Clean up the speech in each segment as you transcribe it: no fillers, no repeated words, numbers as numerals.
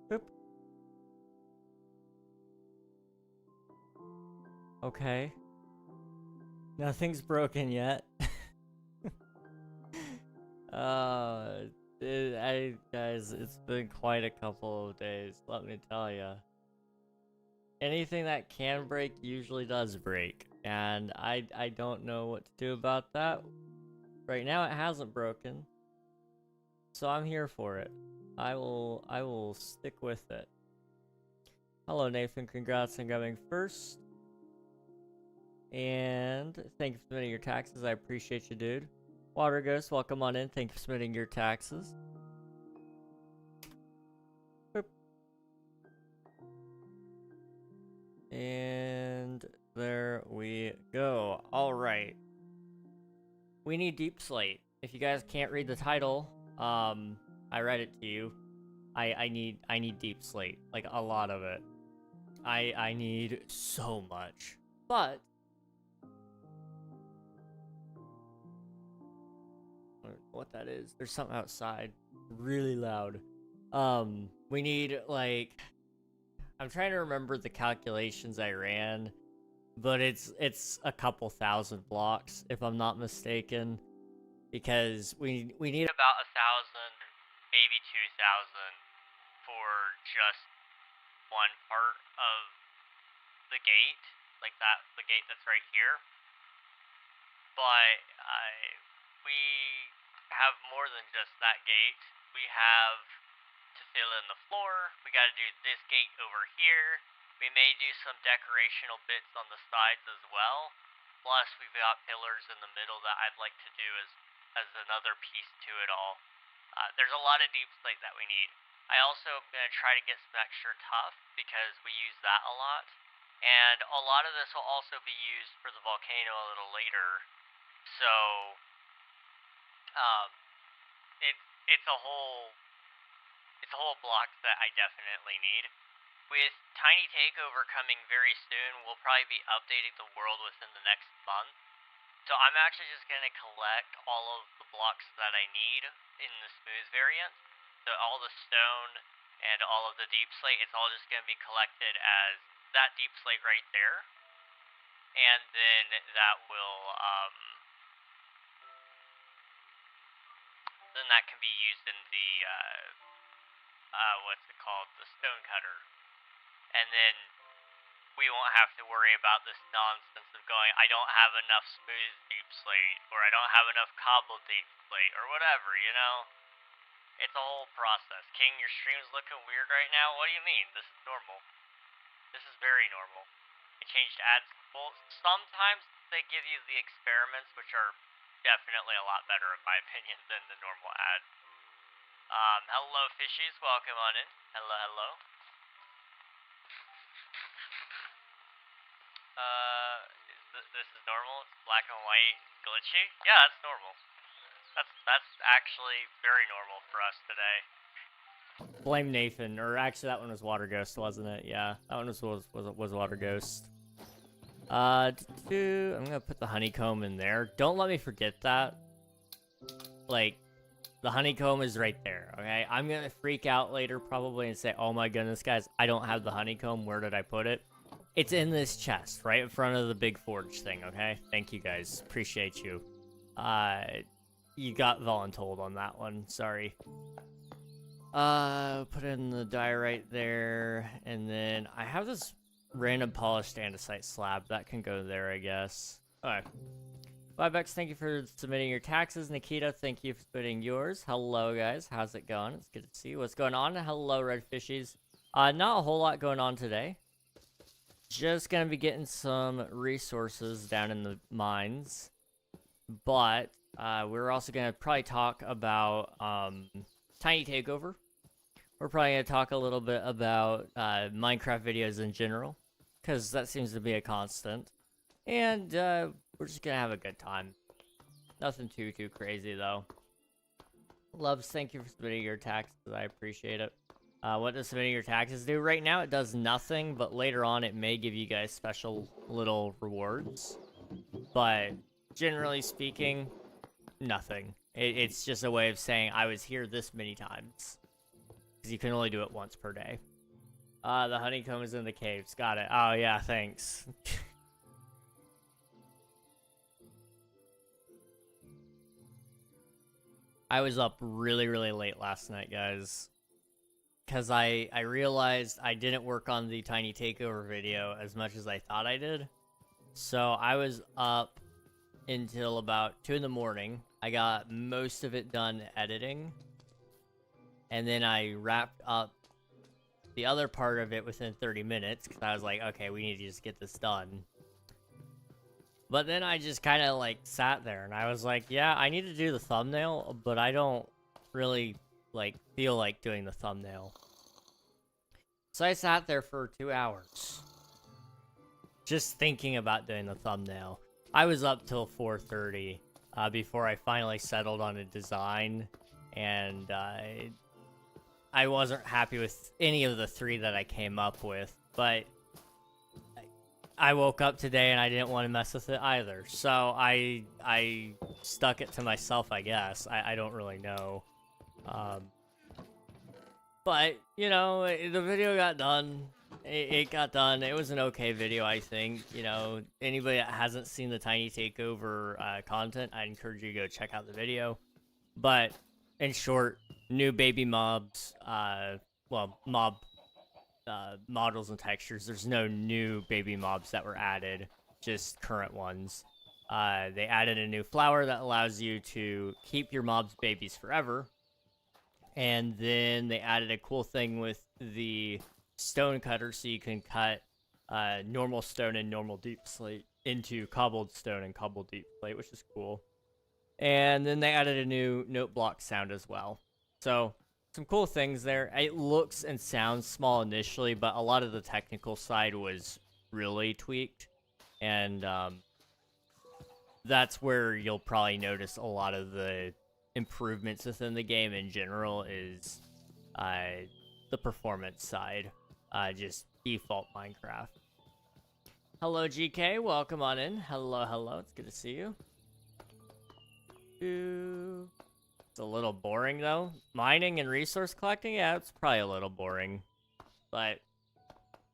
Boop. Okay. Nothing's broken yet. Guys, it's been quite a couple of days, let me tell ya. Anything that can break usually does break, and I don't know what to do about that. Right now it hasn't broken, so I'm here for it. I will stick with it. Hello Nathan, congrats on going first. And thank you for submitting your taxes, I appreciate you, dude. Water Ghost, welcome on in, thank you for submitting your taxes. Boop. And there we go. Alright. We need Deepslate. If you guys can't read the title, I read it to you. I need Deepslate. Like, a lot of it. I need so much. But what that is, there's something outside really loud. We need, like, I'm trying to remember the calculations I ran, but it's a couple thousand blocks if I'm not mistaken, because we need about 1,000, maybe 2,000 for just one part of the gate, like the gate that's right here. But we have more than just that gate. We have to fill in the floor. We got to do this gate over here. We may do some decorational bits on the sides as well. Plus, we've got pillars in the middle that I'd like to do as another piece to it all. There's a lot of Deepslate that we need. I also am going to try to get some extra tuff because we use that a lot. And a lot of this will also be used for the volcano a little later. So, it's a whole block that I definitely need. With Tiny Takeover coming very soon, we'll probably be updating the world within the next month. So I'm actually just going to collect all of the blocks that I need in the smooth variant. So all the stone and all of the Deepslate, it's all just going to be collected as that Deepslate right there. And then that will, then that can be used in the, what's it called, the stone cutter. And then we won't have to worry about this nonsense of going, I don't have enough smooth Deepslate, or I don't have enough cobbled Deepslate, or whatever, you know? It's a whole process. King, your stream's looking weird right now? What do you mean? This is normal. This is very normal. They changed ads. Well, sometimes they give you the experiments, which are definitely a lot better, in my opinion, than the normal ad. Hello, fishies. Welcome on in. Hello, hello. This is normal. It's black and white, glitchy. Yeah, that's normal. That's actually very normal for us today. Blame Nathan, or actually that one was Water Ghost, wasn't it? Yeah, that one was Water Ghost. I'm gonna put the honeycomb in there. Don't let me forget that. Like, the honeycomb is right there, okay? I'm gonna freak out later probably and say, oh my goodness, guys, I don't have the honeycomb. Where did I put it? It's in this chest, right in front of the big forge thing, okay? Thank you, guys. Appreciate you. You got voluntold on that one. Sorry. Put in the diorite there, and then I have this random polished andesite slab. That can go there, I guess. Alright. 5X, thank you for submitting your taxes. Nikita, thank you for submitting yours. Hello, guys. How's it going? It's good to see you. What's going on? Hello, Red Fishies. Not a whole lot going on today. Just gonna be getting some resources down in the mines. But, we're also gonna probably talk about, Tiny Takeover. We're probably gonna talk a little bit about, Minecraft videos in general. Because that seems to be a constant. And, we're just gonna have a good time. Nothing too crazy, though. Loves, thank you for submitting your taxes. I appreciate it. What does submitting your taxes do? Right now, it does nothing, but later on, it may give you guys special little rewards. But, generally speaking, nothing. It's just a way of saying, I was here this many times. because you can only do it once per day. The honeycomb is in the caves. Got it. Oh, yeah, thanks. I was up really, really late last night, guys. Because I realized I didn't work on the Tiny Takeover video as much as I thought I did. So I was up until about 2 in the morning. I got most of it done editing. And then I wrapped up the other part of it within 30 minutes. Because I was like, okay, we need to just get this done. But then I just kind of like sat there and I was like, yeah, I need to do the thumbnail, but I don't really like feel like doing the thumbnail. So I sat there for 2 hours just thinking about doing the thumbnail. I was up till 4:30 before I finally settled on a design, and I wasn't happy with any of the 3 that I came up with, but I woke up today and I didn't want to mess with it either. So I stuck it to myself, I guess. I don't really know. But, you know, the video got done. It got done. It was an okay video, I think. You know, anybody that hasn't seen the Tiny Takeover content, I encourage you to go check out the video. But, in short, new baby mobs, mob models and textures. There's no new baby mobs that were added, just current ones. They added a new flower that allows you to keep your mobs babies forever. And then they added a cool thing with the stone cutter, so you can cut normal stone and normal deep slate into cobbled stone and cobbled deep slate, which is cool. And then they added a new note block sound as well. So some cool things there. It looks and sounds small initially, but a lot of the technical side was really tweaked. And that's where you'll probably notice a lot of the improvements within the game in general is the performance side. Just default Minecraft. Hello, GK. Welcome on in. Hello, hello. It's good to see you. It's a little boring, though. Mining and resource collecting? Yeah, it's probably a little boring. But,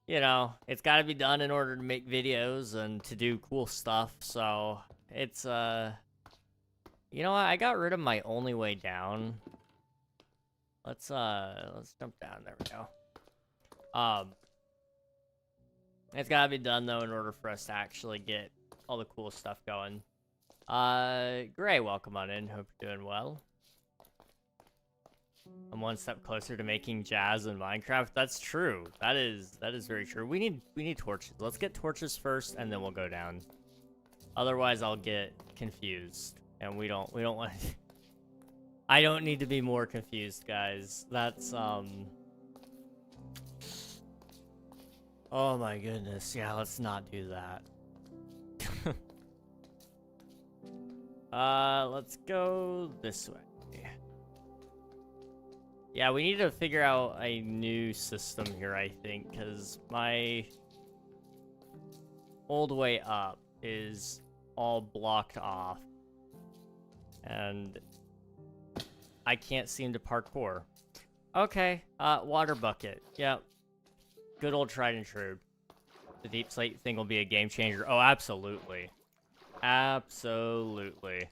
you know, it's got to be done in order to make videos and to do cool stuff. So, it's, you know what? I got rid of my only way down. Let's jump down. There we go. It's gotta be done, though, in order for us to actually get all the cool stuff going. Gray, welcome on in. Hope you're doing well. I'm one step closer to making jazz in Minecraft. That's true. That is very true. We need torches. Let's get torches first, and then we'll go down. Otherwise, I'll get confused. And we don't want I don't need to be more confused, guys. That's oh my goodness. Yeah, let's not do that. Let's go this way. Yeah, we need to figure out a new system here, I think, because my old way up is all blocked off. And I can't seem to parkour. Okay, water bucket. Yep. Good old tried and true. The deep slate thing will be a game changer. Oh, absolutely. Absolutely.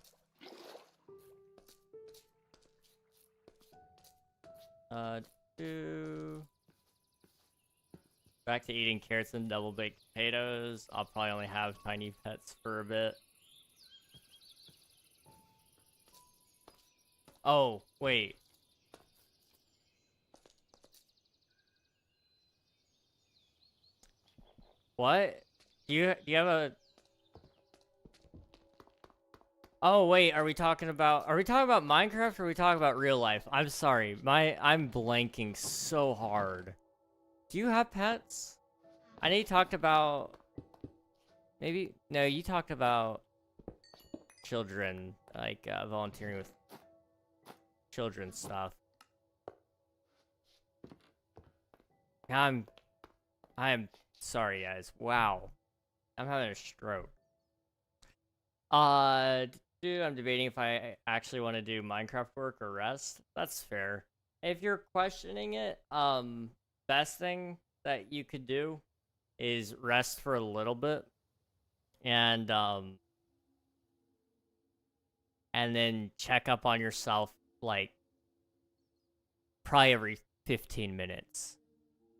Back to eating carrots and double baked potatoes. I'll probably only have tiny pets for a bit. Oh, wait. What? Do you have a... Oh, wait, are we talking about Minecraft or are we talking about real life? I'm sorry. I'm blanking so hard. Do you have pets? I know you talked about... Maybe... No, you talked about children, like, volunteering with children's stuff. I am sorry, guys. Wow. I'm having a stroke. Dude, I'm debating if I actually want to do Minecraft work or rest. That's fair. if you're questioning it, best thing that you could do is rest for a little bit, and then check up on yourself like probably every 15 minutes.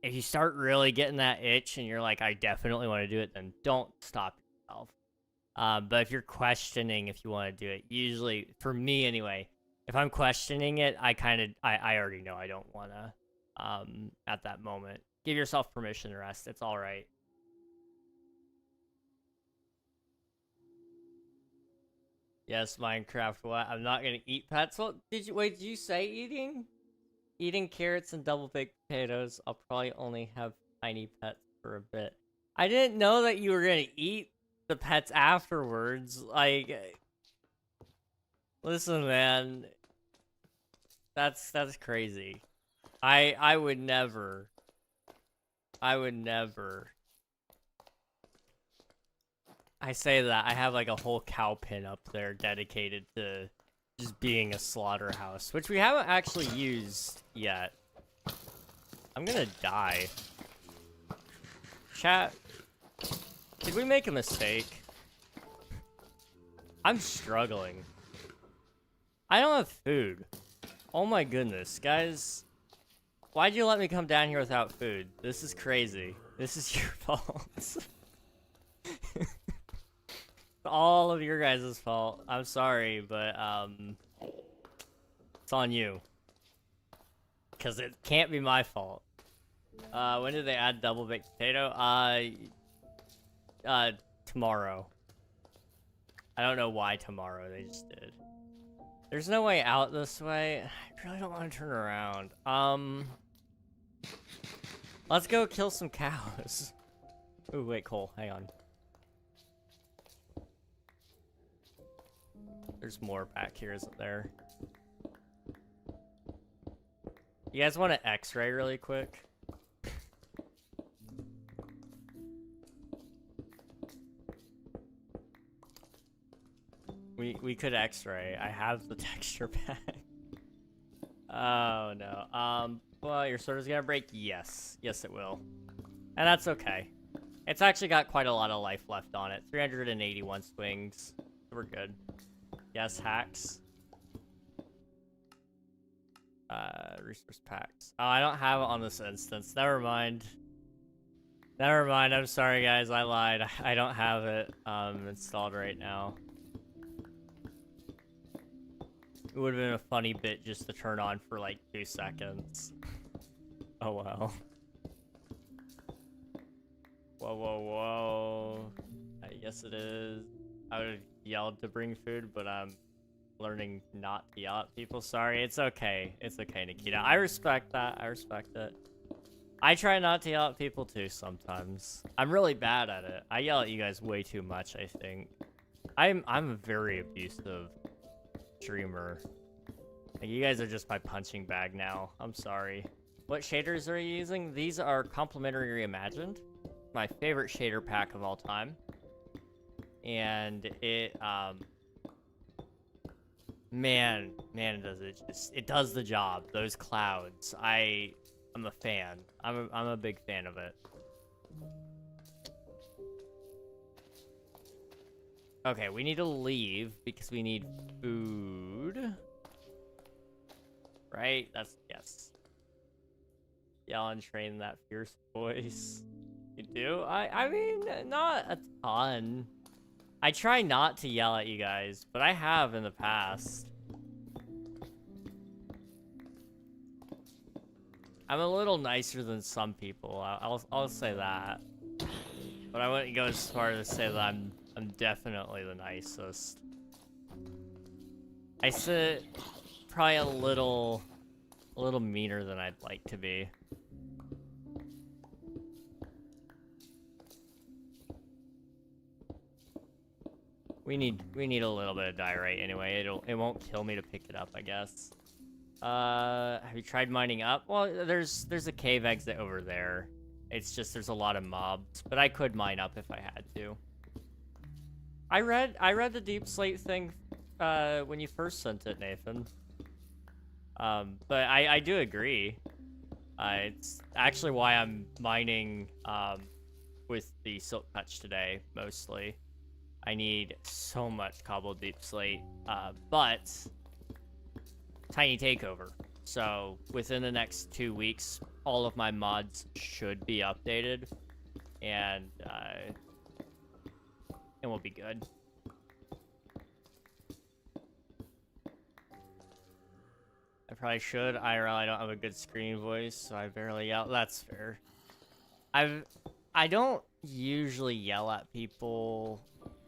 If you start really getting that itch and you're like, I definitely want to do it, then don't stop yourself. But if you're questioning if you want to do it, usually, for me anyway, if I'm questioning it, I already know I don't want to at that moment. Give yourself permission to rest. It's all right. Yes, Minecraft, what? I'm not going to eat pets. Well, did you say eating? Eating carrots and double baked potatoes. I'll probably only have tiny pets for a bit. I didn't know that you were going to eat the pets afterwards. Like, listen, man. That's crazy. I would never. I would never. I say that I have like a whole cow pen up there dedicated to just being a slaughterhouse, which we haven't actually used yet. I'm gonna die. Chat, did we make a mistake? I'm struggling. I don't have food. Oh my goodness, guys. Why'd you let me come down here without food? This is crazy. This is your fault. All of your guys' fault. I'm sorry, but it's on you. Cause it can't be my fault. When did they add double baked potato? Tomorrow. I don't know why tomorrow, they just did. There's no way out this way. I really don't want to turn around. Let's go kill some cows. Ooh, wait, Cole, hang on. There's more back here, isn't there? You guys want an X-ray really quick? We could X-ray. I have the texture pack. Oh no. Well, your sword is gonna break. Yes, yes it will, and that's okay. It's actually got quite a lot of life left on it. 381 swings. We're good. Yes, hacks. Resource packs. Oh, I don't have it on this instance. Never mind. Never mind. I'm sorry, guys. I lied. I don't have it installed right now. It would have been a funny bit just to turn on for like 2 seconds. Oh well. Whoa, whoa, whoa. I guess it is. I would have yelled to bring food, but I'm learning not to yell at people. Sorry, it's okay. It's okay, Nikita. I respect that. I respect it. I try not to yell at people too sometimes. I'm really bad at it. I yell at you guys way too much, I think. I'm a very abusive streamer. Like, you guys are just my punching bag now. I'm sorry. What shaders are you using? These are Complementary Reimagined. My favorite shader pack of all time. And it, man, it does the job. Those clouds. I'm a fan. I'm a big fan of it. Okay, we need to leave because we need food. Right? That's, yes. Yell and train that fierce voice. You do? I mean, not a ton. I try not to yell at you guys, but I have in the past. I'm a little nicer than some people. I'll say that. But I wouldn't go as far as to say that I'm definitely the nicest. I sit probably a little meaner than I'd like to be. We need a little bit of diorite anyway. It won't kill me to pick it up, I guess. Have you tried mining up? Well, there's a cave exit over there. It's just there's a lot of mobs, but I could mine up if I had to. I read the Deepslate thing when you first sent it, Nathan. But I do agree. It's actually why I'm mining with the silk touch today mostly. I need so much cobbled deep slate, but tiny takeover. So within the next 2 weeks, all of my mods should be updated, and we'll be good. I probably should. IRL, I don't have a good screen voice, so I barely yell. That's fair. I don't usually yell at people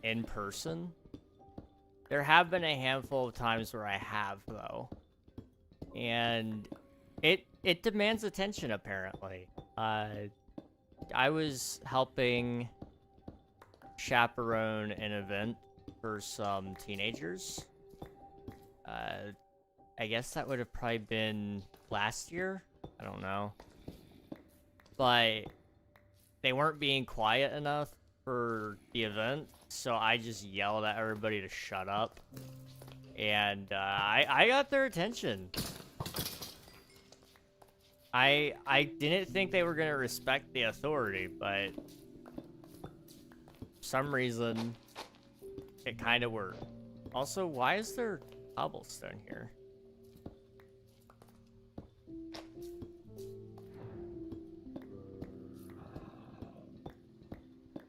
in person. There have been a handful of times where I have, though. And it demands attention, apparently. I was helping chaperone an event for some teenagers. I guess that would have probably been last year. I don't know. But they weren't being quiet enough for the event, so I just yelled at everybody to shut up. And I got their attention. I didn't think they were gonna respect the authority, but for some reason it kind of worked. Also, why is there cobblestone here?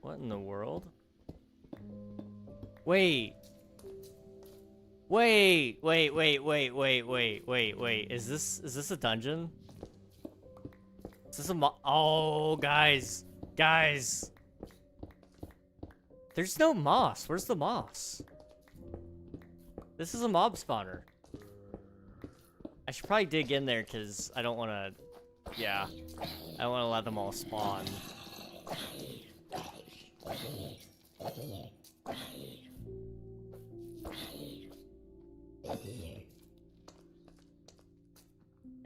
What in the world? Wait. Wait. Is this a dungeon? Is this a oh, guys. Guys. There's no moss. Where's the moss? This is a mob spawner. I should probably dig in there because I don't want to... Yeah. I don't want to let them all spawn.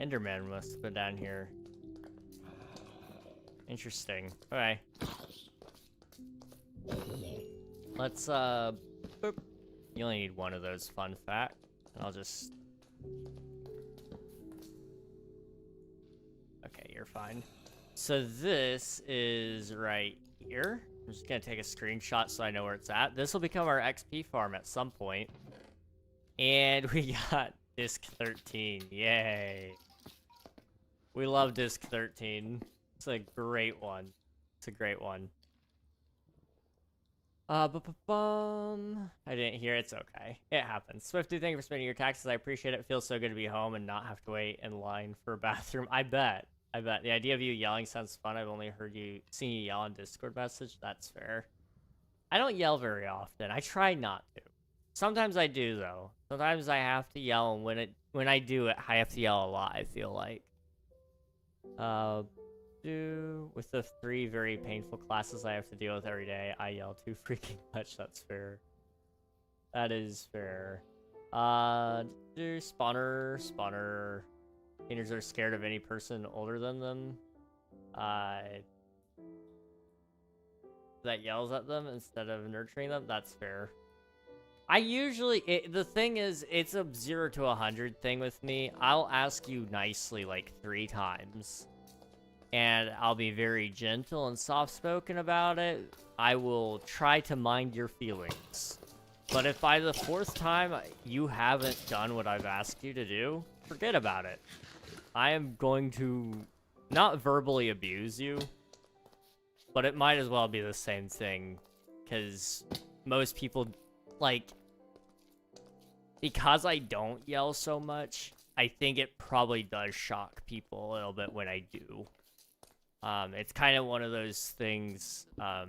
Enderman must have been down here. Interesting. Okay. Let's, boop. You only need one of those, fun fact. I'll just... Okay, you're fine. So this is right here. I'm just gonna take a screenshot so I know where it's at. This will become our XP farm at some point. And we got Disc 13. Yay. We love Disc 13. It's a great one. It's a great one. I didn't hear. It's okay. It happens. Swifty, thank you for spending your taxes. I appreciate it. Feels so good to be home and not have to wait in line for a bathroom. I bet. The idea of you yelling sounds fun. I've only seen you yell on Discord message. That's fair. I don't yell very often. I try not to. Sometimes I do, though. Sometimes I have to yell, and when I do it, I have to yell a lot, I feel like. With the 3 very painful classes I have to deal with every day, I yell too freaking much. That's fair. That is fair. Spawner. Teenagers are scared of any person older than them. That yells at them instead of nurturing them. That's fair. I usually, the thing is, it's a 0 to 100 thing with me. I'll ask you nicely like 3 times. And I'll be very gentle and soft-spoken about it. I will try to mind your feelings. But if by the 4th time you haven't done what I've asked you to do, forget about it. I am going to not verbally abuse you, but it might as well be the same thing. Because most people, like, because I don't yell so much, I think it probably does shock people a little bit when I do. It's kind of one of those things, I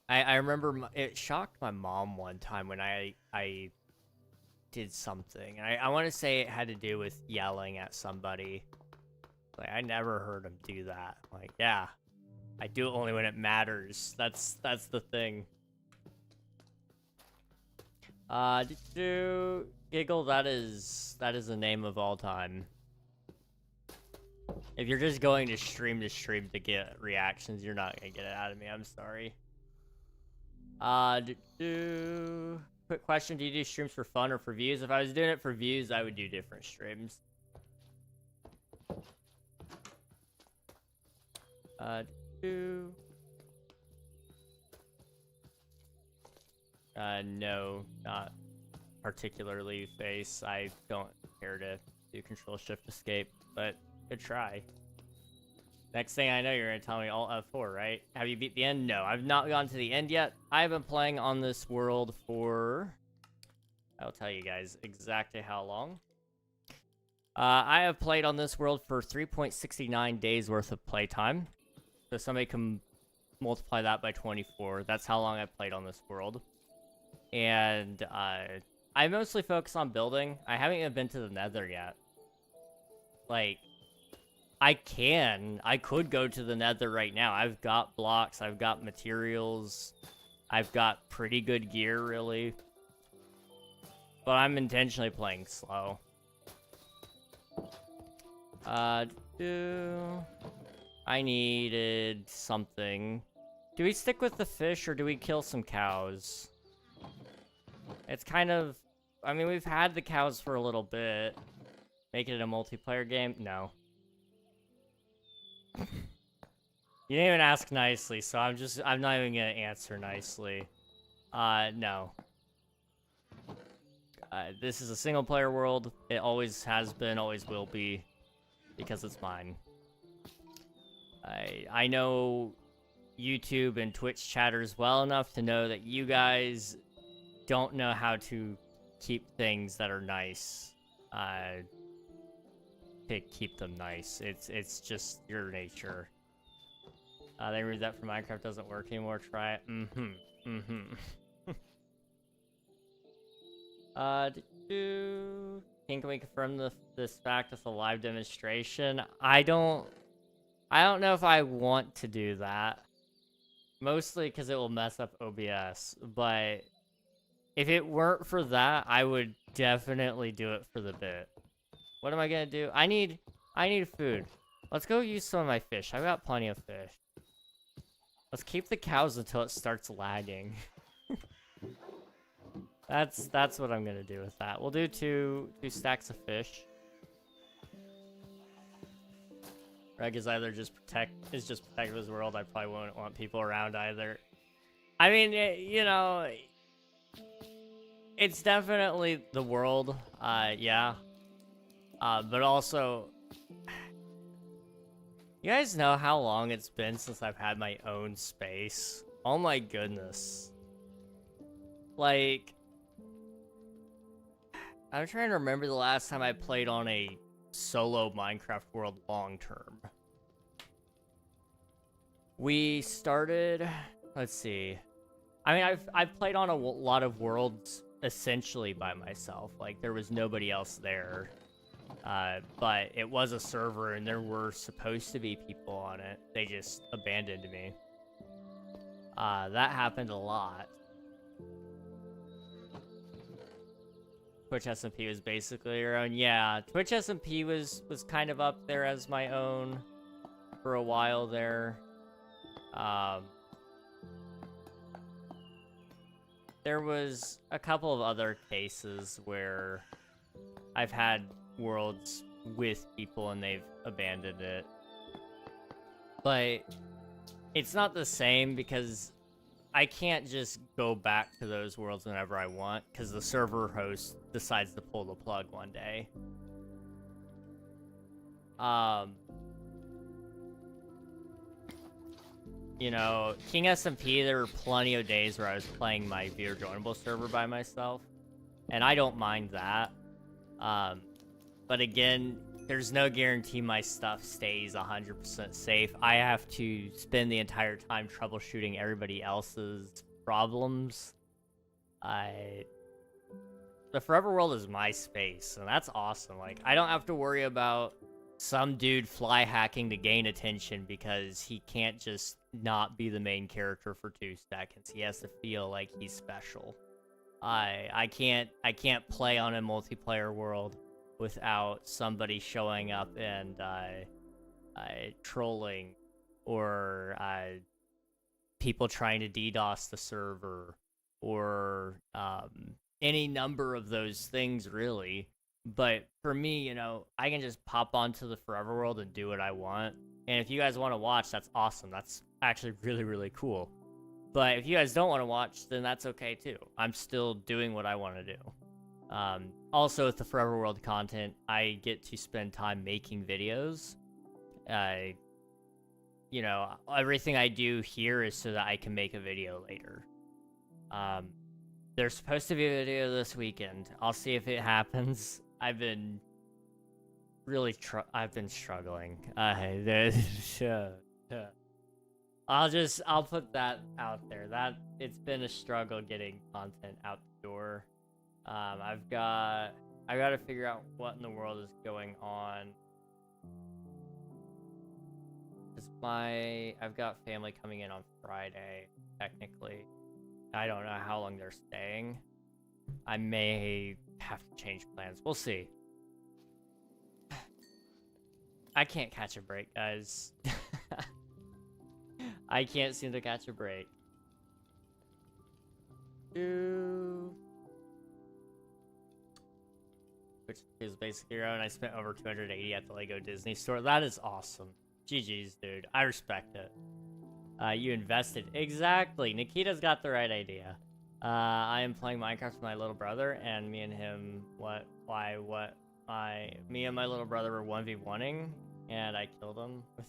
remember it shocked my mom one time when I did something. I want to say it had to do with yelling at somebody. Like, I never heard him do that. Like, yeah, I do it only when it matters. That's the thing. Giggle, that is the name of all time. If you're just going to stream to get reactions, you're not gonna get it out of me. I'm sorry. quick question: do you do streams for fun or for views? If I was doing it for views, I would do different streams. No, not particularly face. I don't care to do Control Shift Escape, but good try. Next thing I know, you're gonna tell me Alt F4, right? Have you beat the end? No, I've not gone to the end yet. I've been playing on this world for... I'll tell you guys exactly how long. I have played on this world for 3.69 days worth of playtime. So somebody can multiply that by 24. That's how long I've played on this world. And I mostly focus on building. I haven't even been to the Nether yet. Like, I could go to the Nether right now. I've got blocks, I've got materials, I've got pretty good gear, really. But I'm intentionally playing slow. I needed something. Do we stick with the fish or do we kill some cows? It's kind of... I mean, we've had the cows for a little bit. Make it a multiplayer game? No. You didn't even ask nicely, so I'm not even gonna answer nicely. No. This is a single player world. It always has been, always will be, because it's mine. I know YouTube and Twitch chatters well enough to know that you guys don't know how to keep things that are nice. To keep them nice. It's just your nature. They read that for Minecraft doesn't work anymore. Try it. Can we confirm this fact with a live demonstration? I don't know if I want to do that. Mostly because it will mess up OBS. But if it weren't for that, I would definitely do it for the bit. What am I gonna do? I need food. Let's go use some of my fish. I've got plenty of fish. Let's keep the cows until it starts lagging. That's what I'm gonna do with that. We'll do two stacks of fish. Reg is either just protective of his world. I probably won't want people around either. I mean, you know, it's definitely the world. Yeah. But also, you guys know how long it's been since I've had my own space? Oh my goodness. Like, I'm trying to remember the last time I played on a solo Minecraft world long term. We started, let's see. I mean, I've played on a lot of worlds essentially by myself. Like, there was nobody else there. But it was a server and there were supposed to be people on it. They just abandoned me. That happened a lot. Twitch SMP was basically your own. Yeah, Twitch SMP was kind of up there as my own for a while there. There was a couple of other cases where I've had worlds with people and they've abandoned it. But it's not the same because I can't just go back to those worlds whenever I want because the server host decides to pull the plug one day. You know, King SMP, there were plenty of days where I was playing my viewer joinable server by myself, and I don't mind that. But again, there's no guarantee my stuff stays 100% safe. I have to spend the entire time troubleshooting everybody else's problems. The Forever World is my space, and that's awesome. Like, I don't have to worry about some dude fly hacking to gain attention because he can't just not be the main character for 2 seconds. He has to feel like he's special. I can't play on a multiplayer world without somebody showing up and trolling or people trying to DDoS the server or any number of those things, really. But for me, you know, I can just pop onto the Forever World and do what I want. And if you guys want to watch, that's awesome. That's actually really, really cool. But if you guys don't want to watch, then that's okay too. I'm still doing what I want to do. Also, with the Forever World content, I get to spend time making videos. You know, everything I do here is so that I can make a video later. There's supposed to be a video this weekend. I'll see if it happens. I've been really struggling. I'll put that out there. That it's been a struggle getting content out the door. I've got to figure out what in the world is going on. I've got family coming in on Friday, technically. I don't know how long they're staying. I may have to change plans. We'll see. I can't catch a break, guys. I can't seem to catch a break. Which is basically your own. I spent over 280 at the Lego Disney store. That is awesome. GG's, dude. I respect it. You invested. Exactly. Nikita's got the right idea. I am playing Minecraft with my little brother, and me and him, me and my little brother were 1v1ing, and I killed him with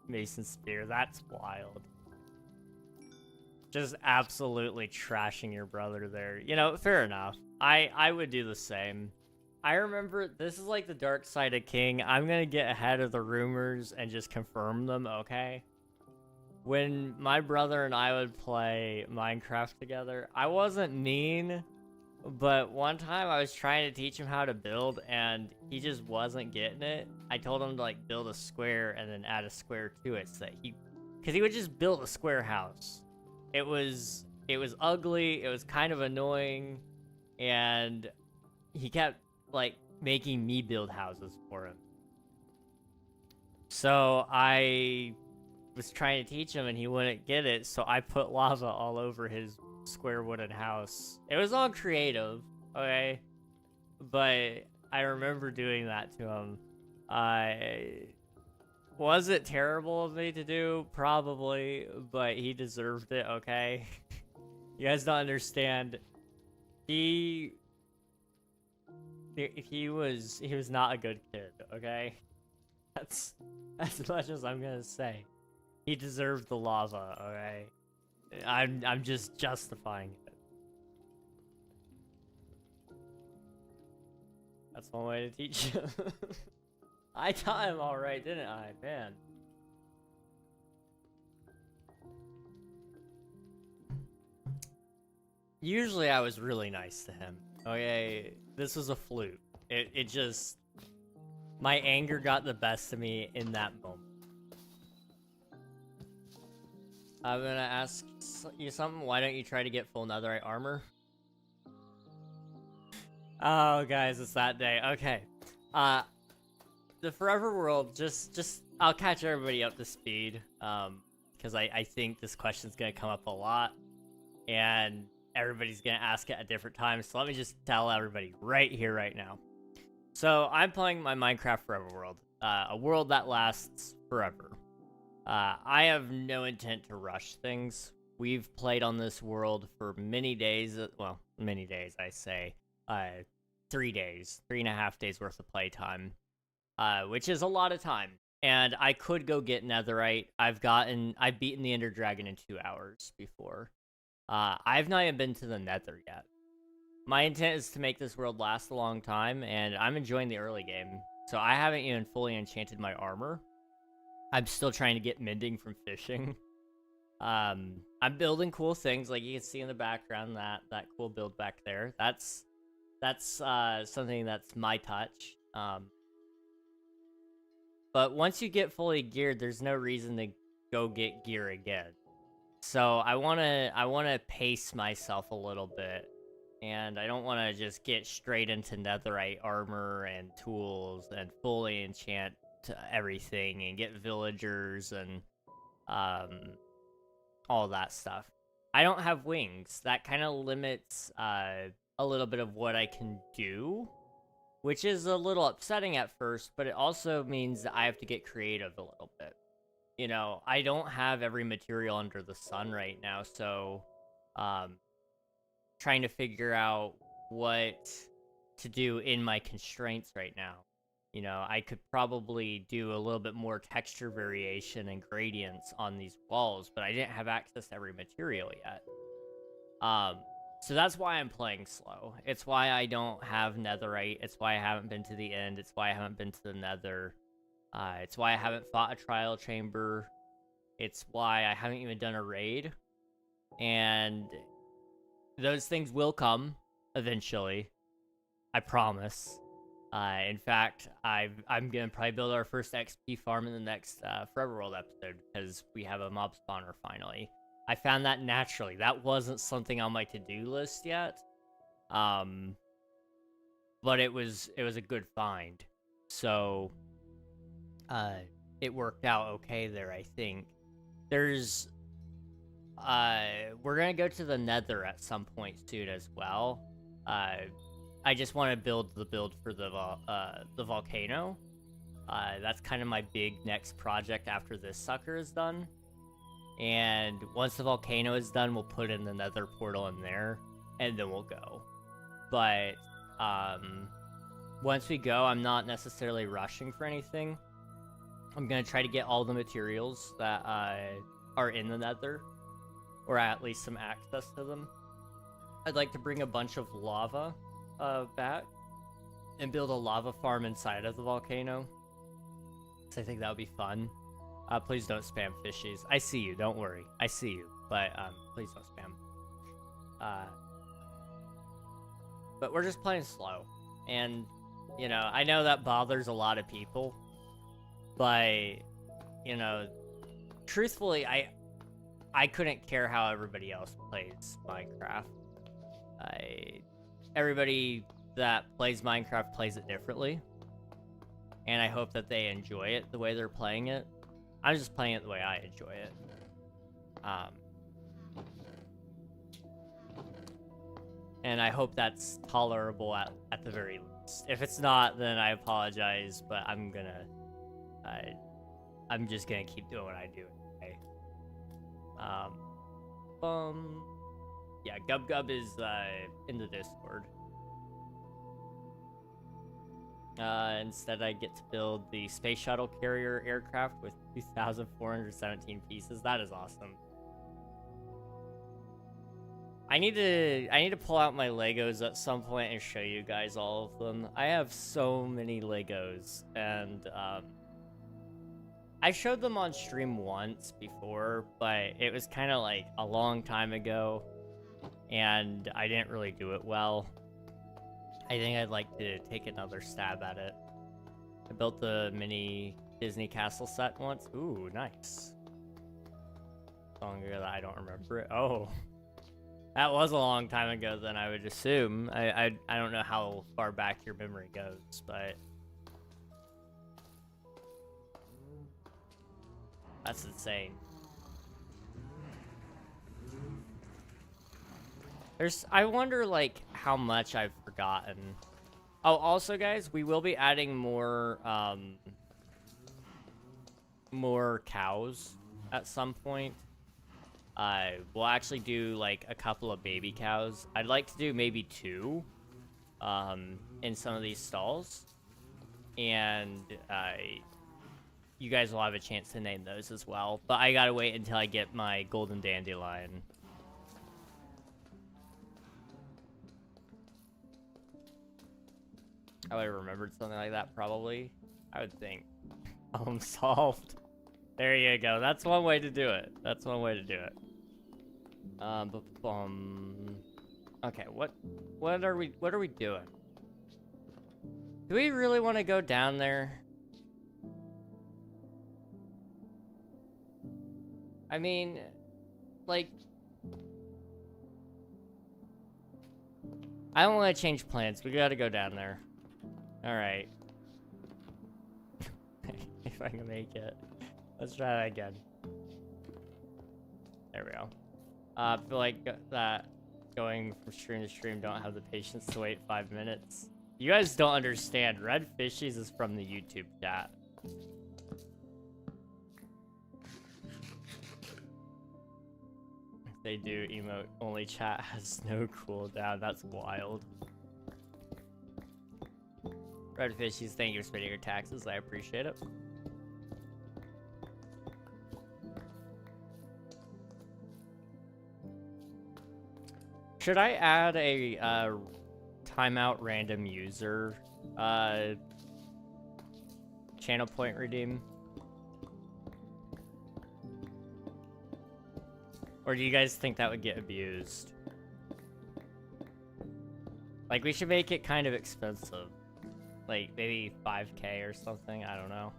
Mason Spear. That's wild. Just absolutely trashing your brother there. You know, fair enough. I would do the same. I remember, this is like the dark side of King. I'm gonna get ahead of the rumors and just confirm them, okay? When my brother and I would play Minecraft together, I wasn't mean, but one time I was trying to teach him how to build and he just wasn't getting it. I told him to like build a square and then add a square to it so that because he would just build a square house. It was ugly, it was kind of annoying, and he kept like making me build houses for him. So I was trying to teach him and he wouldn't get it, so I put lava all over his square wooden house. It was all creative, okay? But I remember doing that to him. Was it terrible of me to do? Probably, but he deserved it, okay? You guys don't understand. He was not a good kid, okay? That's as much as I'm gonna say. He deserved the lava, okay? I'm just justifying it. That's one way to teach him. I taught him alright, didn't I? Man. Usually I was really nice to him. Okay, this was a fluke. It just... My anger got the best of me in that moment. I'm gonna ask you something. Why don't you try to get full netherite armor? Oh, guys, it's that day. Okay. The Forever World, I'll catch everybody up to speed. Because I think this question's gonna come up a lot. And everybody's gonna ask it at different times. So let me just tell everybody right here, right now. So I'm playing my Minecraft Forever World. A world that lasts forever. I have no intent to rush things. We've played on this world for many days. Well, many days, I say. 3 days. 3.5 days worth of playtime. Which is a lot of time. And I could go get netherite. I've beaten the Ender Dragon in 2 hours before. I've not even been to the nether yet. My intent is to make this world last a long time, and I'm enjoying the early game. So I haven't even fully enchanted my armor. I'm still trying to get mending from fishing. I'm building cool things, like you can see in the background, that cool build back there. That's something that's my touch. But once you get fully geared, there's no reason to go get gear again. So I wanna pace myself a little bit. And I don't want to just get straight into netherite armor and tools and fully enchant everything and get villagers and all that stuff. I don't have wings. That kind of limits a little bit of what I can do, which is a little upsetting at first, but it also means that I have to get creative a little bit. You know, I don't have every material under the sun right now, so trying to figure out what to do in my constraints right now. You know, I could probably do a little bit more texture variation and gradients on these walls, but I didn't have access to every material yet. So that's why I'm playing slow. It's why I don't have netherite. It's why I haven't been to the end. It's why I haven't been to the nether. It's why I haven't fought a trial chamber. It's why I haven't even done a raid. And those things will come eventually. I promise. In fact, I'm gonna probably build our first XP farm in the next Forever World episode because we have a mob spawner finally. I found that naturally. That wasn't something on my to-do list yet, but it was a good find. So, it worked out okay there. I think there's we're gonna go to the Nether at some point soon as well. I just want to build the build for the volcano. That's kind of my big next project after this sucker is done. And once the volcano is done, we'll put in the nether portal in there, and then we'll go. But once we go, I'm not necessarily rushing for anything. I'm going to try to get all the materials that are in the nether, or at least some access to them. I'd like to bring a bunch of lava back and build a lava farm inside of the volcano. So I think that would be fun. Please don't spam fishies. I see you, don't worry. I see you, but please don't spam. But we're just playing slow. And, you know, I know that bothers a lot of people, but, you know, truthfully, I couldn't care how everybody else plays Minecraft. Everybody that plays Minecraft plays it differently, and I hope that they enjoy it the way they're playing it. I'm just playing it the way I enjoy it. And I hope that's tolerable at the very least. If it's not, then I apologize, but I'm just gonna keep doing what I do. Okay? Yeah, Gub is in the Discord. Instead, I get to build the space shuttle carrier aircraft with 2,417 pieces. That is awesome. I need to pull out my Legos at some point and show you guys all of them. I have so many Legos, and I showed them on stream once before, but it was kind of like a long time ago, and I didn't really do it well. I think I'd like to take another stab at it. I built the mini Disney castle set once. Ooh, nice. Longer that I don't remember it. Oh, that was a long time ago then, I would assume. I don't know how far back your memory goes, but that's insane. I wonder, like, how much I've forgotten. Oh, also, guys, we will be adding more cows at some point. We'll actually do, like, a couple of baby cows. I'd like to do maybe 2, in some of these stalls. And, you guys will have a chance to name those as well. But I gotta wait until I get my golden dandelion. I would have remembered something like that, probably. I would think. Solved. There you go. That's one way to do it. That's one way to do it. Okay, what are we doing? Do we really want to go down there? I mean, like, I don't want to change plans. We gotta go down there. Alright. If I can make it. Let's try that again. There we go. I feel like that going from stream to stream don't have the patience to wait 5 minutes. You guys don't understand. Red Fishies is from the YouTube chat. If they do emote only chat has no cooldown. That's wild. Red Fishies, thank you for splitting your taxes. I appreciate it. Should I add a timeout random user channel point redeem? Or do you guys think that would get abused? Like, we should make it kind of expensive. Like, maybe 5K or something, I don't know.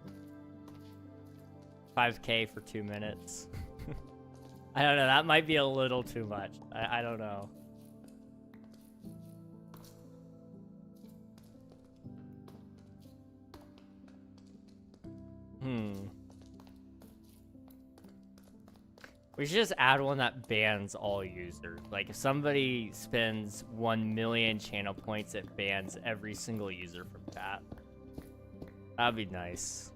5K for 2 minutes. I don't know, that might be a little too much. I don't know. We should just add one that bans all users. Like, if somebody spends 1 million channel points, it bans every single user from chat. That'd be nice.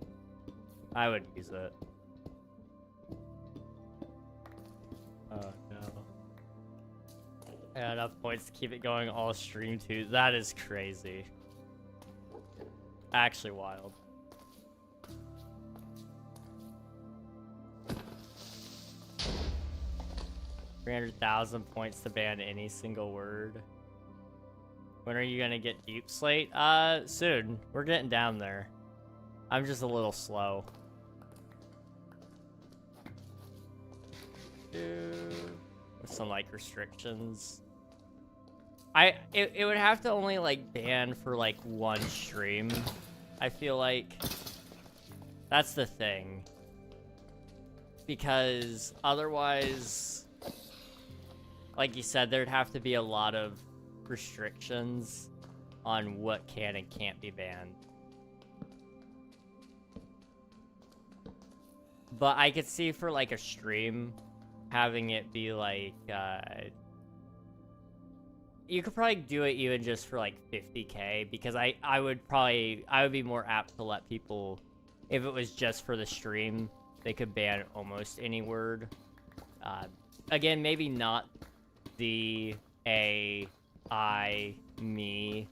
I would use it. Oh, no. Yeah, enough points to keep it going all stream too. That is crazy. Actually wild. 300,000 points to ban any single word. When are you gonna get Deepslate? Soon. We're getting down there. I'm just a little slow. With some like restrictions. It would have to only like ban for like one stream. I feel like that's the thing. Because otherwise, like you said, there'd have to be a lot of restrictions on what can and can't be banned. But I could see for like a stream, having it be like, you could probably do it even just for like 50K, because I would be more apt to let people, if it was just for the stream, they could ban almost any word. Again, maybe not the A, I, me,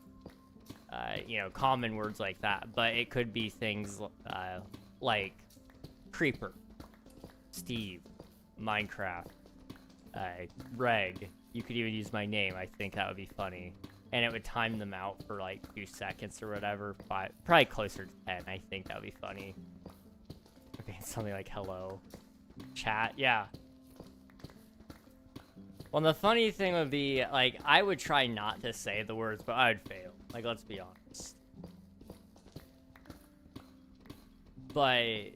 you know, common words like that, but it could be things like creeper, Steve, Minecraft, Reg. You could even use my name. I think that would be funny. And it would time them out for like 2 seconds or whatever. Probably closer to 10. I think that would be funny. Okay, something like hello. Chat, yeah. Well, the funny thing would be, like, I would try not to say the words, but I would fail. Like, let's be honest. But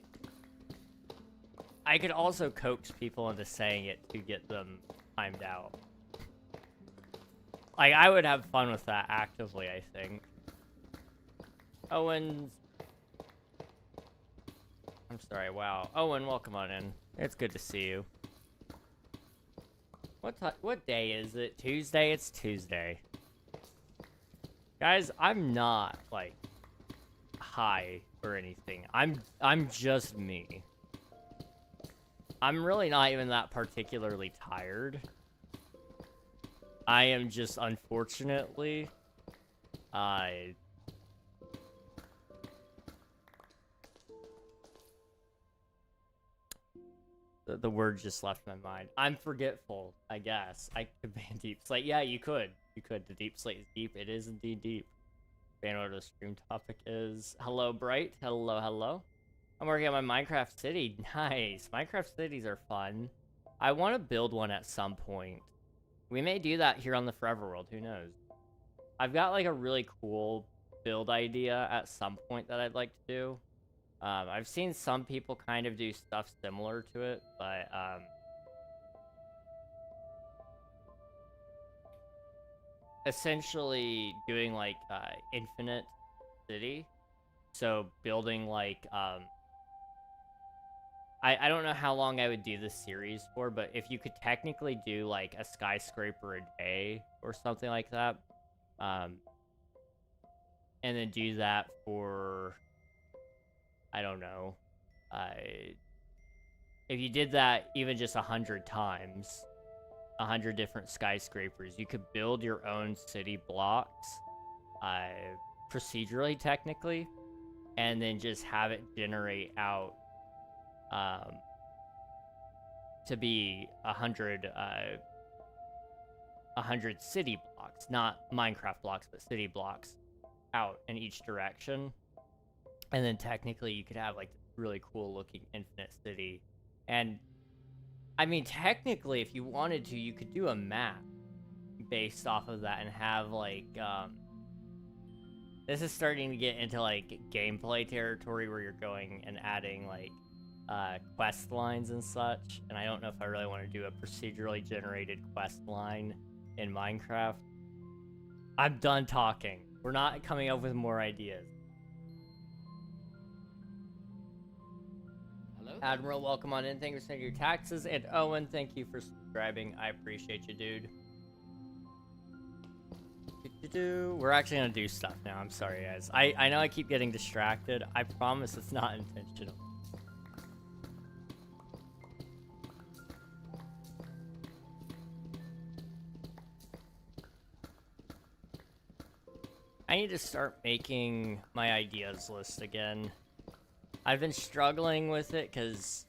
I could also coax people into saying it to get them timed out. Like, I would have fun with that actively, I think. Owen. I'm sorry, wow. Owen, welcome on in. It's good to see you. What day is it? Tuesday? It's Tuesday. Guys, I'm not, like, high or anything. I'm just me. I'm really not even that particularly tired. I am just, unfortunately, the word just left my mind. I'm forgetful, I guess. I could ban Deepslate. Yeah, you could. You could. The Deepslate is deep. It is indeed deep. Ban what the stream topic is. Hello, Bright. Hello, hello. I'm working on my Minecraft city. Nice. Minecraft cities are fun. I want to build one at some point. We may do that here on the Forever World. Who knows? I've got like a really cool build idea at some point that I'd like to do. I've seen some people kind of do stuff similar to it, but essentially doing like infinite city. So building like I don't know how long I would do this series for, but if you could technically do like a skyscraper a day or something like that, and then do that for, I don't know, if you did that even just 100 times, 100 different skyscrapers, you could build your own city blocks, procedurally technically, and then just have it generate out to be 100 city blocks, not Minecraft blocks, but city blocks out in each direction. And then technically you could have like really cool looking infinite city. And I mean, technically, if you wanted to, you could do a map based off of that and have like this is starting to get into like gameplay territory where you're going and adding like quest lines and such, and I don't know if I really want to do a procedurally generated quest line in Minecraft. I'm done talking. We're not coming up with more ideas. Hello? Admiral, welcome on in. Thank you for sending your taxes. And Owen, thank you for subscribing. I appreciate you, dude. We're actually gonna do stuff now. I'm sorry, guys. I know I keep getting distracted. I promise it's not intentional. I need to start making my ideas list again. I've been struggling with it because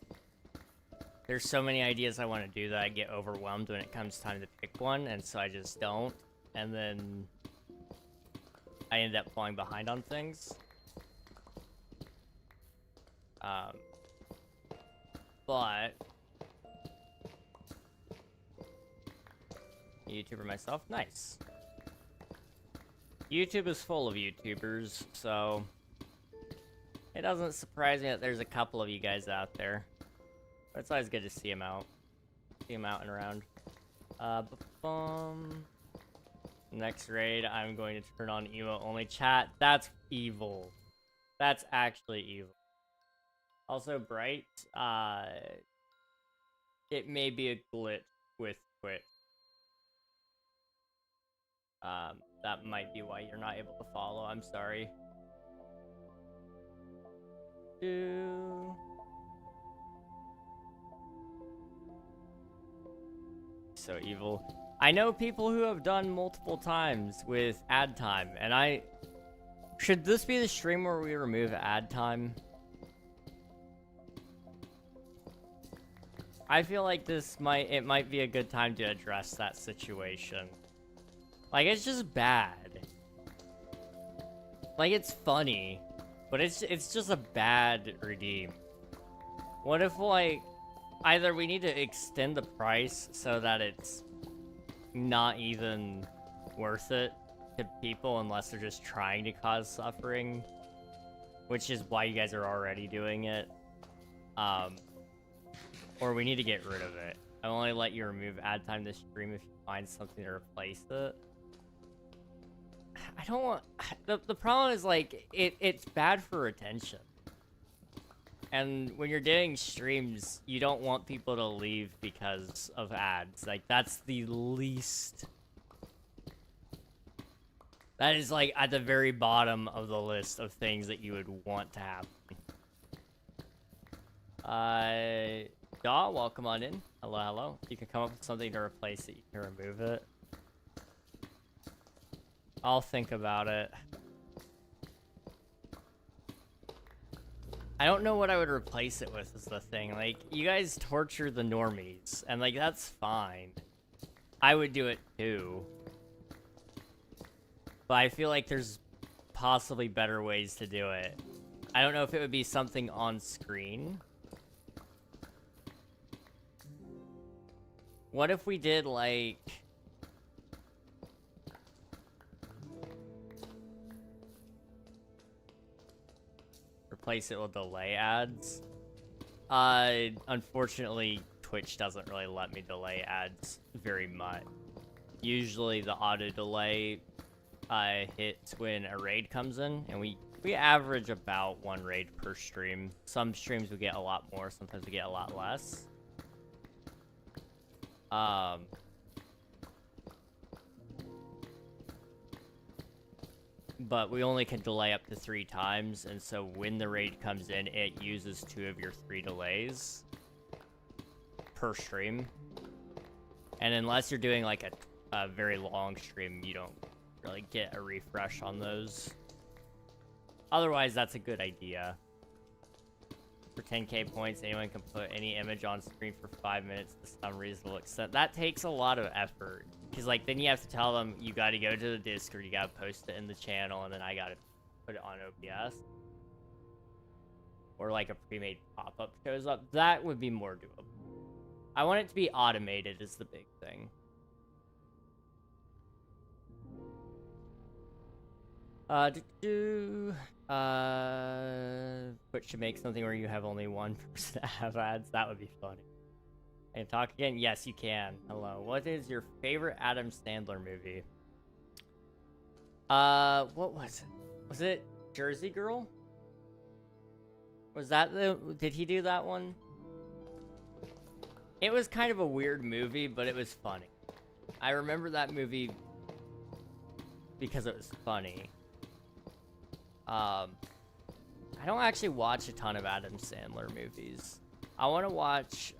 there's so many ideas I want to do that I get overwhelmed when it comes time to pick one, and so I just don't. And then I end up falling behind on things. But YouTuber myself, nice. YouTube is full of YouTubers, so it doesn't surprise me that there's a couple of you guys out there. But it's always good to see them out. See them out and around. Next raid, I'm going to turn on emo only chat. That's evil. That's actually evil. Also, Bright, it may be a glitch with Twitch. That might be why you're not able to follow. I'm sorry. So evil. I know people who have done multiple times with ad time, and should this be the stream where we remove ad time? I feel like it might be a good time to address that situation. Like, it's just bad. Like, it's funny, but it's just a bad redeem. What if, like, either we need to extend the price so that it's not even worth it to people unless they're just trying to cause suffering, which is why you guys are already doing it, or we need to get rid of it. I only let you remove ad time this stream if you find something to replace it. I don't want... The problem is, like, it's bad for retention. And when you're doing streams, you don't want people to leave because of ads. Like, that's the least... That is, like, at the very bottom of the list of things that you would want to happen. Daw, welcome on in. Hello, hello. You can come up with something to replace it. You can remove it. I'll think about it. I don't know what I would replace it with is the thing. Like, you guys torture the normies, and like, that's fine. I would do it too. But I feel like there's possibly better ways to do it. I don't know if it would be something on screen. What if we did like... replace it with delay ads? Unfortunately, Twitch doesn't really let me delay ads very much. Usually the auto delay hits when a raid comes in, and we We average about 1 raid per stream. Some streams we get a lot more, sometimes we get a lot less. But we only can delay up to 3 times, and so when the raid comes in, it uses 2 of your 3 delays per stream. And unless you're doing like a very long stream, you don't really get a refresh on those. Otherwise, that's a good idea. For 10k points, anyone can put any image on screen for 5 minutes to some reasonable extent. That takes a lot of effort. Because, like, then you have to tell them you gotta go to the Discord, you gotta post it in the channel, and then I gotta put it on OBS. Or, like, a pre-made pop-up shows up. That would be more doable. I want it to be automated is the big thing. Twitch should make something where you have only one person to have ads. That would be funny. And talk again? Yes, you can. Hello. What is your favorite Adam Sandler movie? What was it? Was it Jersey Girl? Was that did he do that one? It was kind of a weird movie, but it was funny. I remember that movie because it was funny. I don't actually watch a ton of Adam Sandler movies. I want to watch,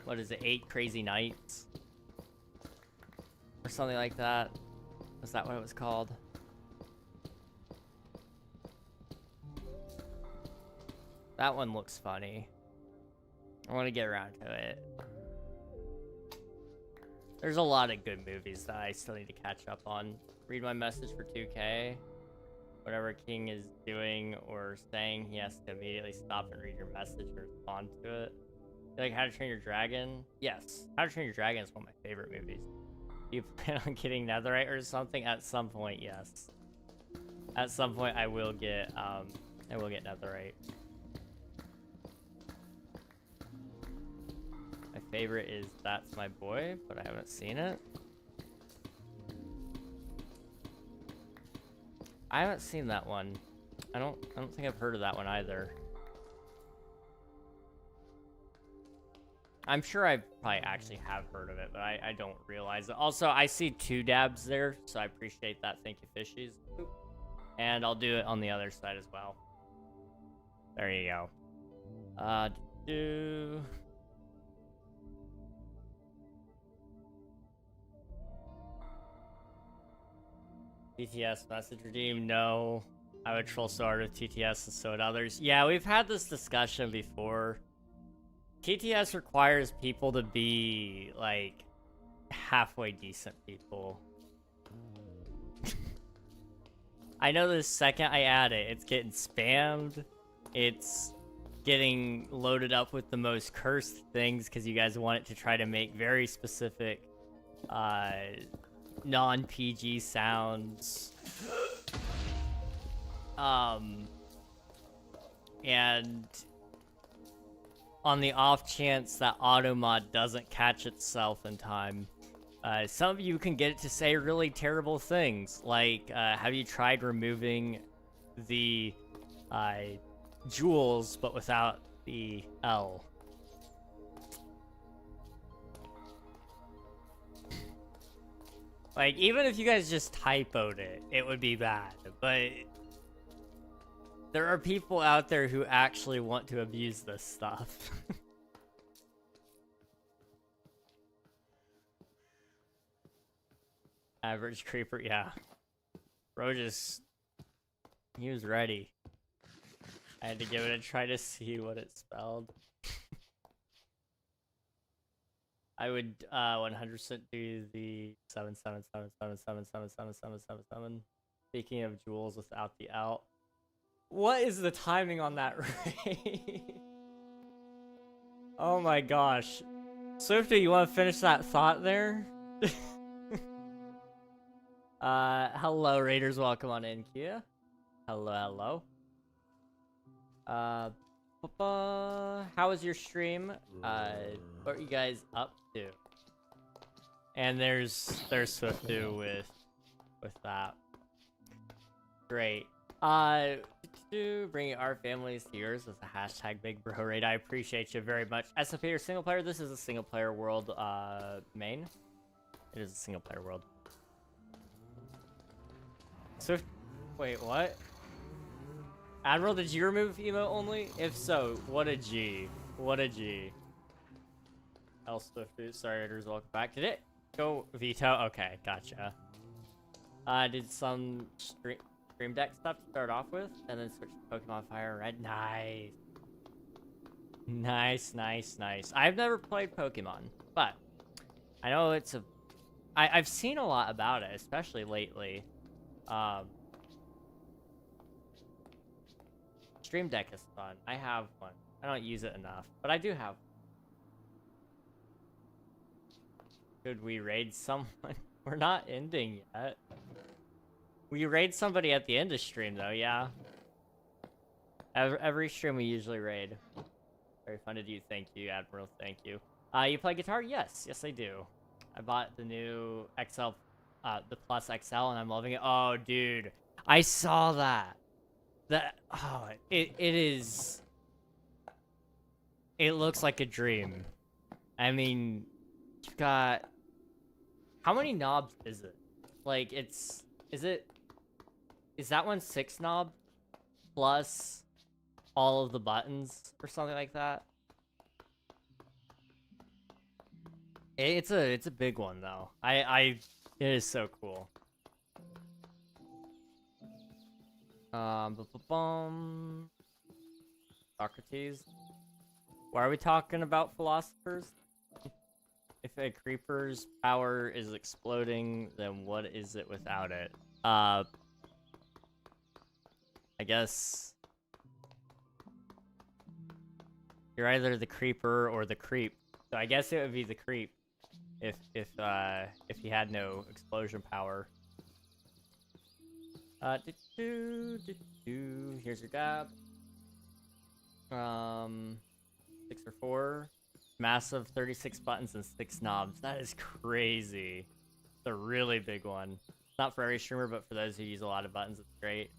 what is it, 8 Crazy Nights? Or something like that. Was that what it was called? That one looks funny. I want to get around to it. There's a lot of good movies that I still need to catch up on. Read my message for 2K. Whatever King is doing or saying, he has to immediately stop and read your message and respond to it. Like How to Train Your Dragon? Yes. How to Train Your Dragon is one of my favorite movies. Do you plan on getting Netherite or something? At some point, yes. At some point, I will get Netherite. My favorite is That's My Boy, but I haven't seen it. I haven't seen that one. I don't think I've heard of that one either. I'm sure I probably actually have heard of it, but I don't realize it. Also, I see 2 dabs there, so I appreciate that. Thank you, fishies. Oop. And I'll do it on the other side as well. There you go. TTS message redeem? No. I would troll so hard with TTS and so would others. Yeah, we've had this discussion before. TTS requires people to be, like, halfway decent people. I know the second I add it, it's getting spammed. It's getting loaded up with the most cursed things because you guys want it to try to make very specific, non-PG sounds. And on the off chance that automod doesn't catch itself in time, some of you can get it to say really terrible things, like, have you tried removing the jewels but without the L? Like, even if you guys just typoed it, it would be bad, but there are people out there who actually want to abuse this stuff. Average creeper, yeah. Bro he was ready. I had to give it a try to see what it spelled. I would 100% do the 77777777777. Speaking of jewels without the L. What is the timing on that raid? Oh my gosh. Swifty, you want to finish that thought there? Hello raiders, welcome on in, Kia. Hello. How was your stream? What are you guys up to? And there's Swifty with that. Great. To bring our families to yours as a hashtag Big Bro Raid. I appreciate you very much. SFP or single player? This is a single player world. Main. It is a single player world. Swift. Wait, what? Admiral, did you remove emote only? If so, what a G. What a G. L Swift. Sorry, editors, welcome back. Did it go veto? Okay, gotcha. Did some stream deck stuff to start off with, and then switch to Pokemon Fire and Red. Nice. Nice, nice, nice. I've never played Pokemon, but I know it's a... I've seen a lot about it, especially lately. Stream Deck is fun. I have one. I don't use it enough, but I do have one. Should we raid someone? We're not ending yet. We raid somebody at the end of stream, though, yeah. Every stream we usually raid. Very fun to do. Thank you, Admiral. Thank you. You play guitar? Yes. Yes, I do. I bought the new XL, the Plus XL, and I'm loving it. Oh, dude. I saw that. Oh, it is... It looks like a dream. I mean, you've got... How many knobs is it? Like, is that one 6 knob plus all of the buttons or something like that? It's a big one though. It is so cool. Socrates. Why are we talking about philosophers? If a creeper's power is exploding, then what is it without it? I guess you're either the creeper or the creep. So I guess it would be the creep if he had no explosion power. Here's your dab. 6 or 4. Massive 36 buttons and 6 knobs. That is crazy. It's a really big one. Not for every streamer, but for those who use a lot of buttons, it's great.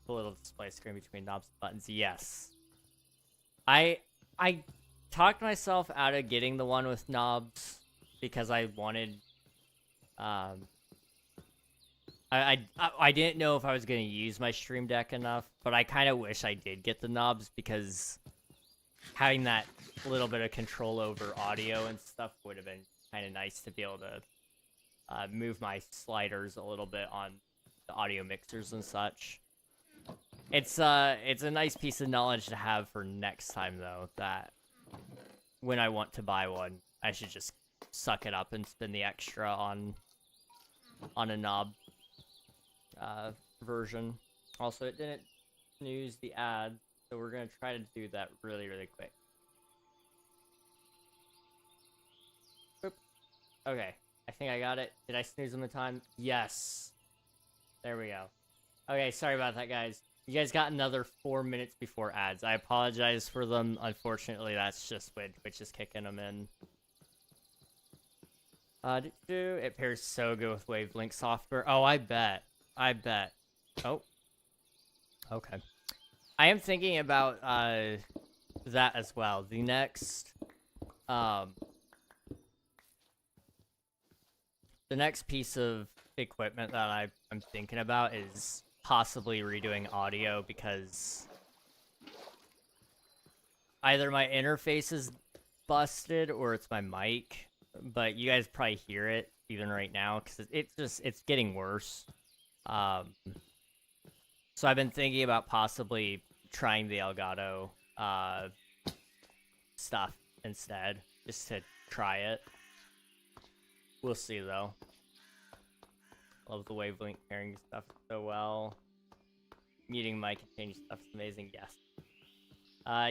A little display screen between knobs and buttons. Yes. I talked myself out of getting the one with knobs because I wanted I didn't know if I was going to use my stream deck enough, but I kind of wish I did get the knobs because having that little bit of control over audio and stuff would have been kind of nice to be able to move my sliders a little bit on the audio mixers and such. It's a nice piece of knowledge to have for next time, though, that when I want to buy one, I should just suck it up and spend the extra on a knob version. Also, it didn't snooze the ad, so we're going to try to do that really, really quick. Boop. Okay, I think I got it. Did I snooze them in time? Yes. There we go. Okay, sorry about that, guys. You guys got another 4 minutes before ads. I apologize for them. Unfortunately, that's just when Twitch is kicking them in. It pairs so good with Wavelink software. Oh, I bet. I bet. Oh. Okay. I am thinking about that as well. The next piece of equipment that I'm thinking about is possibly redoing audio, because either my interface is busted or it's my mic, but you guys probably hear it even right now because it's getting worse. So I've been thinking about possibly trying the Elgato stuff instead, just to try it. We'll see though. Love the Wavelink pairing stuff so well. Muting mic and change stuff is amazing. Yes.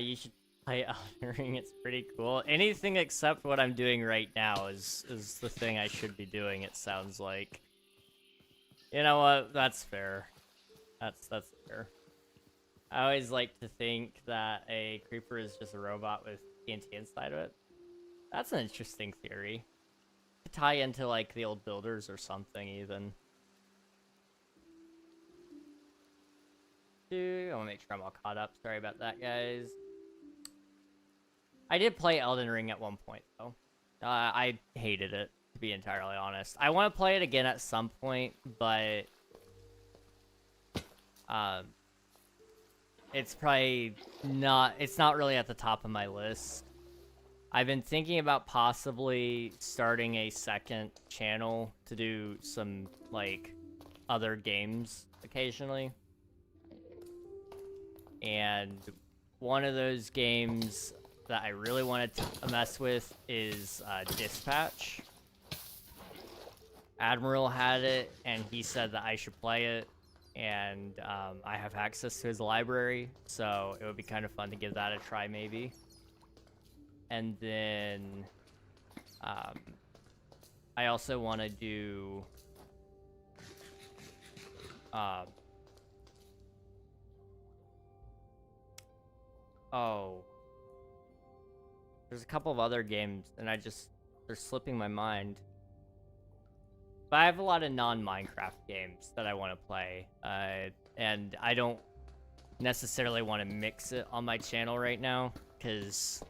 You should play Elden Ring. It's pretty cool. Anything except what I'm doing right now is the thing I should be doing, it sounds like. You know what? That's fair. That's fair. I always like to think that a creeper is just a robot with TNT inside of it. That's an interesting theory. To tie into like the old builders or something even. to. I want to make sure I'm all caught up. Sorry about that, guys. I did play Elden Ring at one point, though. I hated it, to be entirely honest. I want to play it again at some point, but it's probably not. It's not really at the top of my list. I've been thinking about possibly starting a second channel to do some, like, other games occasionally. And one of those games that I really wanted to mess with is Dispatch. Admiral had it, and he said that I should play it. And I have access to his library, so it would be kind of fun to give that a try, maybe. And then I also want to do there's a couple of other games, and they're slipping my mind. But I have a lot of non-Minecraft games that I want to play, and I don't necessarily want to mix it on my channel right now, because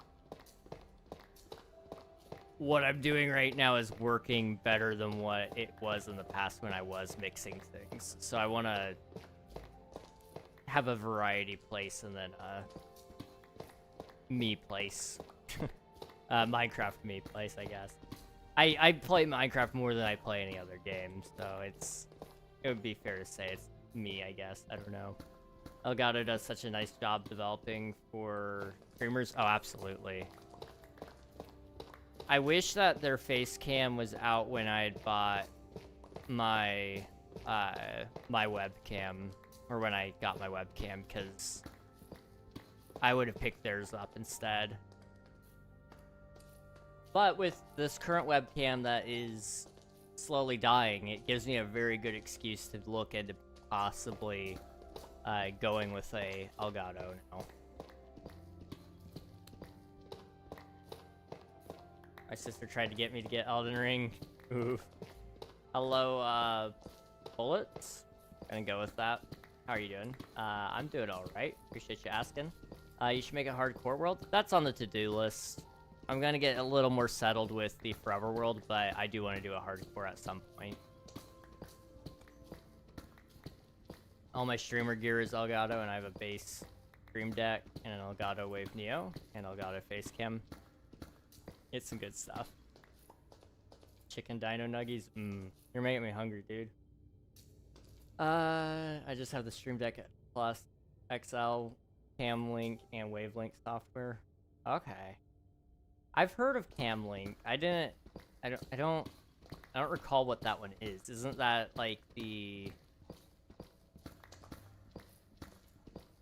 what I'm doing right now is working better than what it was in the past when I was mixing things. So I want to have a variety place and then me place. Minecraft me place, I guess. I play Minecraft more than I play any other game, so it would be fair to say it's me, I guess. I don't know. Elgato does such a nice job developing for streamers. Oh, absolutely. I wish that their face cam was out when I had bought my my webcam, or when I got my webcam, because I would have picked theirs up instead. But with this current webcam that is slowly dying, it gives me a very good excuse to look into possibly going with a Elgato now. My sister tried to get me to get Elden Ring. Oof. Hello, Bullets. Gonna go with that. How are you doing? I'm doing alright. Appreciate you asking. You should make a hardcore world. That's on the to-do list. I'm gonna get a little more settled with the Forever world, but I do want to do a hardcore at some point. All my streamer gear is Elgato, and I have a base stream deck, and an Elgato Wave Neo, and Elgato Facecam. It's some good stuff. Chicken Dino Nuggies. You're making me hungry, dude. I just have the Stream Deck Plus, XL, Camlink, and Wavelink software. Okay. I've heard of Camlink. I don't recall what that one is. Isn't that like the...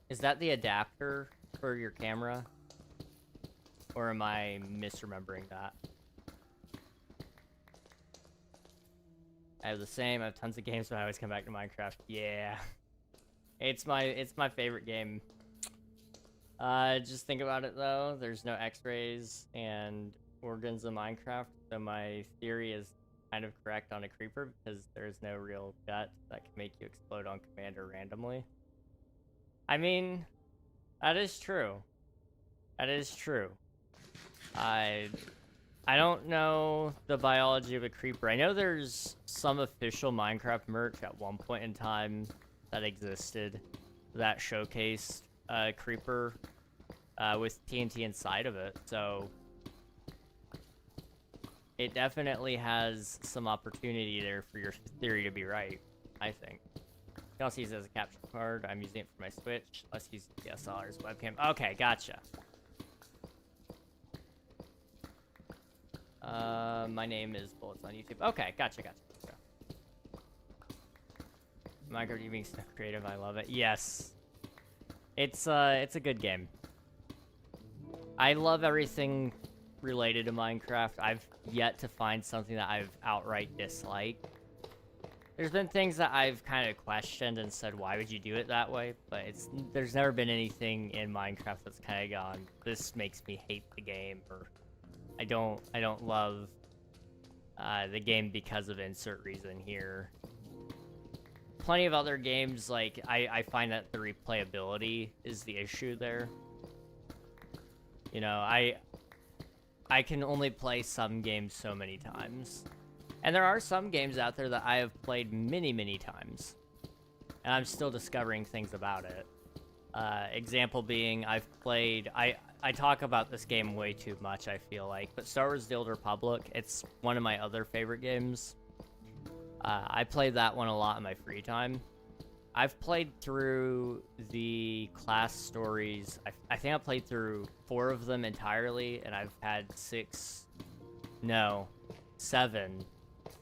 Is that the adapter for your camera? Or am I misremembering that? I have the same. I have tons of games, but I always come back to Minecraft. Yeah. It's my favorite game. Just think about it though. There's no X-rays and organs in Minecraft, so my theory is kind of correct on a creeper because there's no real gut that can make you explode on command or randomly. I mean, that is true. That is true. I don't know the biology of a creeper. I know there's some official Minecraft merch at one point in time that existed that showcased a creeper with TNT inside of it, so it definitely has some opportunity there for your theory to be right, I think. You can also use it as a capture card. I'm using it for my Switch. Let's use DSLR's webcam. Okay, gotcha. My name is Bullets on YouTube. Okay, gotcha. Minecraft, you being so creative, I love it. Yes. It's a good game. I love everything related to Minecraft. I've yet to find something that I've outright disliked. There's been things that I've kind of questioned and said, why would you do it that way? But there's never been anything in Minecraft that's kind of gone, this makes me hate the game, or I don't love the game because of insert reason here. plenty of other games, like, I find that the replayability is the issue there. You know, I can only play some games so many times. And there are some games out there that I have played many, many times. And I'm still discovering things about it. Example being, I've played... I talk about this game way too much, I feel like. But Star Wars The Old Republic, it's one of my other favorite games. I played that one a lot in my free time. I've played through the class stories. I think I played through 4 of them entirely, and I've had 7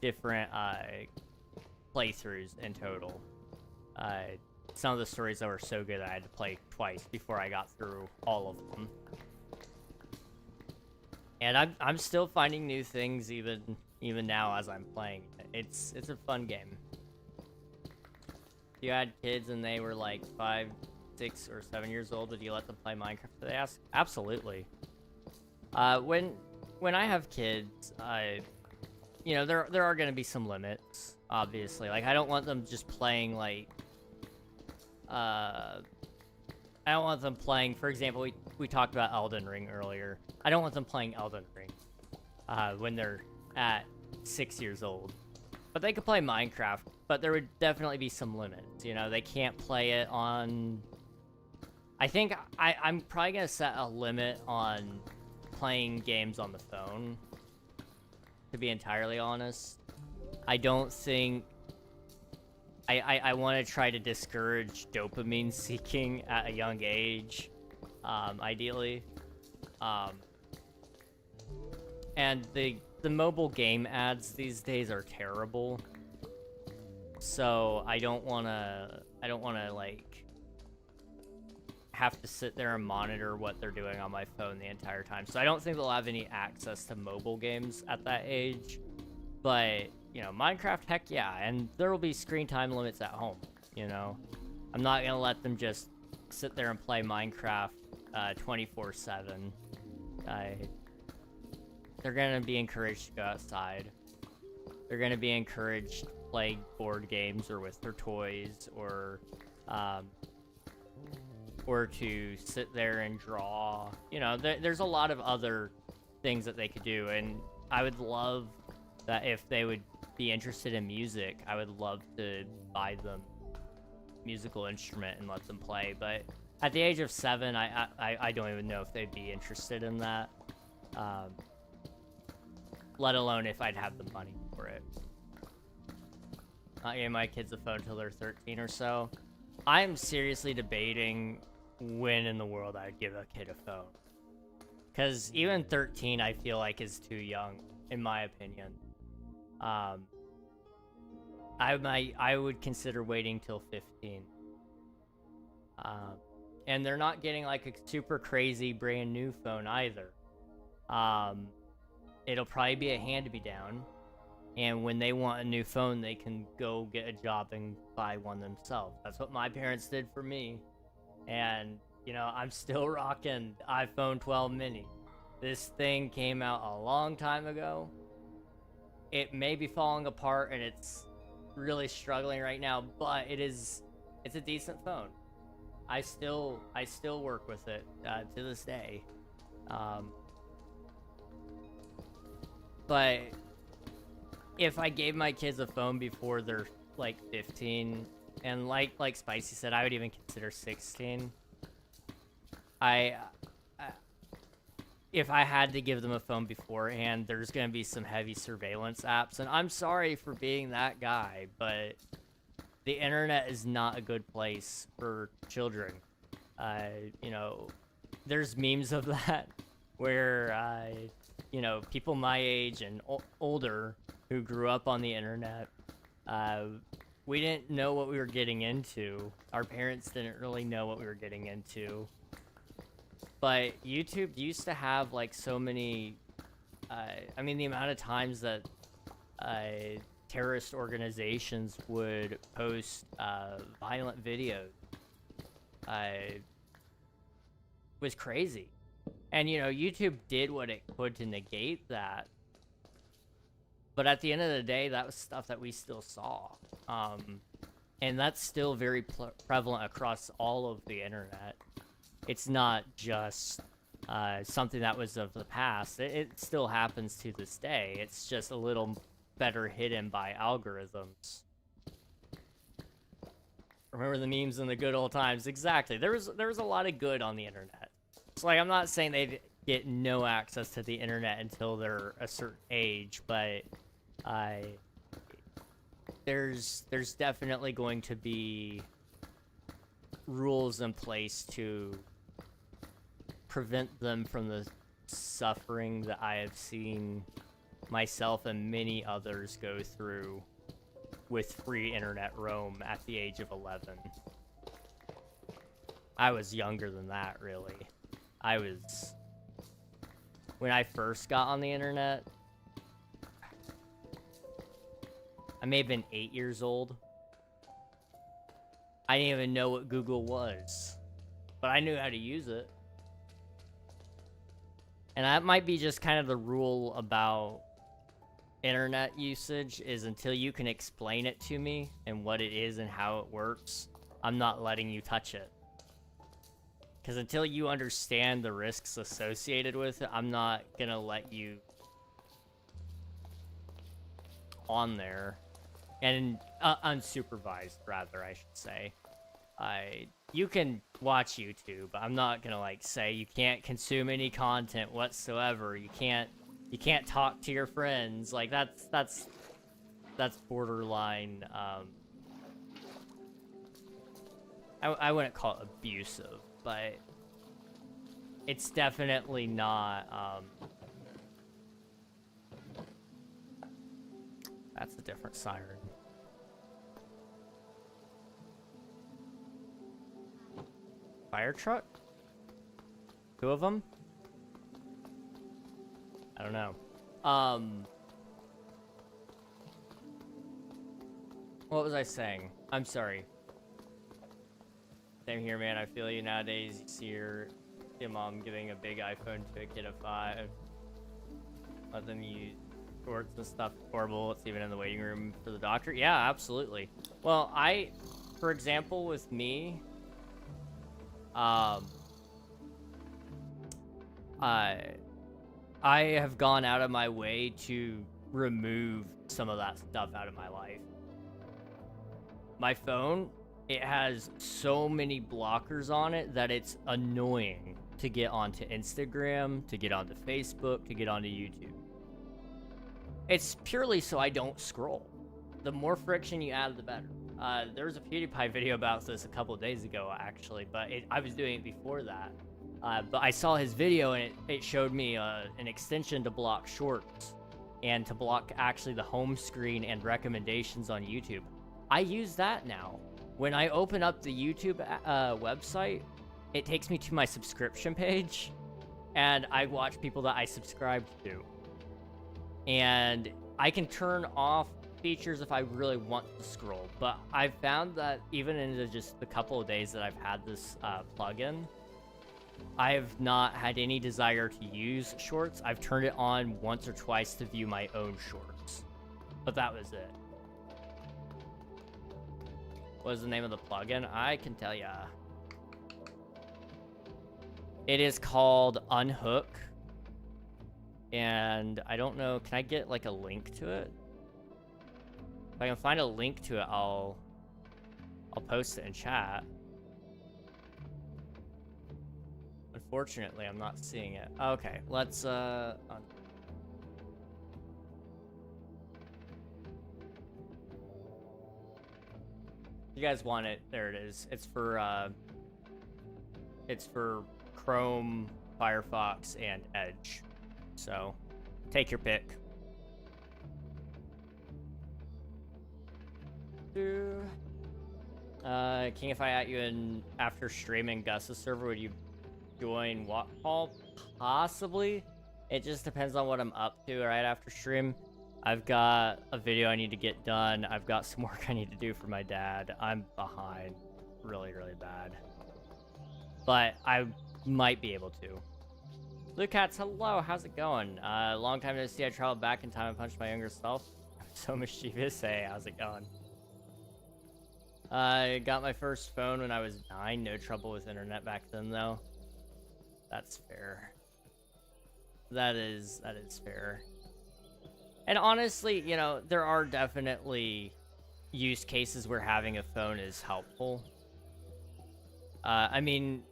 different playthroughs in total. Some of the stories that were so good I had to play twice before I got through all of them. And I'm still finding new things even now as I'm playing. It's a fun game. If you had kids and they were like 5, 6, or 7 years old, would you let them play Minecraft? They ask. Absolutely. When I have kids, you know, there are gonna be some limits, obviously. Like, I don't want them just playing like I don't want them playing, for example, we talked about Elden Ring earlier. I don't want them playing Elden Ring when they're at 6 years old. But they could play Minecraft, but there would definitely be some limits. You know, they can't play it on... I think I'm probably going to set a limit on playing games on the phone, to be entirely honest. I don't think... I want to try to discourage dopamine seeking at a young age, ideally. And the mobile game ads these days are terrible. So I don't want to like have to sit there and monitor what they're doing on my phone the entire time. So I don't think they'll have any access to mobile games at that age. But, you know, Minecraft, heck yeah, and there will be screen time limits at home, you know? I'm not gonna let them just sit there and play Minecraft 24/7. They're gonna be encouraged to go outside. They're gonna be encouraged to play board games or with their toys, or to sit there and draw. You know, there's a lot of other things that they could do, and I would love that if they would be interested in music, I would love to buy them a musical instrument and let them play. But at the age of 7, I don't even know if they'd be interested in that. Let alone if I'd have the money for it. Not getting my kids a phone until they're 13 or so. I am seriously debating when in the world I'd give a kid a phone. Because even 13, I feel like, is too young, in my opinion. I would consider waiting till 15. And they're not getting like a super crazy brand new phone either. It'll probably be a hand-me-down, and when they want a new phone, they can go get a job and buy one themselves. That's what my parents did for me, and, you know, I'm still rocking iPhone 12 mini. This thing came out a long time ago. It may be falling apart, and it's really struggling right now, but it's a decent phone. I still work with it to this day. But if I gave my kids a phone before they're like 15, and like Spicy said, I would even consider 16. If I had to give them a phone beforehand, there's going to be some heavy surveillance apps, and I'm sorry for being that guy, but the internet is not a good place for children. You know, there's memes of that where, you know, people my age and older who grew up on the internet, we didn't know what we were getting into. Our parents didn't really know what we were getting into. But YouTube used to have, like, so many... I mean, the amount of times that terrorist organizations would post violent videos was crazy. And, you know, YouTube did what it could to negate that. But at the end of the day, that was stuff that we still saw. And that's still very prevalent across all of the internet. It's not just something that was of the past. It still happens to this day. It's just a little better hidden by algorithms. Remember the memes in the good old times? Exactly. There was a lot of good on the internet. So like, I'm not saying they get no access to the internet until they're a certain age, but there's definitely going to be rules in place to prevent them from the suffering that I have seen myself and many others go through with free internet roam at the age of 11. I was younger than that, really. When I first got on the internet, I may have been 8 years old. I didn't even know what Google was, but I knew how to use it. And that might be just kind of the rule about internet usage, is until you can explain it to me and what it is and how it works, I'm not letting you touch it. Because until you understand the risks associated with it, I'm not gonna let you on there. And unsupervised, rather, I should say. You can watch YouTube. I'm not gonna like say you can't consume any content whatsoever. You can't talk to your friends. Like that's borderline. I wouldn't call it abusive, but it's definitely not. That's a different siren. Fire truck? 2 of them? I don't know. What was I saying? I'm sorry. Same here, man. I feel you nowadays. You see your mom giving a big iPhone to a kid of 5. Let them use shorts and stuff. Horrible. It's even in the waiting room for the doctor. Yeah, absolutely. Well, for example, with me, I have gone out of my way to remove some of that stuff out of my life. My phone, it has so many blockers on it that it's annoying to get onto Instagram, to get onto Facebook, to get onto YouTube. It's purely so I don't scroll. The more friction you add, the better. There was a PewDiePie video about this a couple of days ago, actually, but I was doing it before that. But I saw his video, and it showed me an extension to block shorts and to block actually the home screen and recommendations on YouTube. I use that now. When I open up the YouTube website, it takes me to my subscription page, and I watch people that I subscribed to. And I can turn off features if I really want to scroll, but I've found that even in just the couple of days that I've had this plugin, I have not had any desire to use shorts. I've turned it on once or twice to view my own shorts, but that was it. What is the name of the plugin? I can tell ya. It is called Unhook, and I don't know, can I get like a link to it? If I can find a link to it, I'll post it in chat. Unfortunately, I'm not seeing it. Okay, let's you guys want it? There it is. It's for Chrome, Firefox, and Edge. So, take your pick. King, if I at you in after streaming Gus's server, would you join what call? Possibly. It just depends on what I'm up to right after stream. I've got a video I need to get done. I've got some work I need to do for my dad. I'm behind really, really bad. But I might be able to. Blue Cats, hello, how's it going? Long time no see. I traveled back in time and punched my younger self. I'm so mischievous. Hey, how's it going? I got my first phone when I was 9. No trouble with internet back then, though. That's fair. That is fair. And honestly, you know, there are definitely use cases where having a phone is helpful. I mean,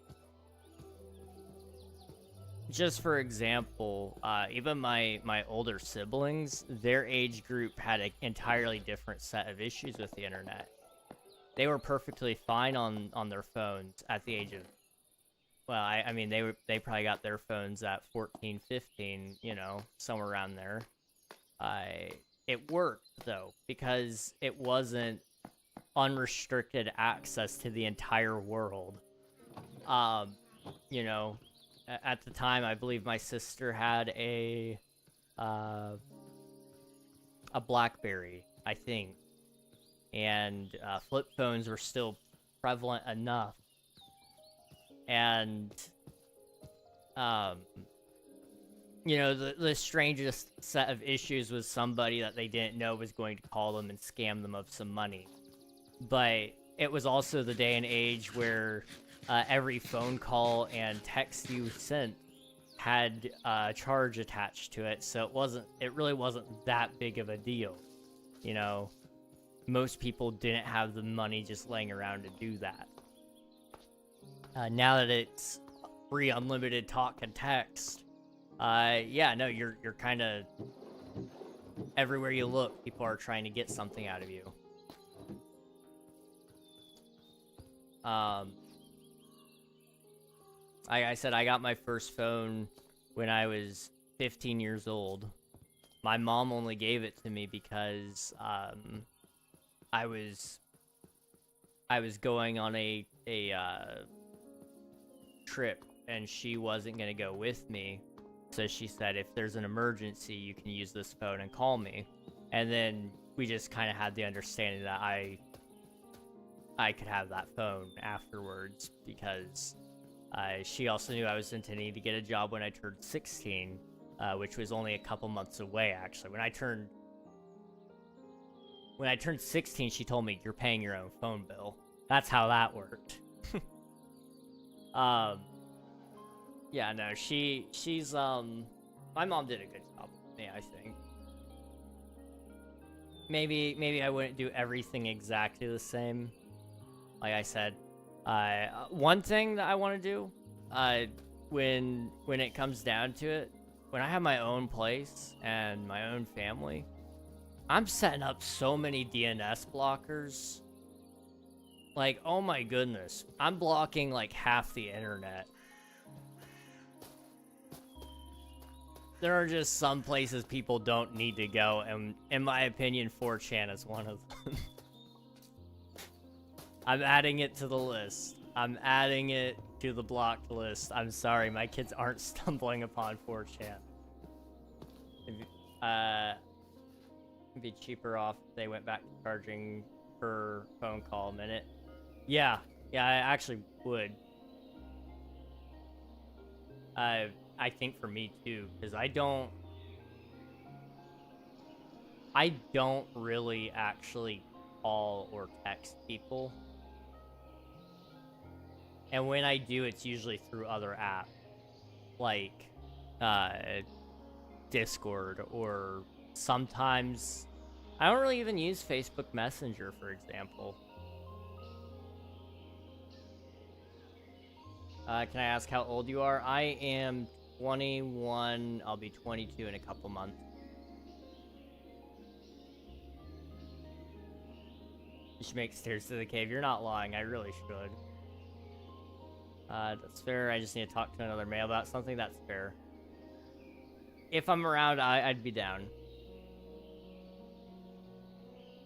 just for example, even my older siblings, their age group had an entirely different set of issues with the internet. They were perfectly fine on their phones at the age of, well, I mean, they probably got their phones at 14, 15, you know, somewhere around there. It worked though, because it wasn't unrestricted access to the entire world. You know, at the time, I believe my sister had a BlackBerry, I think, and flip phones were still prevalent enough. And you know, the strangest set of issues was somebody that they didn't know was going to call them and scam them of some money. But it was also the day and age where every phone call and text you sent had a charge attached to it, so it really wasn't that big of a deal. You know, most people didn't have the money just laying around to do that. Now that it's free unlimited talk and text, yeah, no, you're kind of everywhere you look, people are trying to get something out of you. I said I got my first phone when I was 15 years old. My mom only gave it to me because I was going on a trip and she wasn't gonna go with me, so she said, if there's an emergency, you can use this phone and call me. And then we just kind of had the understanding that I could have that phone afterwards, because she also knew I was intending to get a job when I turned 16, which was only a couple months away, actually. When I turned 16, she told me, you're paying your own phone bill. That's how that worked. Yeah, no, she's, my mom did a good job with me, I think. Maybe I wouldn't do everything exactly the same. Like I said, one thing that I want to do, when it comes down to it, when I have my own place and my own family, I'm setting up so many DNS blockers. Like, oh my goodness, I'm blocking like half the internet. There are just some places people don't need to go, and in my opinion, 4chan is one of them. I'm adding it to the list. I'm adding it to the blocked list. I'm sorry, my kids aren't stumbling upon 4chan. It'd be cheaper off if they went back to charging per phone call a minute. Yeah, I actually would. I think for me too, because I don't really actually call or text people. And when I do, it's usually through other apps, like Discord, or sometimes I don't really even use Facebook Messenger, for example. Can I ask how old you are? I am 21. I'll be 22 in a couple months. You should make stairs to the cave. You're not lying. I really should. That's fair. I just need to talk to another male about something. That's fair. If I'm around, I'd be down.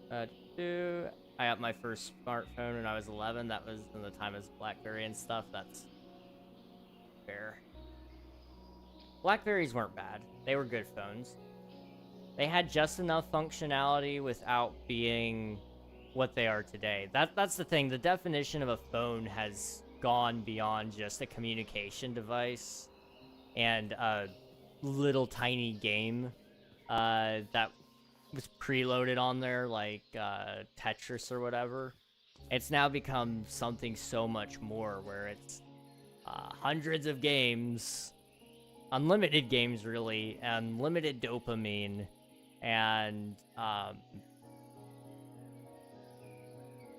I got my first smartphone when I was 11. That was in the time of BlackBerry and stuff. That's fair. Blackberries weren't bad. They were good phones. They had just enough functionality without being what they are today. That's the thing. The definition of a phone has gone beyond just a communication device and a little tiny game that was preloaded on there, like Tetris or whatever. It's now become something so much more where it's hundreds of games, unlimited games really, and limited dopamine, and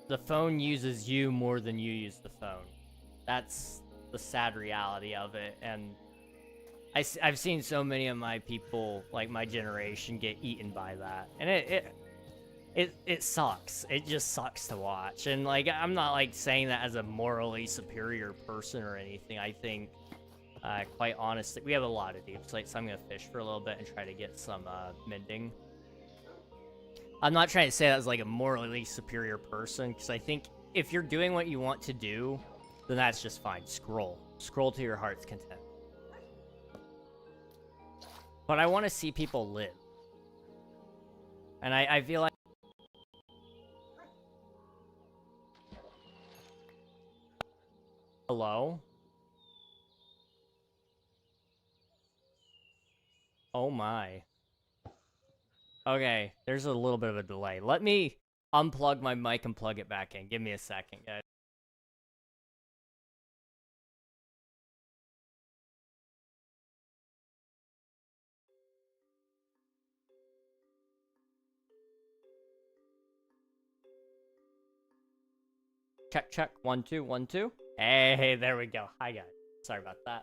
the phone uses you more than you use the phone. That's the sad reality of it, and I've seen so many of my people, like my generation, get eaten by that, and it sucks. It just sucks to watch. And like, I'm not like saying that as a morally superior person or anything. I think, quite honestly, we have a lot of Deepslate, so I'm gonna fish for a little bit and try to get some mending. I'm not trying to say that as like a morally superior person, because I think if you're doing what you want to do, then that's just fine. Scroll to your heart's content. But I want to see people live, and I feel like. Hello? Oh my. Okay, there's a little bit of a delay. Let me unplug my mic and plug it back in. Give me a second, guys. Check, check. 1, 2, 1, 2. Hey, there we go. Hi, guys. Sorry about that.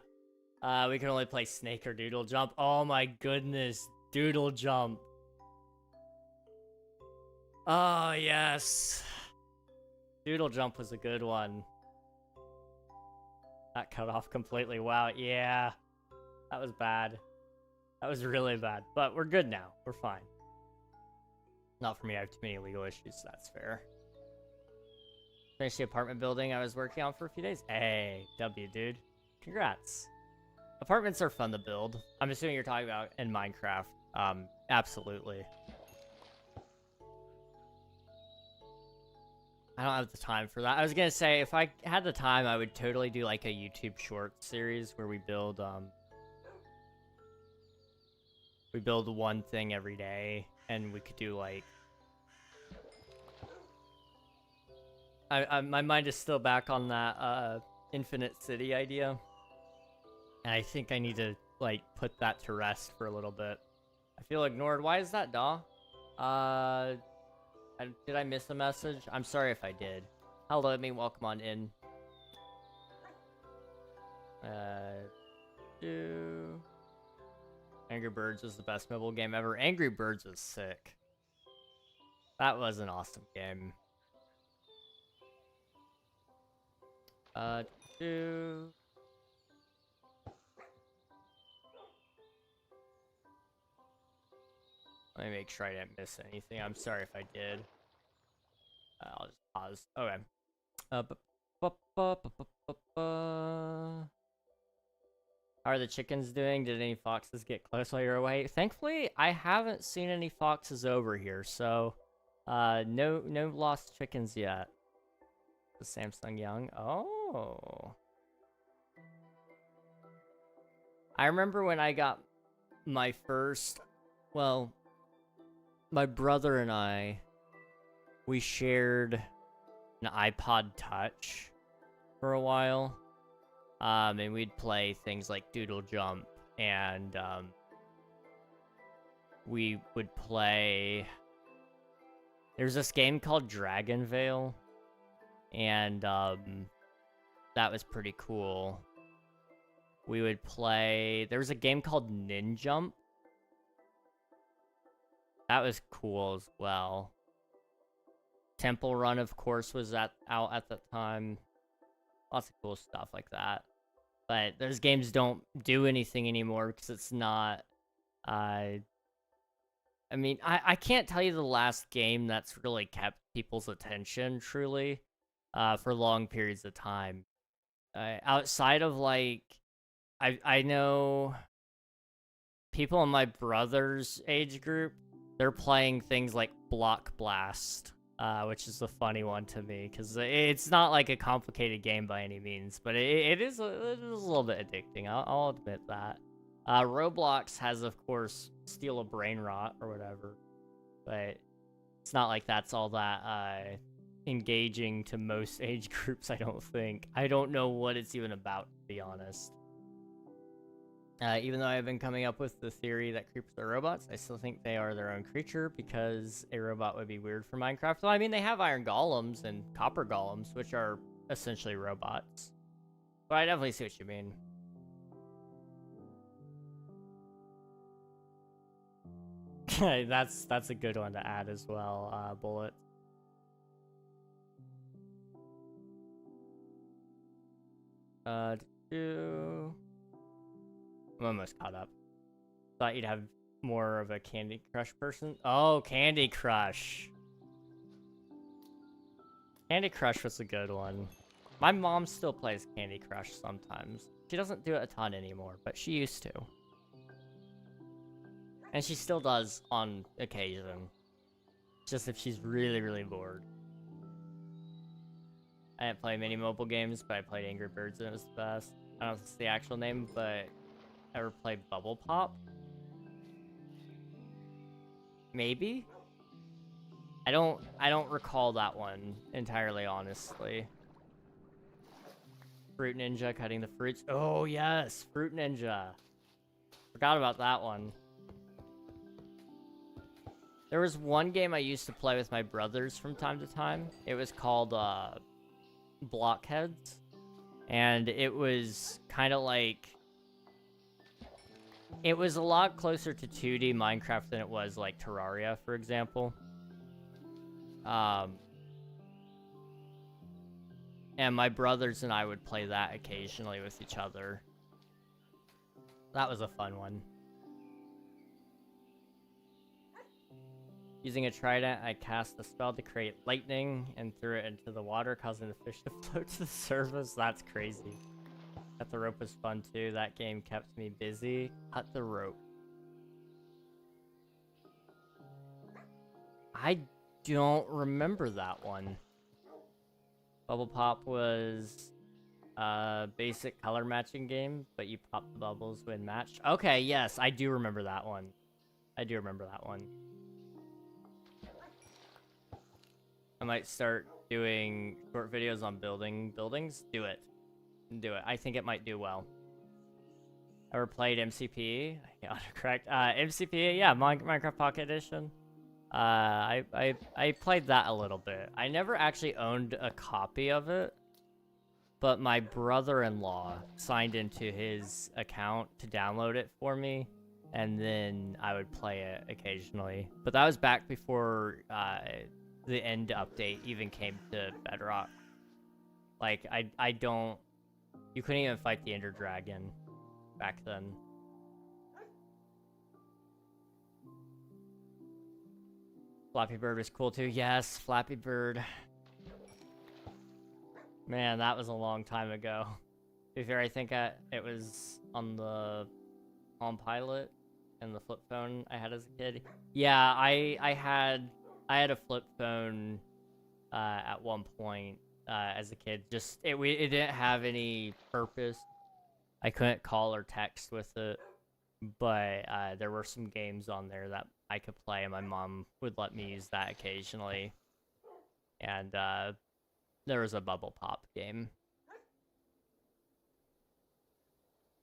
We can only play Snake or Doodle Jump. Oh my goodness. Doodle Jump. Oh, yes. Doodle Jump was a good one. That cut off completely. Wow, yeah. That was bad. That was really bad. But we're good now. We're fine. Not for me. I have too many legal issues, so that's fair. Finished the apartment building I was working on for a few days. Hey, W, dude. Congrats. Apartments are fun to build. I'm assuming you're talking about in Minecraft. Absolutely. I don't have the time for that. I was gonna say, if I had the time, I would totally do like a YouTube short series where we build one thing every day, and we could do like my mind is still back on that Infinite City idea, and I think I need to like put that to rest for a little bit. I feel ignored. Why is that, Daw? Did I miss a message? I'm sorry if I did. Hello, let me welcome on in. Angry Birds is the best mobile game ever. Angry Birds is sick. That was an awesome game. Let me make sure I didn't miss anything. I'm sorry if I did. I'll just pause. Okay. How are the chickens doing? Did any foxes get close while you're away? Thankfully, I haven't seen any foxes over here, so no lost chickens yet. The Samsung Young. Oh. I remember when I got my first, well, my brother and I, we shared an iPod Touch for a while. And we'd play things like Doodle Jump, and we would play. There's this game called Dragon Veil, and that was pretty cool. We would play. There was a game called Ninjump. That was cool as well. Temple Run, of course, was out at the time. Lots of cool stuff like that. But those games don't do anything anymore because it's not... I mean, I can't tell you the last game that's really kept people's attention, truly, for long periods of time. Outside of, like... I know people in my brother's age group, they're playing things like Block Blast, which is a funny one to me, because it's not like a complicated game by any means, but it is a little bit addicting, I'll admit that. Roblox has, of course, Steal a Brain Rot or whatever, but it's not like that's all that engaging to most age groups, I don't think. I don't know what it's even about, to be honest. Even though I've been coming up with the theory that creepers are robots, I still think they are their own creature because a robot would be weird for Minecraft. Well, I mean, they have iron golems and copper golems, which are essentially robots. But I definitely see what you mean. That's a good one to add as well, Bullet. I'm almost caught up. Thought you'd have more of a Candy Crush person. Oh, Candy Crush. Candy Crush was a good one. My mom still plays Candy Crush sometimes. She doesn't do it a ton anymore, but she used to. And she still does on occasion. Just if she's really, really bored. I didn't play many mobile games, but I played Angry Birds and it was the best. I don't know if it's the actual name, but ever played Bubble Pop? Maybe? I don't recall that one entirely, honestly. Fruit Ninja cutting the fruits. Oh yes, Fruit Ninja. Forgot about that one. There was one game I used to play with my brothers from time to time. It was called Blockheads. And it was kind of like... It was a lot closer to 2D Minecraft than it was like Terraria, for example. And my brothers and I would play that occasionally with each other. That was a fun one. Using a trident, I cast a spell to create lightning and threw it into the water, causing the fish to float to the surface. That's crazy. Cut the rope was fun too. That game kept me busy. Cut the rope. I don't remember that one. Bubble Pop was a basic color matching game, but you pop the bubbles when matched. Okay, yes, I do remember that one. I do remember that one. I might start doing short videos on building buildings. Do it. Do it. I think it might do well. Ever played MCP? Yeah, correct. MCP, yeah, Minecraft Pocket Edition. I played that a little bit. I never actually owned a copy of it, but my brother-in-law signed into his account to download it for me, and then I would play it occasionally. But that was back before the end update even came to Bedrock. Like, I don't... You couldn't even fight the Ender Dragon back then. Flappy Bird was cool too. Yes, Flappy Bird. Man, that was a long time ago. To be fair, I think it was on the Palm Pilot and the flip phone I had as a kid. Yeah, I had a flip phone at one point as a kid. Just it didn't have any purpose. I couldn't call or text with it, but there were some games on there that I could play, and my mom would let me use that occasionally. And there was a Bubble Pop game.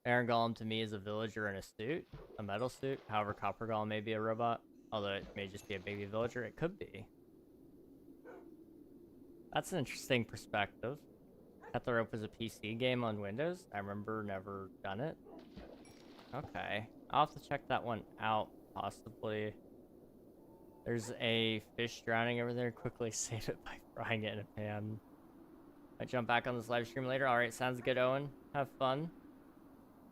Iron Golem to me is a villager in a suit, a metal suit. However, Copper Golem may be a robot, although it may just be a baby villager. It could be. That's an interesting perspective. Cut the Rope was a PC game on Windows. I remember never done it. Okay. I'll have to check that one out, possibly. There's a fish drowning over there. Quickly save it by frying it in a pan. I jump back on this live stream later. Alright, sounds good, Owen. Have fun.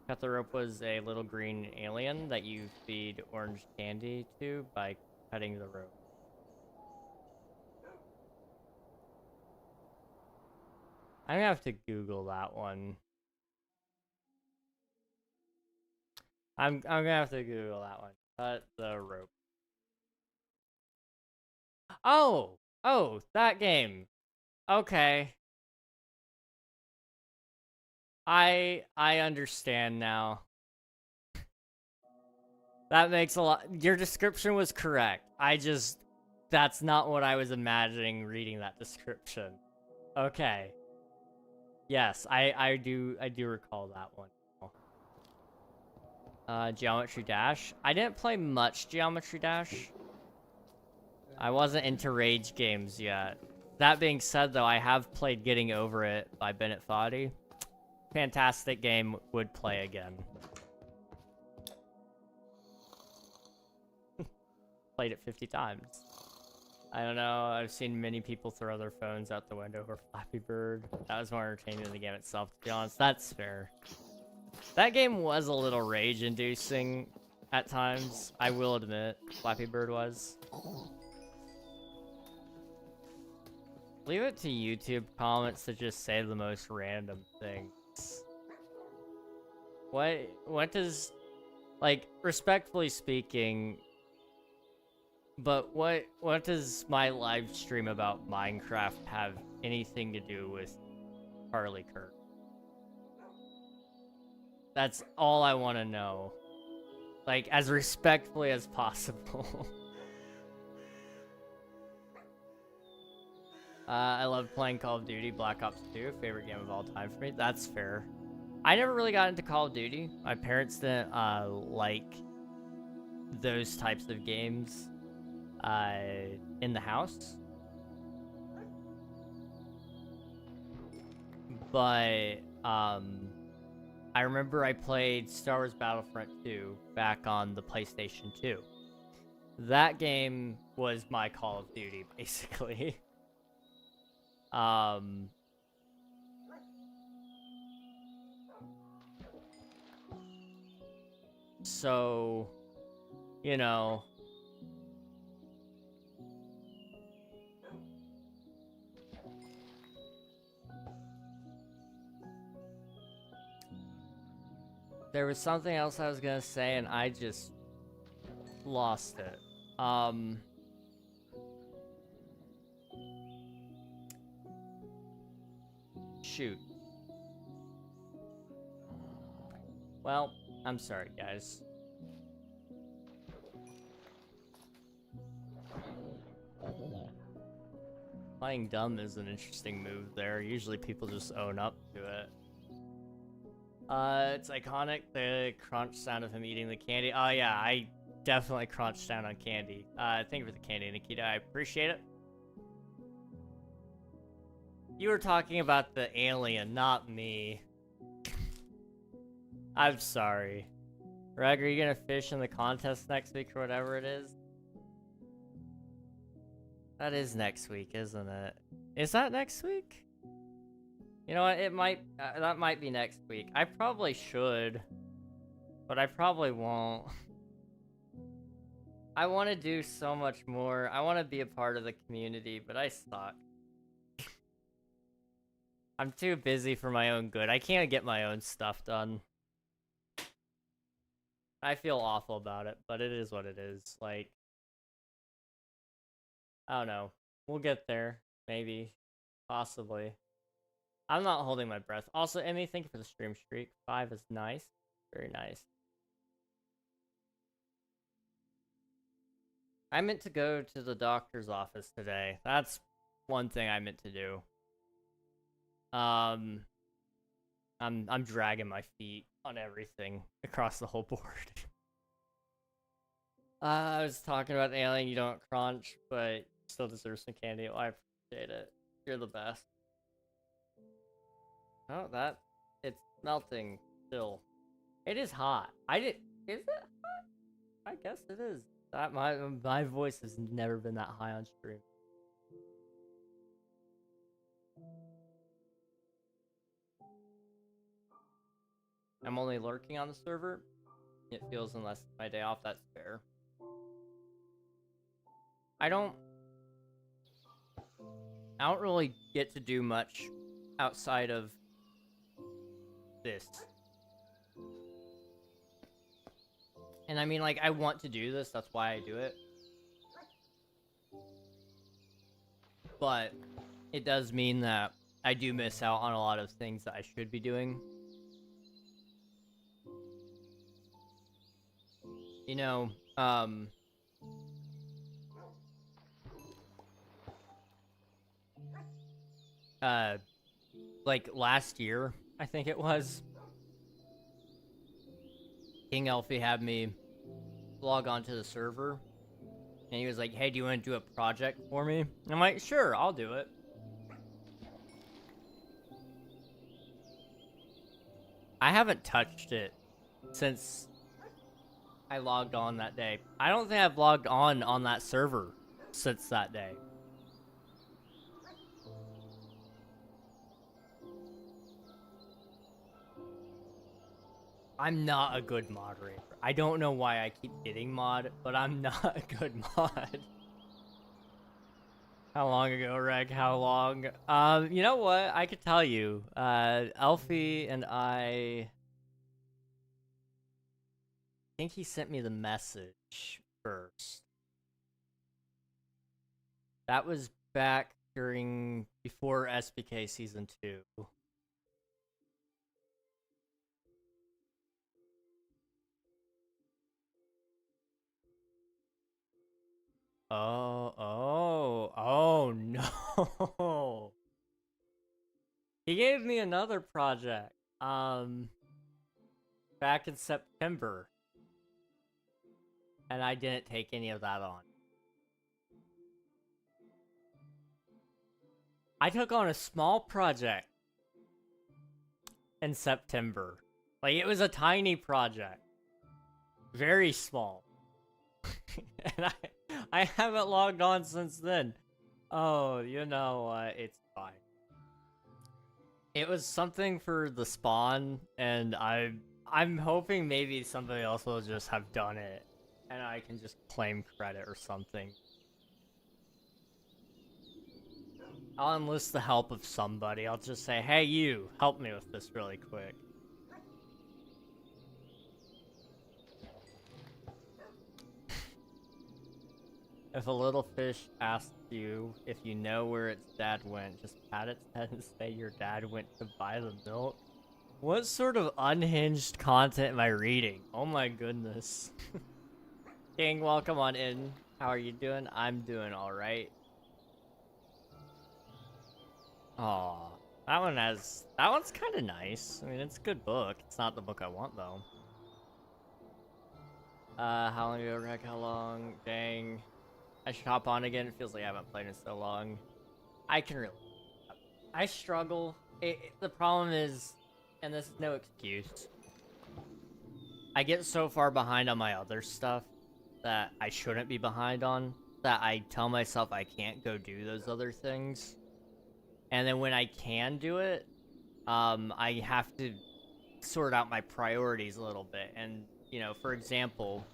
Cut the Rope was a little green alien that you feed orange candy to by cutting the rope. I'm gonna have to Google that one. I'm gonna have to Google that one. Cut the rope. Oh! Oh, that game. Okay. I understand now. That makes a lot... Your description was correct. I just... That's not what I was imagining reading that description. Okay. Yes, I do recall that one. Geometry Dash. I didn't play much Geometry Dash. I wasn't into rage games yet. That being said, though, I have played Getting Over It by Bennett Foddy. Fantastic game, would play again. Played it 50 times. I don't know, I've seen many people throw their phones out the window for Flappy Bird. That was more entertaining than the game itself, to be honest. That's fair. That game was a little rage-inducing at times, I will admit. Flappy Bird was. Leave it to YouTube comments to just say the most random things. What does, like, respectfully speaking, but what does my live stream about Minecraft have anything to do with Charlie Kirk? That's all I want to know. Like, as respectfully as possible. I love playing Call of Duty, Black Ops 2, favorite game of all time for me. That's fair. I never really got into Call of Duty. My parents didn't like those types of games in the house. But I remember I played Star Wars Battlefront 2 back on the PlayStation 2. That game was my Call of Duty, basically. So, you know, there was something else I was gonna say and I just lost it. Shoot. Well, I'm sorry, guys. Playing dumb is an interesting move there. Usually people just own up to it. It's iconic, the crunch sound of him eating the candy. Oh yeah, I definitely crunched down on candy. Thank you for the candy, Nikita. I appreciate it. You were talking about the alien, not me. I'm sorry. Reg, are you gonna fish in the contest next week or whatever it is? That is next week, isn't it? Is that next week? You know what, it might, that might be next week. I probably should, but I probably won't. I want to do so much more. I want to be a part of the community, but I suck. I'm too busy for my own good. I can't get my own stuff done. I feel awful about it, but it is what it is. Like, I don't know. We'll get there. Maybe. Possibly. I'm not holding my breath. Also, Emmy, thank you for the stream streak. 5 is nice. Very nice. I meant to go to the doctor's office today. That's one thing I meant to do. I'm dragging my feet on everything across the whole board. I was talking about Alien, you don't crunch, but still deserve some candy. Oh, I appreciate it. You're the best. Oh, it's melting still. It is hot. Is it hot? I guess it is. My voice has never been that high on stream. I'm only lurking on the server. It feels unless it's my day off, that's fair. I don't really get to do much outside of this. And I mean, like, I want to do this, that's why I do it. But it does mean that I do miss out on a lot of things that I should be doing. You know, like last year, I think it was, King Elfie had me log on to the server, and he was like, hey, do you want to do a project for me? And I'm like, sure, I'll do it. I haven't touched it since I logged on that day. I don't think I've logged on that server since that day. I'm not a good moderator. I don't know why I keep getting mod, but I'm not a good mod. How long ago, Reg? How long? You know what? I could tell you. Elfie and I think he sent me the message first. That was back before SBK Season 2. Oh no. He gave me another project. Back in September. And I didn't take any of that on. I took on a small project in September. Like, it was a tiny project. Very small. And I haven't logged on since then. Oh, you know what? It's fine. It was something for the spawn, and I'm hoping maybe somebody else will just have done it, and I can just claim credit or something. I'll enlist the help of somebody. I'll just say, hey, you, help me with this really quick. If a little fish asks you if you know where its dad went, just pat its head and say your dad went to buy the milk. What sort of unhinged content am I reading? Oh my goodness. King, welcome on in. How are you doing? I'm doing alright. Aw, that one's kind of nice. I mean, it's a good book. It's not the book I want, though. How long ago, Rick? How long? Dang. I should hop on again. It feels like I haven't played in so long. I struggle. The problem is, and this is no excuse, I get so far behind on my other stuff that I shouldn't be behind on, that I tell myself I can't go do those other things. And then when I can do it, I have to sort out my priorities a little bit. And, you know, for example,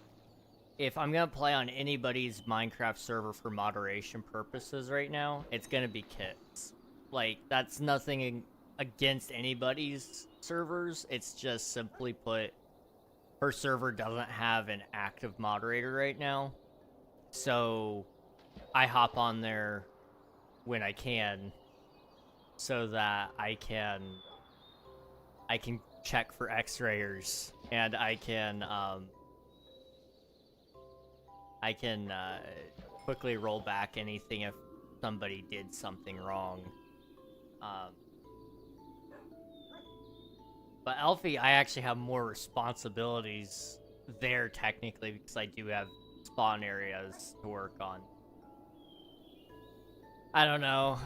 if I'm going to play on anybody's Minecraft server for moderation purposes right now, it's going to be Kit's. Like, that's nothing against anybody's servers. It's just, simply put, her server doesn't have an active moderator right now. So I hop on there when I can, so that I can check for X-rayers, and I can quickly roll back anything if somebody did something wrong. But Elfie, I actually have more responsibilities there technically, because I do have spawn areas to work on. I don't know.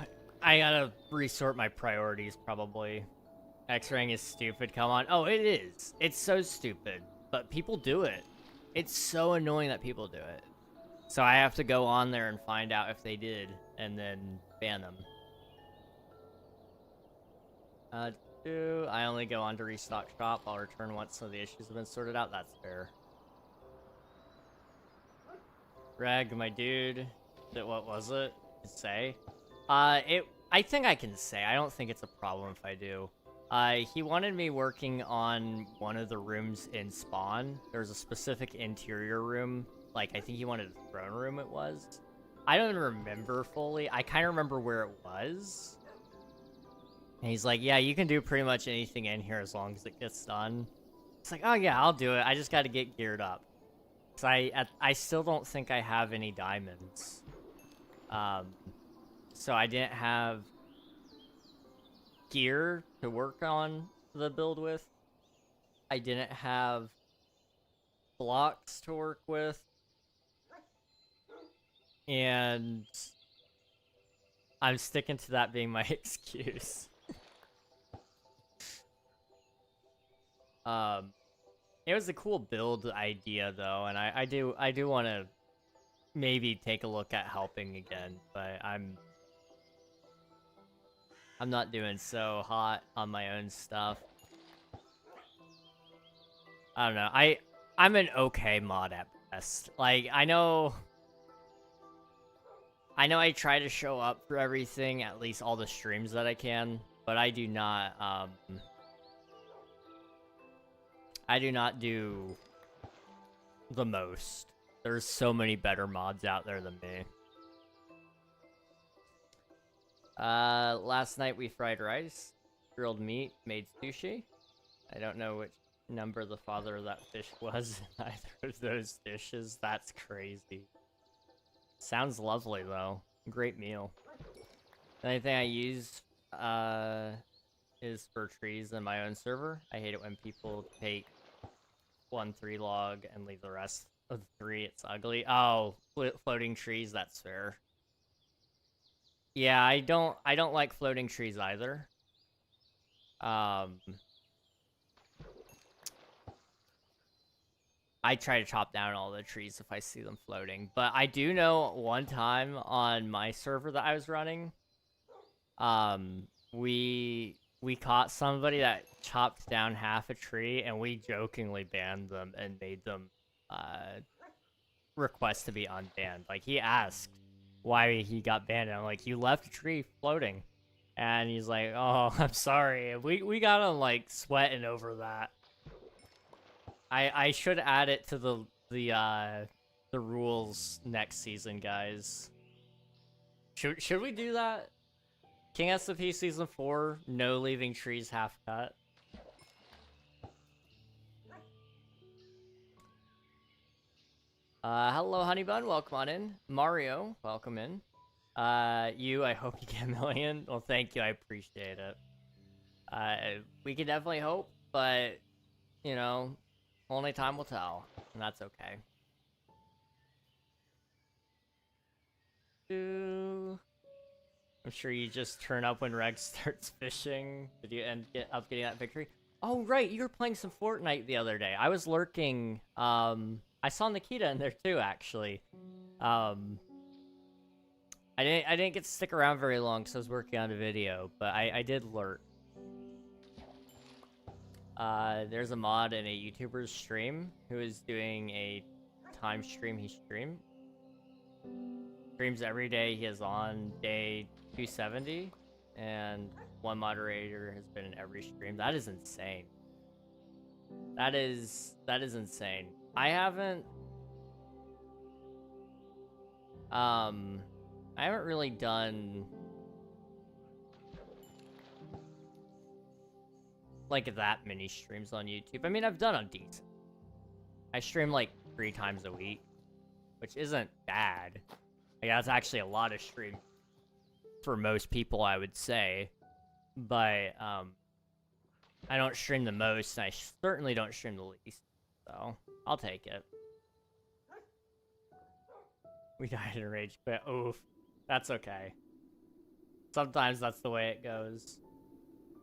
I gotta resort my priorities, probably. X-raying is stupid, come on. Oh, it is. It's so stupid. But people do it. It's so annoying that people do it. So I have to go on there and find out if they did, and then ban them. I only go on to restock shop. I'll return once some of the issues have been sorted out. That's fair. Reg, my dude. What was it? Say? I think I can say. I don't think it's a problem if I do. He wanted me working on one of the rooms in spawn. There's a specific interior room. Like, I think he wanted a throne room it was. I don't even remember fully. I kind of remember where it was. And he's like, yeah, you can do pretty much anything in here as long as it gets done. It's like, oh yeah, I'll do it. I just got to get geared up. So I still don't think I have any diamonds. So I didn't have gear to work on the build with. I didn't have blocks to work with. And I'm sticking to that being my excuse. It was a cool build idea though, and I do want to maybe take a look at helping again, but I'm not doing so hot on my own stuff. I don't know. I'm an okay mod at best. Like I know I try to show up for everything, at least all the streams that I can, but I do not do the most. There's so many better mods out there than me. Last night we fried rice, grilled meat, made sushi. I don't know which number the father of that fish was in either of those dishes. That's crazy. Sounds lovely though. Great meal. The only thing I use is for trees in my own server. I hate it when people take 1 3 log and leave the rest of the 3. It's ugly. Oh, floating trees, that's fair. Yeah, I don't like floating trees either. I try to chop down all the trees if I see them floating. But I do know one time on my server that I was running, we caught somebody that chopped down half a tree, and we jokingly banned them and made them request to be unbanned. Like, he asked why he got banned, and I'm like, you left a tree floating. And he's like, oh, I'm sorry. We got him, like, sweating over that. I should add it to the rules next season, guys. Should we do that? King SMP Season 4, no leaving trees half cut. Hello, Honeybun, welcome on in. Mario, welcome in. I hope you get a million. Well, thank you, I appreciate it. We can definitely hope, but, you know, only time will tell, and that's okay. I'm sure you just turn up when Reg starts fishing. Did you get up getting that victory? Oh, right, you were playing some Fortnite the other day. I was lurking. I saw Nikita in there too, actually. I didn't get to stick around very long because I was working on a video, but I did lurk. There's a mod in a YouTuber's stream who is doing a time stream he streams every day. He is on day 270, and one moderator has been in every stream. That is insane. That is insane. I haven't really done like that many streams on YouTube. I mean, I've done a decent. I stream like 3 times a week, which isn't bad. Like, that's actually a lot of stream for most people, I would say. But I don't stream the most, and I certainly don't stream the least. So I'll take it. We died in a rage quit. Oof. That's okay. Sometimes that's the way it goes.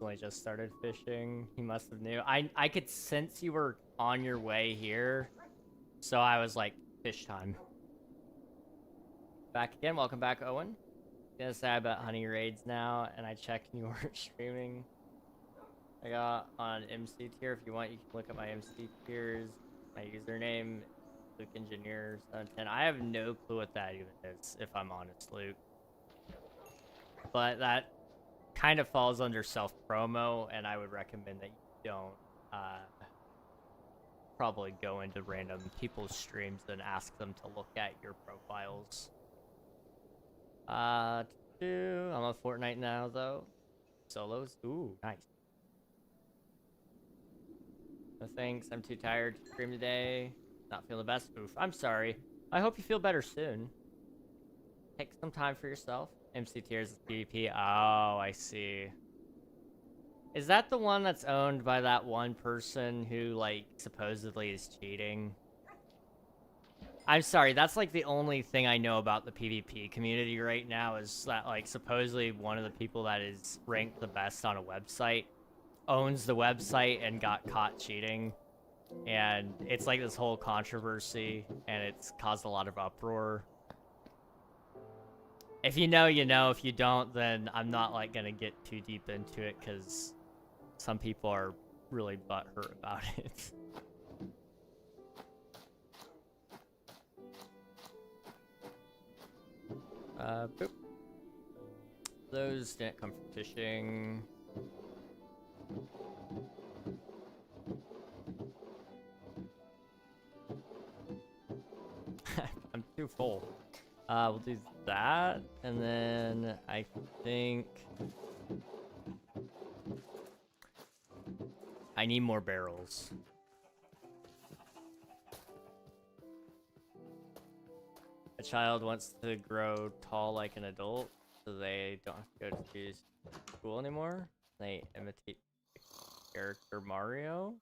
Only just started fishing. He must have knew. I could sense you were on your way here, so I was like, fish time. Back again. Welcome back, Owen. Gonna say about honey raids now, and I checked and you weren't streaming. I got on MC tier. If you want, you can look at my MC tiers. My username, Luke Engineer 710. I have no clue what that even is, if I'm honest, Luke. But that kind of falls under self-promo, and I would recommend that you don't probably go into random people's streams and ask them to look at your profiles. I'm on Fortnite now, though. Solos? Ooh, nice. No thanks, I'm too tired to stream today. Not feeling the best. Oof, I'm sorry. I hope you feel better soon. Take some time for yourself. MC tiers PvP. Oh, I see. Is that the one that's owned by that one person who, like, supposedly is cheating? I'm sorry, that's, like, the only thing I know about the PvP community right now is that, like, supposedly one of the people that is ranked the best on a website owns the website and got caught cheating. And it's, like, this whole controversy, and it's caused a lot of uproar. If you know, you know. If you don't, then I'm not, like, gonna get too deep into it, because some people are really butthurt about it. Boop. Those didn't come from fishing. I'm too full. We'll do that, and then I think I need more barrels. A child wants to grow tall like an adult, so they don't have to go to school anymore. They imitate the character Mario.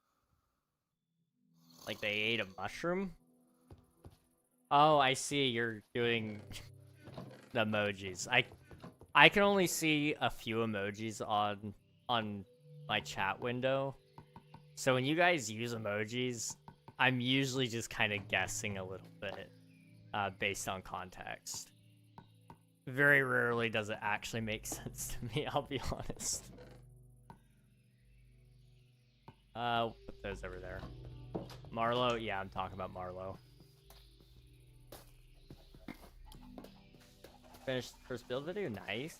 Like they ate a mushroom? Oh, I see. You're doing the emojis. I can only see a few emojis on my chat window. So when you guys use emojis, I'm usually just kind of guessing a little bit based on context. Very rarely does it actually make sense to me, I'll be honest. We'll put those over there. Marlowe? Yeah, I'm talking about Marlowe. Finished the first build video? Nice.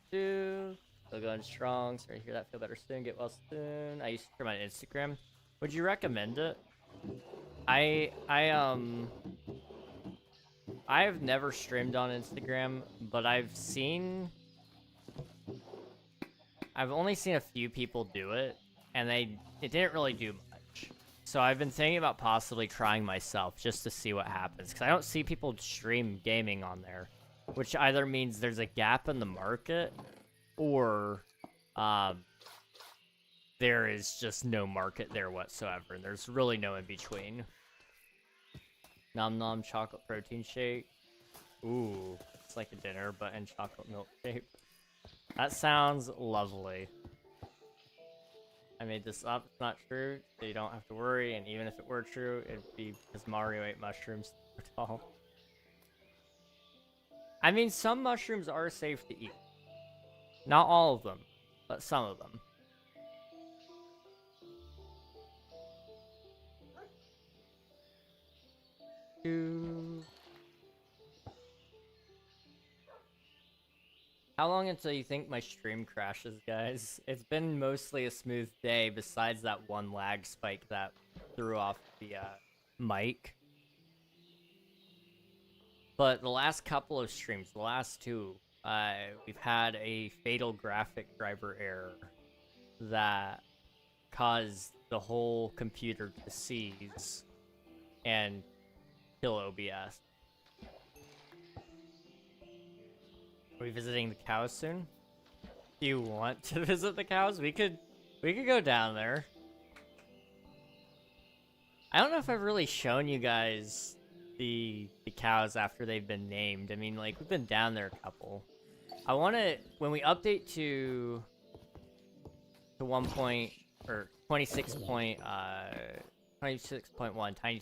Still going strong. Sorry to hear that. Feel better soon. Get well soon. I used to stream on Instagram. Would you recommend it? I've never streamed on Instagram, but I've only seen a few people do it, and it didn't really do much. So I've been thinking about possibly trying myself just to see what happens, because I don't see people stream gaming on there, which either means there's a gap in the market, or there is just no market there whatsoever, and there's really no in between. Nom nom chocolate protein shake. Ooh, it's like a dinner, but in chocolate milk shape. That sounds lovely. I made this up. It's not true, so you don't have to worry. And even if it were true, it'd be because Mario ate mushrooms at all. I mean, some mushrooms are safe to eat. Not all of them, but some of them. How long until you think my stream crashes, guys? It's been mostly a smooth day, besides that one lag spike that threw off the mic. But the last couple of streams, the last two, we've had a fatal graphic driver error that caused the whole computer to seize and kill OBS. Are we visiting the cows soon? Do you want to visit the cows? We could go down there. I don't know if I've really shown you guys the cows after they've been named. I mean, like, we've been down there a couple. I want to, when we update to 26.1 Tiny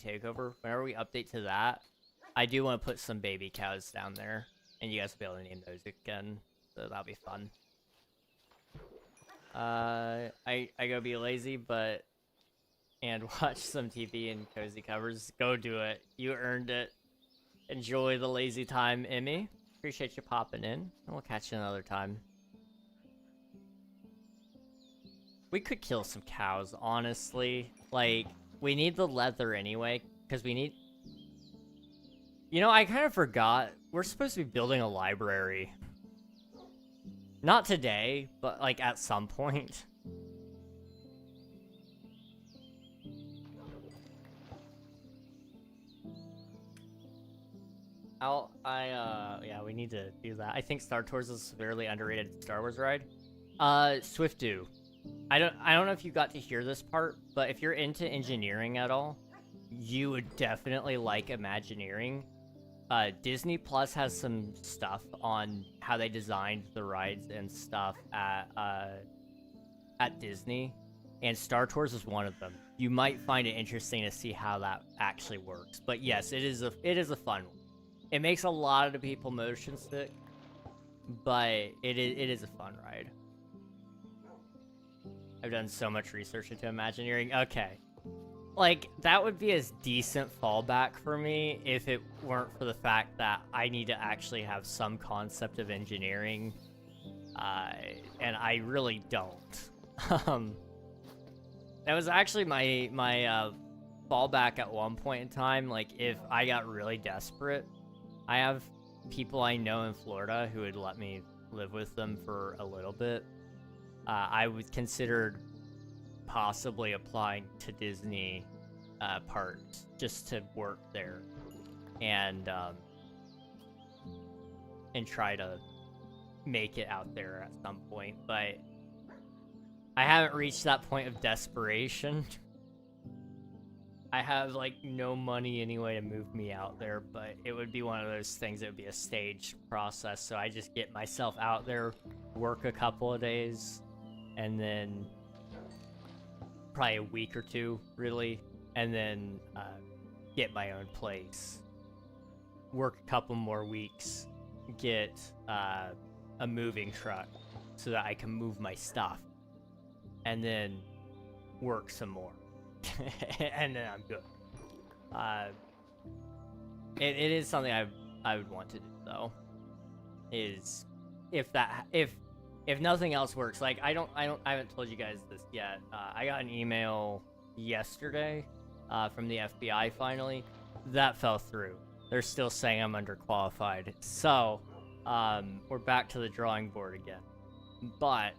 Takeover, whenever we update to that, I do want to put some baby cows down there, and you guys will be able to name those again, so that'll be fun. I go be lazy, and watch some TV and cozy covers. Go do it. You earned it. Enjoy the lazy time, Emmy. Appreciate you popping in, and we'll catch you another time. We could kill some cows, honestly. Like, we need the leather anyway, because we need... You know, I kind of forgot. We're supposed to be building a library. Not today, but, like, at some point. Yeah, we need to do that. I think Star Tours is a severely underrated Star Wars ride. Swiftu. I don't know if you got to hear this part, but if you're into engineering at all, you would definitely like Imagineering. Disney Plus has some stuff on how they designed the rides and stuff at Disney, and Star Tours is one of them. You might find it interesting to see how that actually works. But yes, it is a fun one. It makes a lot of the people motion sick, but it is a fun ride. I've done so much research into Imagineering. Okay. Like, that would be a decent fallback for me if it weren't for the fact that I need to actually have some concept of engineering, and I really don't. That was actually my fallback at one point in time. Like, if I got really desperate, I have people I know in Florida who would let me live with them for a little bit. I would consider possibly applying to Disney parks just to work there and try to make it out there at some point, but I haven't reached that point of desperation. I have like no money anyway to move me out there, but it would be one of those things that would be a staged process, so I just get myself out there, work a couple of days, and then probably a week or two, really, and then get my own place. Work a couple more weeks, get a moving truck so that I can move my stuff, and then work some more, and then I'm good. It is something I would want to do though. Is if nothing else works, like I haven't told you guys this yet. I got an email yesterday from the FBI finally. That fell through. They're still saying I'm underqualified. So we're back to the drawing board again. But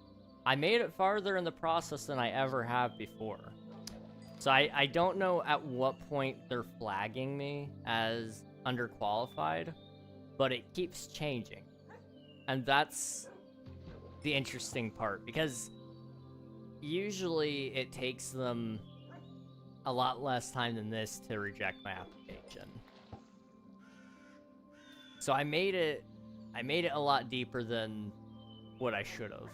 I made it farther in the process than I ever have before. So I don't know at what point they're flagging me as underqualified, but it keeps changing. And that's the interesting part, because usually it takes them a lot less time than this to reject my application. So I made it a lot deeper than what I should have.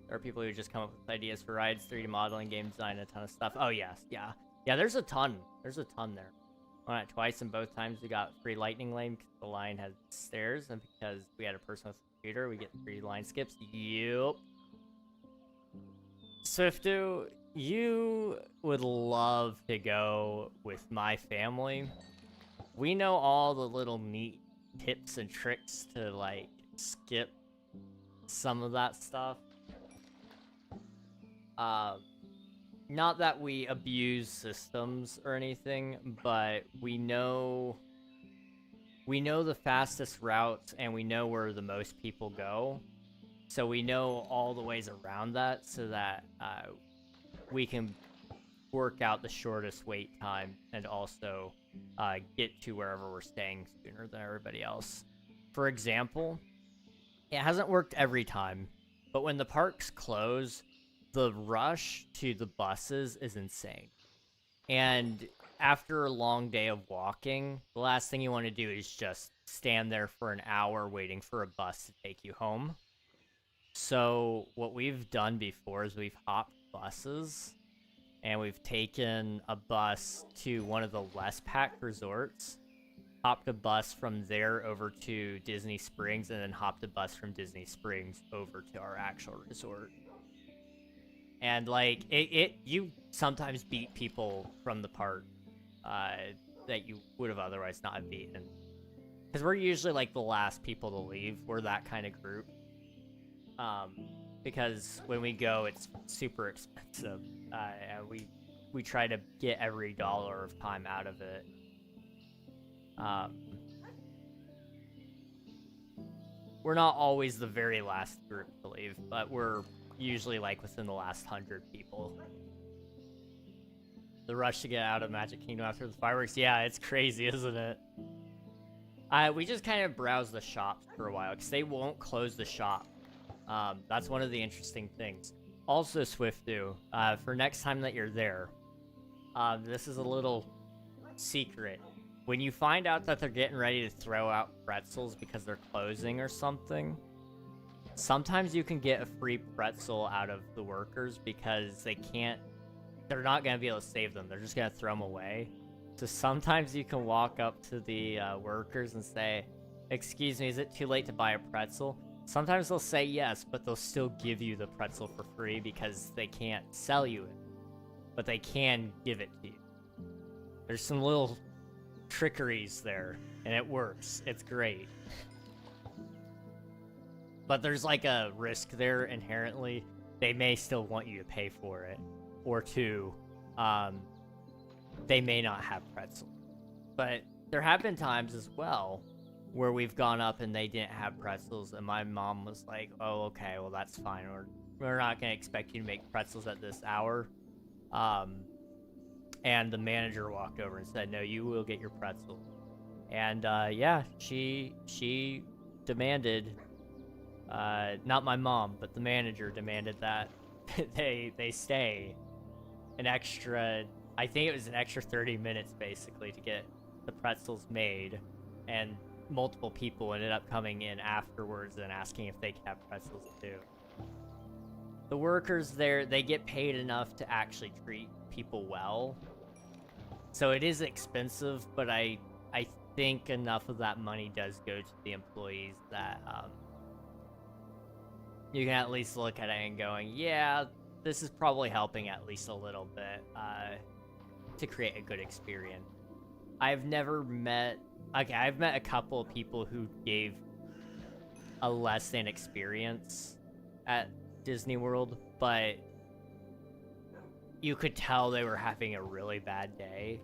There are people who just come up with ideas for rides, 3D modeling, game design, a ton of stuff. Oh yes, yeah. There's a ton there. Went it twice, and both times we got free lightning lane because the line has stairs, and because we had a person with a computer, we get free line skips. Yup. Swiftu, you would love to go with my family. We know all the little neat tips and tricks to like skip some of that stuff. Not that we abuse systems or anything, but we know the fastest routes and we know where the most people go. So we know all the ways around that so that we can work out the shortest wait time and also get to wherever we're staying sooner than everybody else. For example, it hasn't worked every time, but when the parks close, the rush to the buses is insane. And after a long day of walking, the last thing you want to do is just stand there for an hour waiting for a bus to take you home. So what we've done before is we've hopped buses, and we've taken a bus to one of the less packed resorts, hopped a bus from there over to Disney Springs, and then hopped a bus from Disney Springs over to our actual resort. And like you sometimes beat people from the park that you would have otherwise not have beaten, because we're usually like the last people to leave. We're that kind of group, because when we go, it's super expensive, and we try to get every dollar of time out of it. We're not always the very last group to leave, but we're usually like within the last 100 people. The rush to get out of Magic Kingdom after the fireworks, yeah, it's crazy, isn't it? We just kind of browse the shops for a while, because they won't close the shop. That's one of the interesting things. Also, Swiftu, for next time that you're there, this is a little secret. When you find out that they're getting ready to throw out pretzels because they're closing or something, sometimes you can get a free pretzel out of the workers because they're not going to be able to save them. They're just going to throw them away. So sometimes you can walk up to the workers and say, "Excuse me, is it too late to buy a pretzel?" Sometimes they'll say yes, but they'll still give you the pretzel for free because they can't sell you it. But they can give it to you. There's some little trickeries there, and it works. It's great. But there's like a risk there inherently. They may still want you to pay for it. Or two, they may not have pretzel. But there have been times as well where we've gone up and they didn't have pretzels, and my mom was like, "Oh, okay, well that's fine. We're not gonna expect you to make pretzels at this hour." And the manager walked over and said, "No, you will get your pretzel." And yeah, she demanded, not my mom, but the manager demanded that they stay an extra, I think it was an extra 30 minutes basically to get the pretzels made, and multiple people ended up coming in afterwards and asking if they could have pretzels too. The workers there, they get paid enough to actually treat people well. So it is expensive, but I think enough of that money does go to the employees that you can at least look at it and going, yeah, this is probably helping at least a little bit to create a good experience. I've met a couple of people who gave a less than experience at Disney World, but you could tell they were having a really bad day.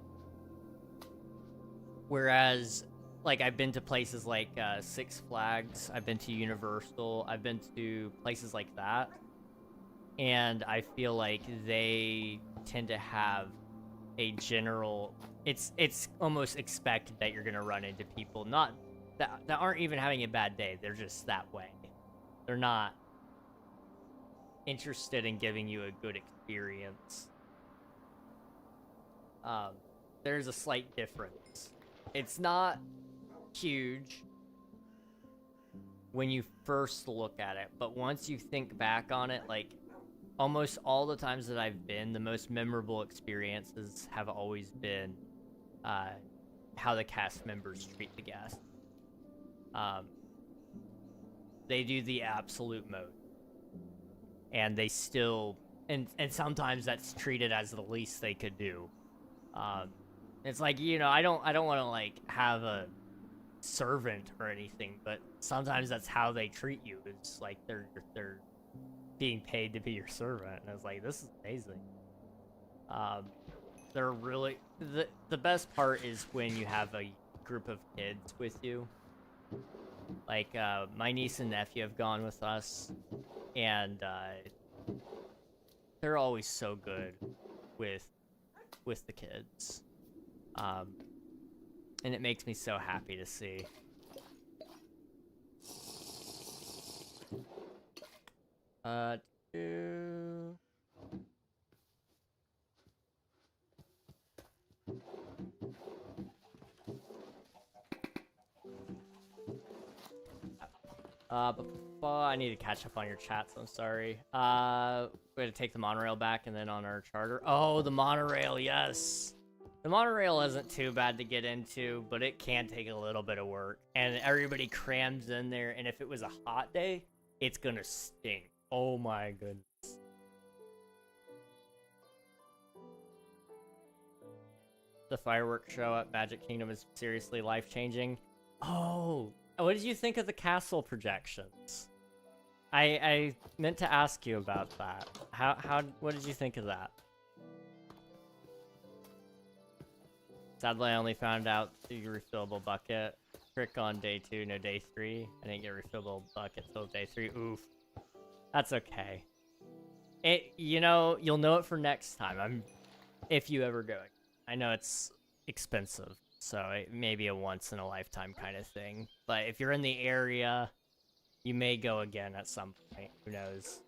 Whereas, like, I've been to places like Six Flags, I've been to Universal, I've been to places like that, and I feel like they tend to have a general, it's almost expected that you're gonna run into people not that aren't even having a bad day. They're just that way. They're not interested in giving you a good experience. There's a slight difference. It's not huge when you first look at it, but once you think back on it, like, almost all the times that I've been, the most memorable experiences have always been how the cast members treat the guests. They do the absolute most, and they still, and sometimes that's treated as the least they could do. It's like, you know, I don't want to like have a servant or anything, but sometimes that's how they treat you. It's like they're being paid to be your servant, and it's like, this is amazing. They're really, the best part is when you have a group of kids with you. Like, my niece and nephew have gone with us, and they're always so good with the kids. And it makes me so happy to see. I need to catch up on your chats, I'm sorry. We're gonna take the monorail back and then on our charter. Oh, the monorail, yes! The monorail isn't too bad to get into, but it can take a little bit of work. And everybody crams in there, and if it was a hot day, it's gonna stink. Oh my goodness. The fireworks show at Magic Kingdom is seriously life-changing. Oh, what did you think of the castle projections? I meant to ask you about that. What did you think of that? Sadly, I only found out the refillable bucket trick on day 2, no day 3. I didn't get a refillable bucket till day 3. Oof. That's okay. You know, you'll know it for next time. If you ever go. I know it's expensive, So it may be a once in a lifetime kind of thing. But if you're in the area, you may go again at some point. Who knows?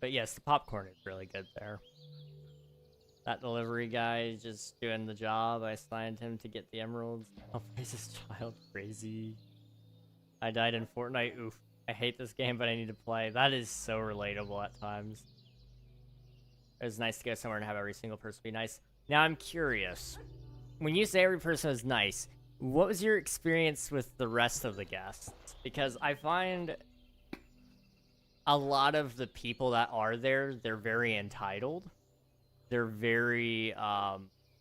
But yes, the popcorn is really good there. That delivery guy is just doing the job. I assigned him to get the emeralds. I'll raise his child. Crazy. I died in Fortnite. Oof. I hate this game, but I need to play. That is so relatable at times. It was nice to go somewhere and have every single person be nice. Now I'm curious. When you say every person was nice, what was your experience with the rest of the guests? Because I find a lot of the people that are there, they're very entitled. They're very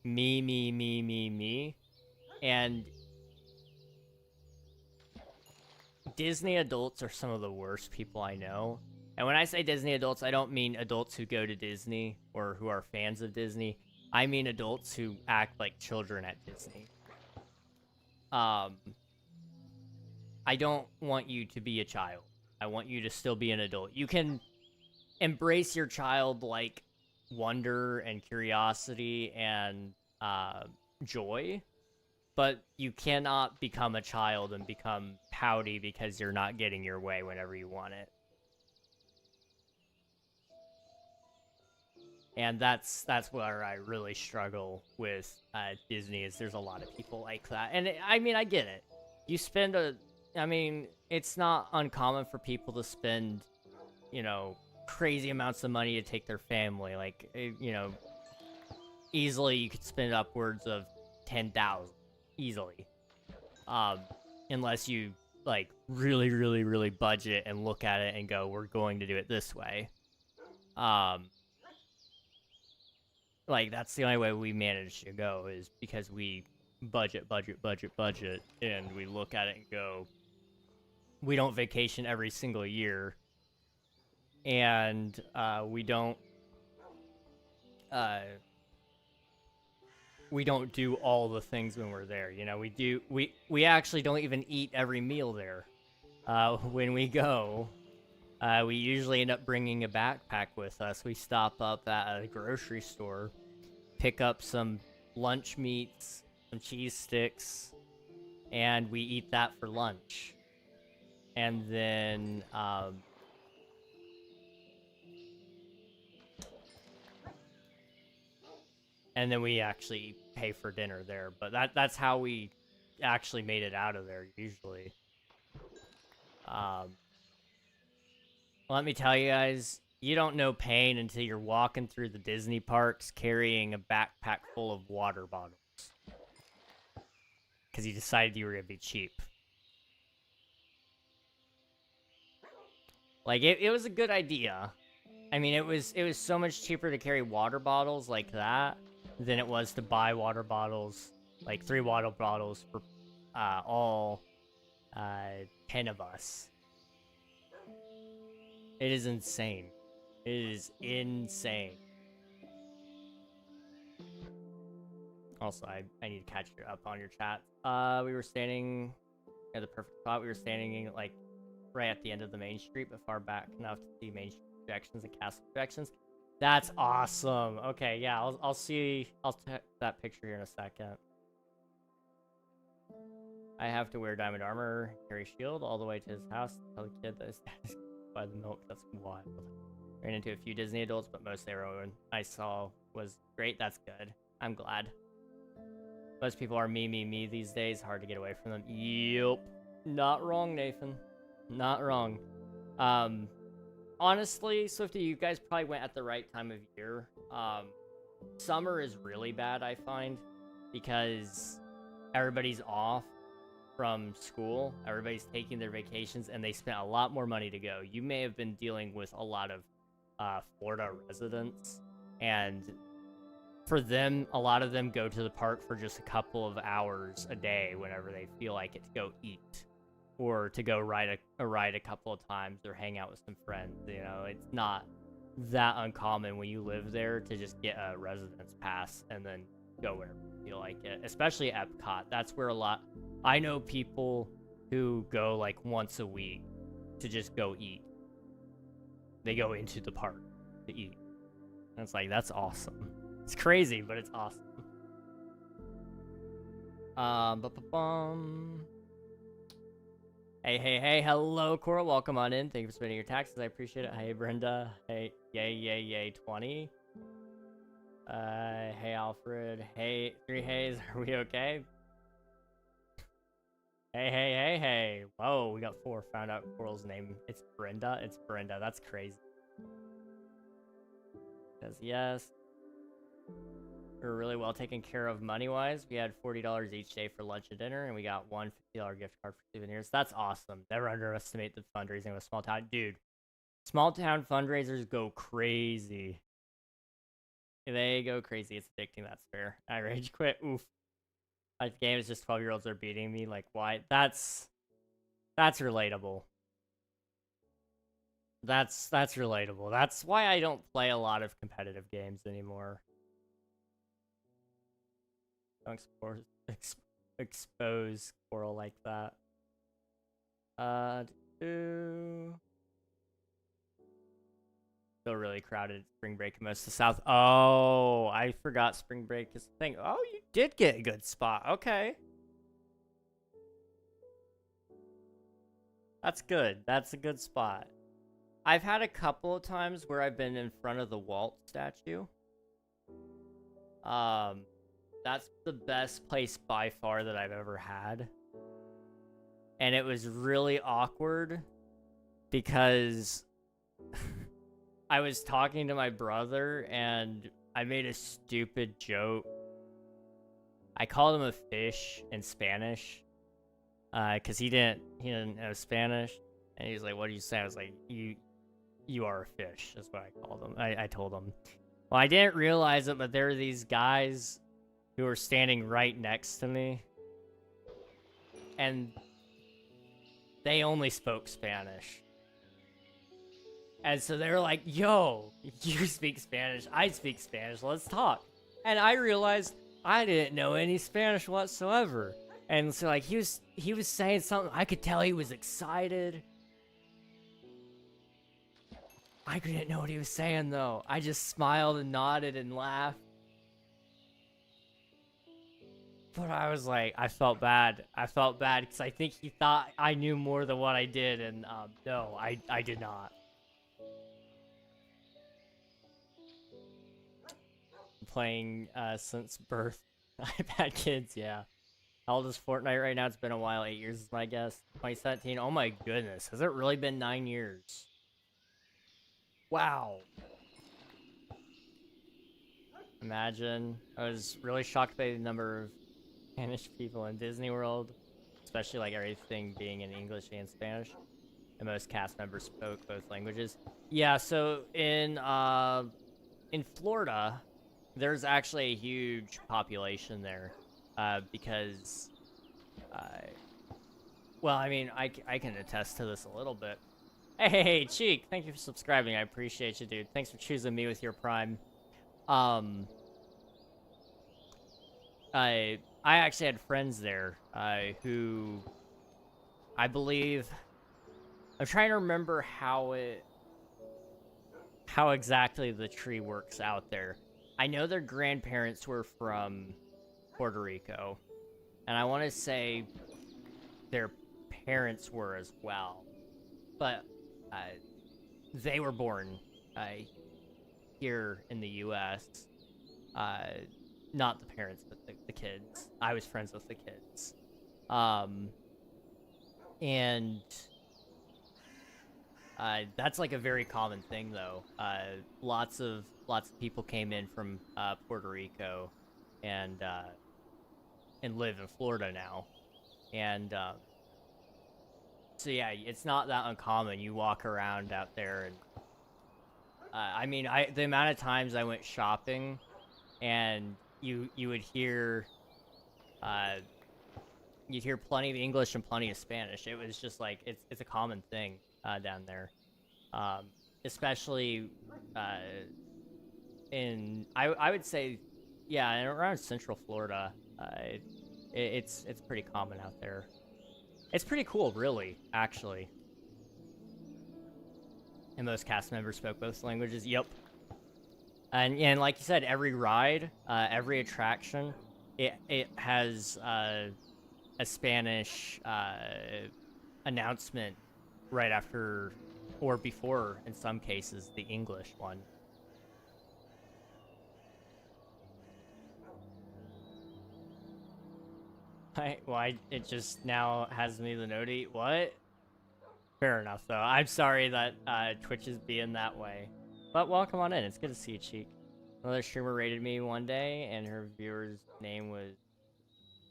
me. And Disney adults are some of the worst people I know. And when I say Disney adults, I don't mean adults who go to Disney or who are fans of Disney. I mean adults who act like children at Disney. I don't want you to be a child. I want you to still be an adult. You can embrace your childlike wonder and curiosity and joy, but you cannot become a child and become pouty because you're not getting your way whenever you want it. And that's where I really struggle with Disney, is there's a lot of people like that. And I mean, I get it. You spend I mean, it's not uncommon for people to spend, you know, crazy amounts of money to take their family. Like, you know, easily you could spend upwards of 10,000 easily. Unless you like really budget and look at it and go, we're going to do it this way. Like, that's the only way we manage to go, is because we budget, and we look at it and go, we don't vacation every single year, and we don't do all the things when we're there. You know, we actually don't even eat every meal there. When we go, we usually end up bringing a backpack with us. We stop up at a grocery store, pick up some lunch meats, some cheese sticks, and we eat that for lunch. And then, we actually pay for dinner there. But that's how we actually made it out of there, usually. Let me tell you guys, you don't know pain until you're walking through the Disney parks carrying a backpack full of water bottles. Because you decided you were going to be cheap. Like, it was a good idea. I mean, it was so much cheaper to carry water bottles like that than it was to buy water bottles, like 3 water bottles for all 10 of us. It is insane. It is insane. Also, I need to catch you up on your chat. We were standing at the perfect spot. We were standing like right at the end of the main street, but far back enough to see main street projections and castle projections. That's awesome. Okay, yeah, I'll see. I'll take that picture here in a second. I have to wear diamond armor, carry shield all the way to his house. Tell the kid that his dad is by the milk. That's wild. Ran into a few Disney adults, but most everyone I saw was great. That's good. I'm glad. Most people are me these days. Hard to get away from them. Yup. Not wrong, Nathan. Not wrong. Honestly, Swifty, you guys probably went at the right time of year. Summer is really bad, I find, because everybody's off from school. Everybody's taking their vacations, and they spent a lot more money to go. You may have been dealing with a lot of Florida residents, and for them, a lot of them go to the park for just a couple of hours a day whenever they feel like it, to go eat or to go ride a ride a couple of times or hang out with some friends. You know, it's not that uncommon when you live there to just get a residence pass and then go wherever you feel like it, especially Epcot. That's where I know people who go like once a week to just go eat. They go into the park. to eat. And it's like, that's awesome. It's crazy, but it's awesome. Hey, hello, Coral. Welcome on in. Thank you for spending your taxes. I appreciate it. Hey, Brenda. Hey, yay, 20. Hey, Alfred. Hey, 3 Hays. Are we okay? Hey. Whoa, we got 4. Found out Coral's name. It's Brenda. It's Brenda. That's crazy. Says yes. We're really well taken care of money-wise. We had $40 each day for lunch and dinner, and we got one $50 gift card for souvenirs. That's awesome. Never underestimate the fundraising of a small town. Dude, small town fundraisers go crazy. They go crazy. It's addicting. That's fair. I rage quit. Oof. My game is just 12-year-olds are beating me. Like, why? That's relatable. That's relatable. That's why I don't play a lot of competitive games anymore. Don't expose Coral like that. Still really crowded spring break in most of the South. Oh, I forgot spring break is the thing. Oh, you did get a good spot. Okay. That's good. That's a good spot. I've had a couple of times where I've been in front of the Walt statue. That's the best place by far that I've ever had. And it was really awkward because I was talking to my brother and I made a stupid joke. I called him a fish in Spanish because he didn't know Spanish. And he was like, what do you say? I was like, you are a fish. That's what I called him. I told him. Well, I didn't realize it, but there were these guys who were standing right next to me. And they only spoke Spanish. And so they were like, yo, you speak Spanish, I speak Spanish, let's talk. And I realized I didn't know any Spanish whatsoever. And so like he was saying something, I could tell he was excited. I didn't know what he was saying though. I just smiled and nodded and laughed. But I was like, I felt bad. I felt bad because I think he thought I knew more than what I did, and no, I did not. Playing since birth. I've had kids, yeah. How old is Fortnite right now? It's been a while. 8 years is my guess. 2017. Oh my goodness. Has it really been 9 years? Wow. Imagine. I was really shocked by the number of Spanish people in Disney World, especially like everything being in English and Spanish. And most cast members spoke both languages. Yeah, so in Florida, there's actually a huge population there because, well, I mean, I can attest to this a little bit. Hey, Cheek, thank you for subscribing. I appreciate you, dude. Thanks for choosing me with your Prime. I actually had friends there who I believe, I'm trying to remember how exactly the tree works out there. I know their grandparents were from Puerto Rico, and I want to say their parents were as well, but they were born here in the U.S. Not the parents, but the kids. I was friends with the kids. And that's like a very common thing, though. Lots of people came in from Puerto Rico and live in Florida now. And so yeah, it's not that uncommon. You walk around out there and I mean, the amount of times I went shopping and you would hear you'd hear plenty of English and plenty of Spanish. It was just like it's a common thing down there, especially in I would say, yeah, and around Central Florida. It's pretty common out there. It's pretty cool, really, actually. And most cast members spoke both languages. Yep. And like you said, every ride, every attraction, it has a Spanish announcement right after or before, in some cases, the English one. Why it just now has me the noti? What? Fair enough, though. I'm sorry that Twitch is being that way. But welcome on in. It's good to see you, Cheek. Another streamer rated me one day, and her viewer's name was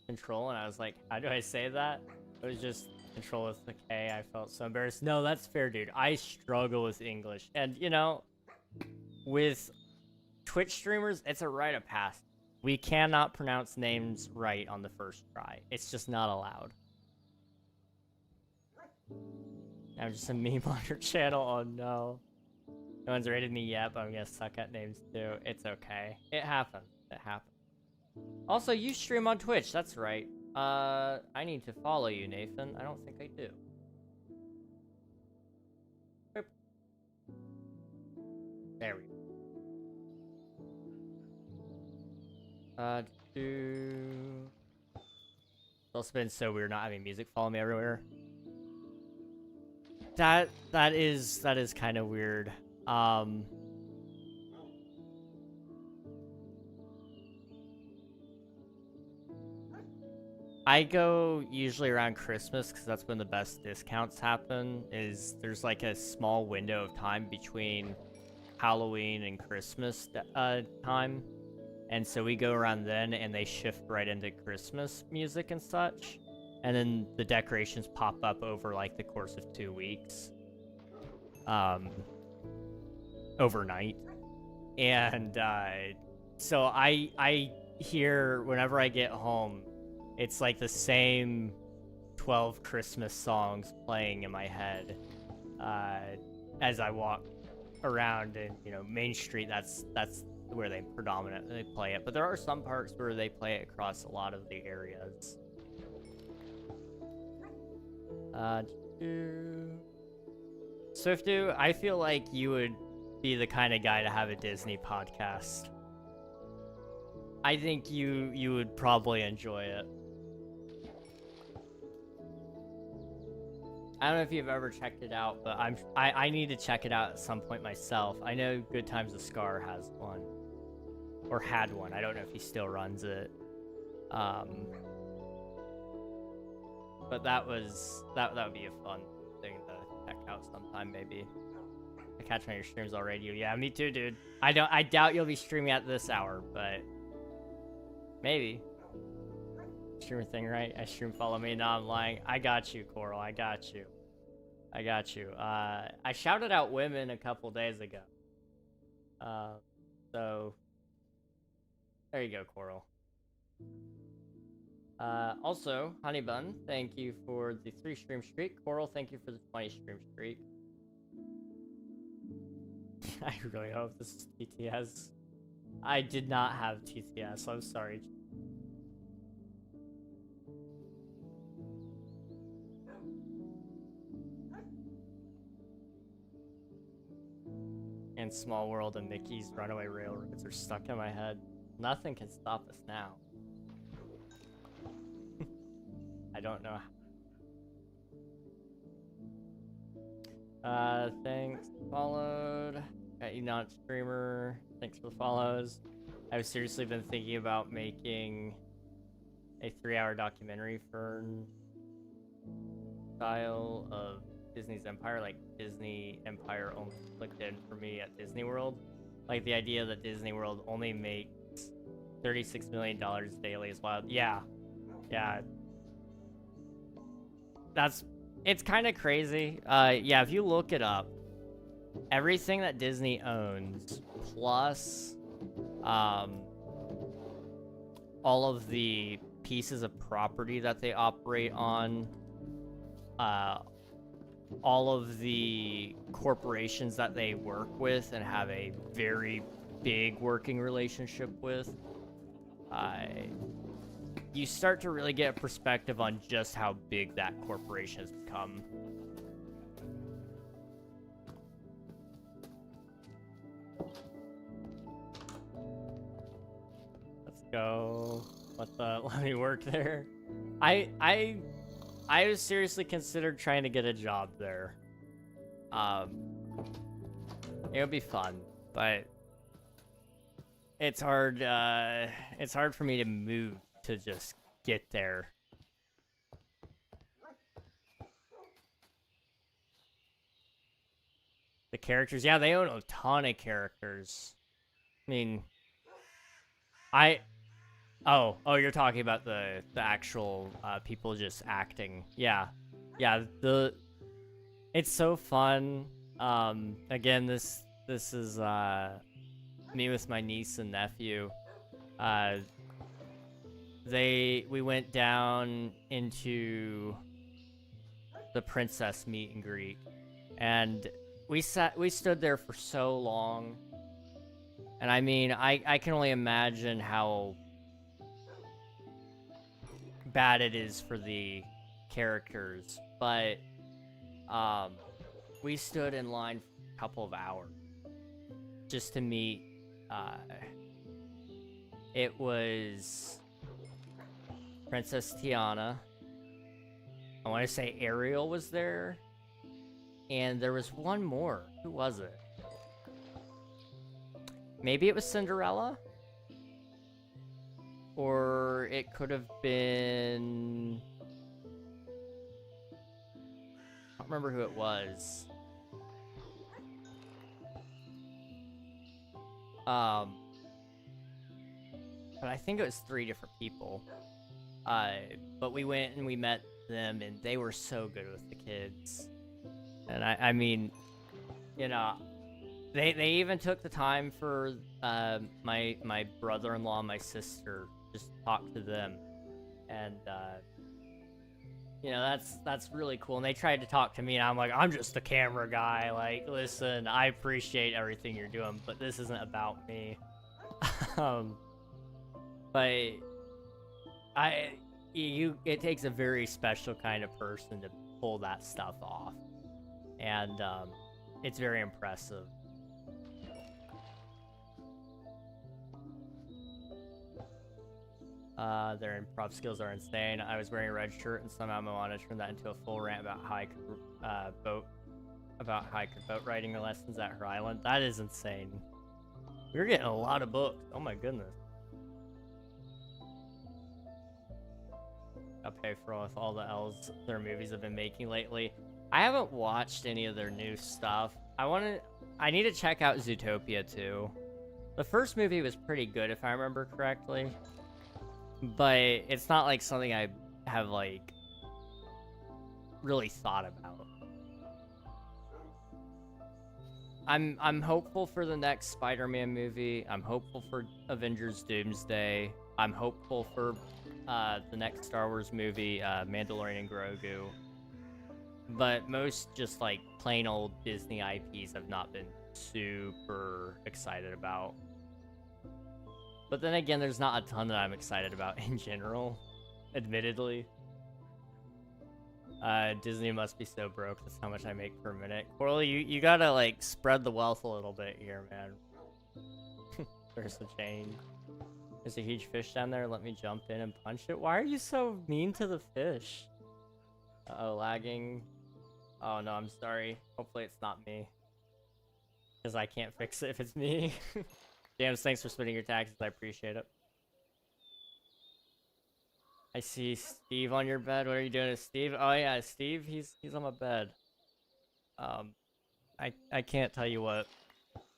Control, and I was like, how do I say that? It was just Control with the K. I felt so embarrassed. No, that's fair, dude. I struggle with English. And, you know, with Twitch streamers, it's a rite of passage. We cannot pronounce names right on the first try. It's just not allowed. I'm just a meme on your channel. Oh no. No one's rated me yet, but I'm gonna suck at names too. It's okay. It happens. It happens. Also, you stream on Twitch. That's right. I need to follow you, Nathan. I don't think I do. Boop. There we go. It's also been so weird not having music follow me everywhere. That is kind of weird. I go usually around Christmas because that's when the best discounts happen. There's like a small window of time between Halloween and Christmas time, and so we go around then, and they shift right into Christmas music and such, and then the decorations pop up over like the course of 2 weeks, overnight, and so I hear whenever I get home. It's like the same 12 Christmas songs playing in my head as I walk around, and Main Street. That's where they predominantly play it. But there are some parts where they play it across a lot of the areas. Swiftu, I feel like you would be the kind of guy to have a Disney podcast. I think you would probably enjoy it. I don't know if you've ever checked it out, but I need to check it out at some point myself. I know Good Times with Scar has one, or had one. I don't know if he still runs it. But that would be a fun thing to check out sometime, maybe. I catch on your streams already. Yeah, me too, dude. I doubt you'll be streaming at this hour, but maybe. Streamer thing, right? I stream follow me. No, I'm lying. I got you, Coral. I got you. I shouted out women a couple days ago. So there you go, Coral. Also, Honeybun, thank you for the 3 stream streak. Coral, thank you for the 20 stream streak. I really hope this is TTS. I did not have TTS. I'm sorry. And Small World and Mickey's Runaway Railroads are stuck in my head. Nothing can stop us now. I don't know. Thanks. Followed. Got you not streamer. Thanks for the follows. I've seriously been thinking about making a 3-hour documentary for style of Disney's Empire, like Disney Empire only clicked in for me at Disney World. Like the idea that Disney World only makes $36 million daily is wild. Yeah. It's kind of crazy. Yeah, if you look it up, everything that Disney owns, plus all of the pieces of property that they operate on, all of the corporations that they work with and have a very big working relationship with, you start to really get a perspective on just how big that corporation has become. go. Let me work there. I was seriously considered trying to get a job there. It would be fun, but it's hard for me to move to just get there. The characters, yeah, they own a ton of characters. I mean, oh, you're talking about the actual people just acting. Yeah, it's so fun. Again, this is me with my niece and nephew. We went down into the princess meet and greet, and we stood there for so long. And I mean, I can only imagine how bad it is for the characters, but we stood in line for a couple of hours just to meet. It was Princess Tiana. I want to say Ariel was there, and there was one more. Who was it? Maybe it was Cinderella? Or it could have been... I don't remember who it was. But I think it was 3 different people. But we went and we met them, and they were so good with the kids. And I mean, you know, they even took the time for my brother-in-law and my sister, just talk to them, and you know, that's really cool. And they tried to talk to me, and I'm like, I'm just the camera guy. Like, listen, I appreciate everything you're doing, but this isn't about me. But it takes a very special kind of person to pull that stuff off, and it's very impressive. Their improv skills are insane. I was wearing a red shirt, and somehow Moana turned that into a full rant about how I could boat riding lessons at her island. That is insane. We're getting a lot of books. Oh my goodness. I'll pay for all the L's their movies have been making lately. I haven't watched any of their new stuff. I need to check out Zootopia too. The first movie was pretty good, if I remember correctly. But it's not like something I have like really thought about. I'm hopeful for the next Spider-Man movie. I'm hopeful for Avengers Doomsday. I'm hopeful for the next Star Wars movie, Mandalorian and Grogu. But most just like plain old Disney IPs I've not been super excited about. But then again, there's not a ton that I'm excited about in general, admittedly. Disney must be so broke. That's how much I make per minute. Corley, you gotta like spread the wealth a little bit here, man. There's a change. There's a huge fish down there. Let me jump in and punch it. Why are you so mean to the fish? Uh-oh, lagging. Oh no, I'm sorry. Hopefully it's not me, because I can't fix it if it's me. James, thanks for splitting your taxes. I appreciate it. I see Steve on your bed. What are you doing, Steve? Oh yeah, Steve. He's on my bed. I can't tell you what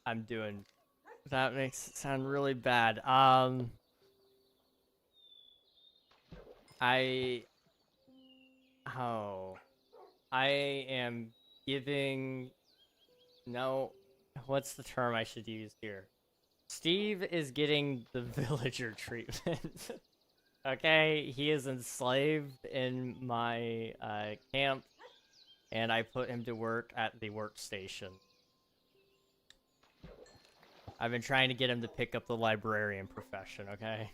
I'm doing. That makes it sound really bad. I am giving... No, what's the term I should use here? Steve is getting the villager treatment. Okay, he is enslaved in my camp, and I put him to work at the workstation. I've been trying to get him to pick up the librarian profession, okay?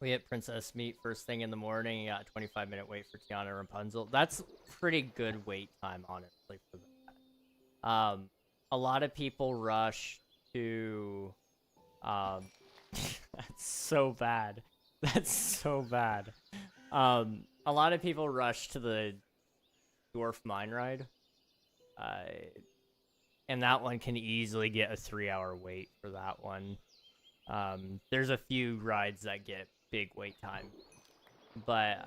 We hit Princess Meat first thing in the morning. You got a 25-minute wait for Tiana and Rapunzel. That's pretty good wait time, honestly, for that. A lot of people rush to... That's so bad. That's so bad. A lot of people rush to the Dwarf Mine Ride. And that one can easily get a 3-hour wait for that one. There's a few rides that get big wait time. But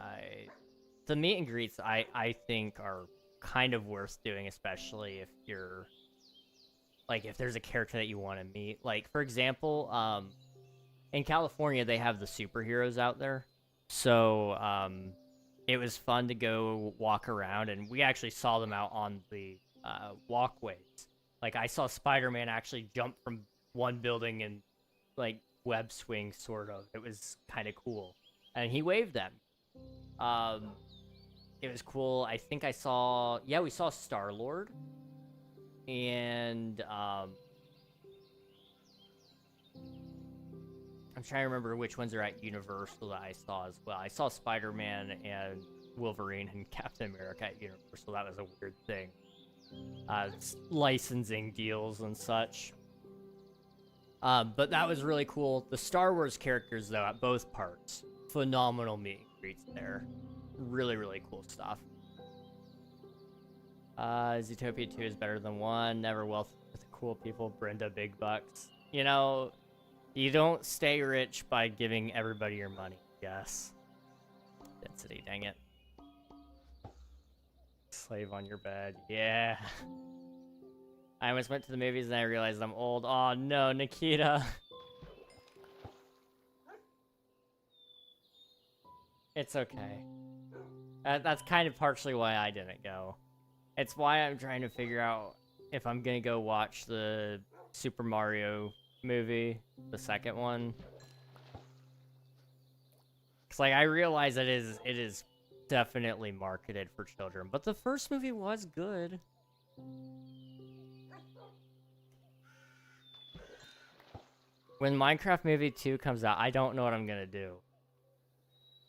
the meet and greets, I think, are kind of worth doing, especially if you're... Like, if there's a character that you want to meet. Like, for example, in California, they have the superheroes out there. So, it was fun to go walk around, and we actually saw them out on the walkways. Like, I saw Spider-Man actually jump from one building and, like, web swing, sort of. It was kind of cool. And he waved them. It was cool. I think I saw... Yeah, we saw Star-Lord. And, I'm trying to remember which ones are at Universal that I saw as well. I saw Spider-Man and Wolverine and Captain America at Universal. That was a weird thing. Licensing deals and such. But that was really cool. The Star Wars characters, though, at both parks. Phenomenal meet and greets there. Really, really cool stuff. Zootopia 2 is better than 1. Never wealth with the cool people. Brenda Big Bucks. You know, you don't stay rich by giving everybody your money. Yes. Density, dang it. Slave on your bed. Yeah. I almost went to the movies and I realized I'm old. Oh no, Nikita. It's okay. That's kind of partially why I didn't go. It's why I'm trying to figure out if I'm gonna go watch the Super Mario movie, the second one. Cause like I realize it is definitely marketed for children, but the first movie was good. When Minecraft Movie 2 comes out, I don't know what I'm gonna do.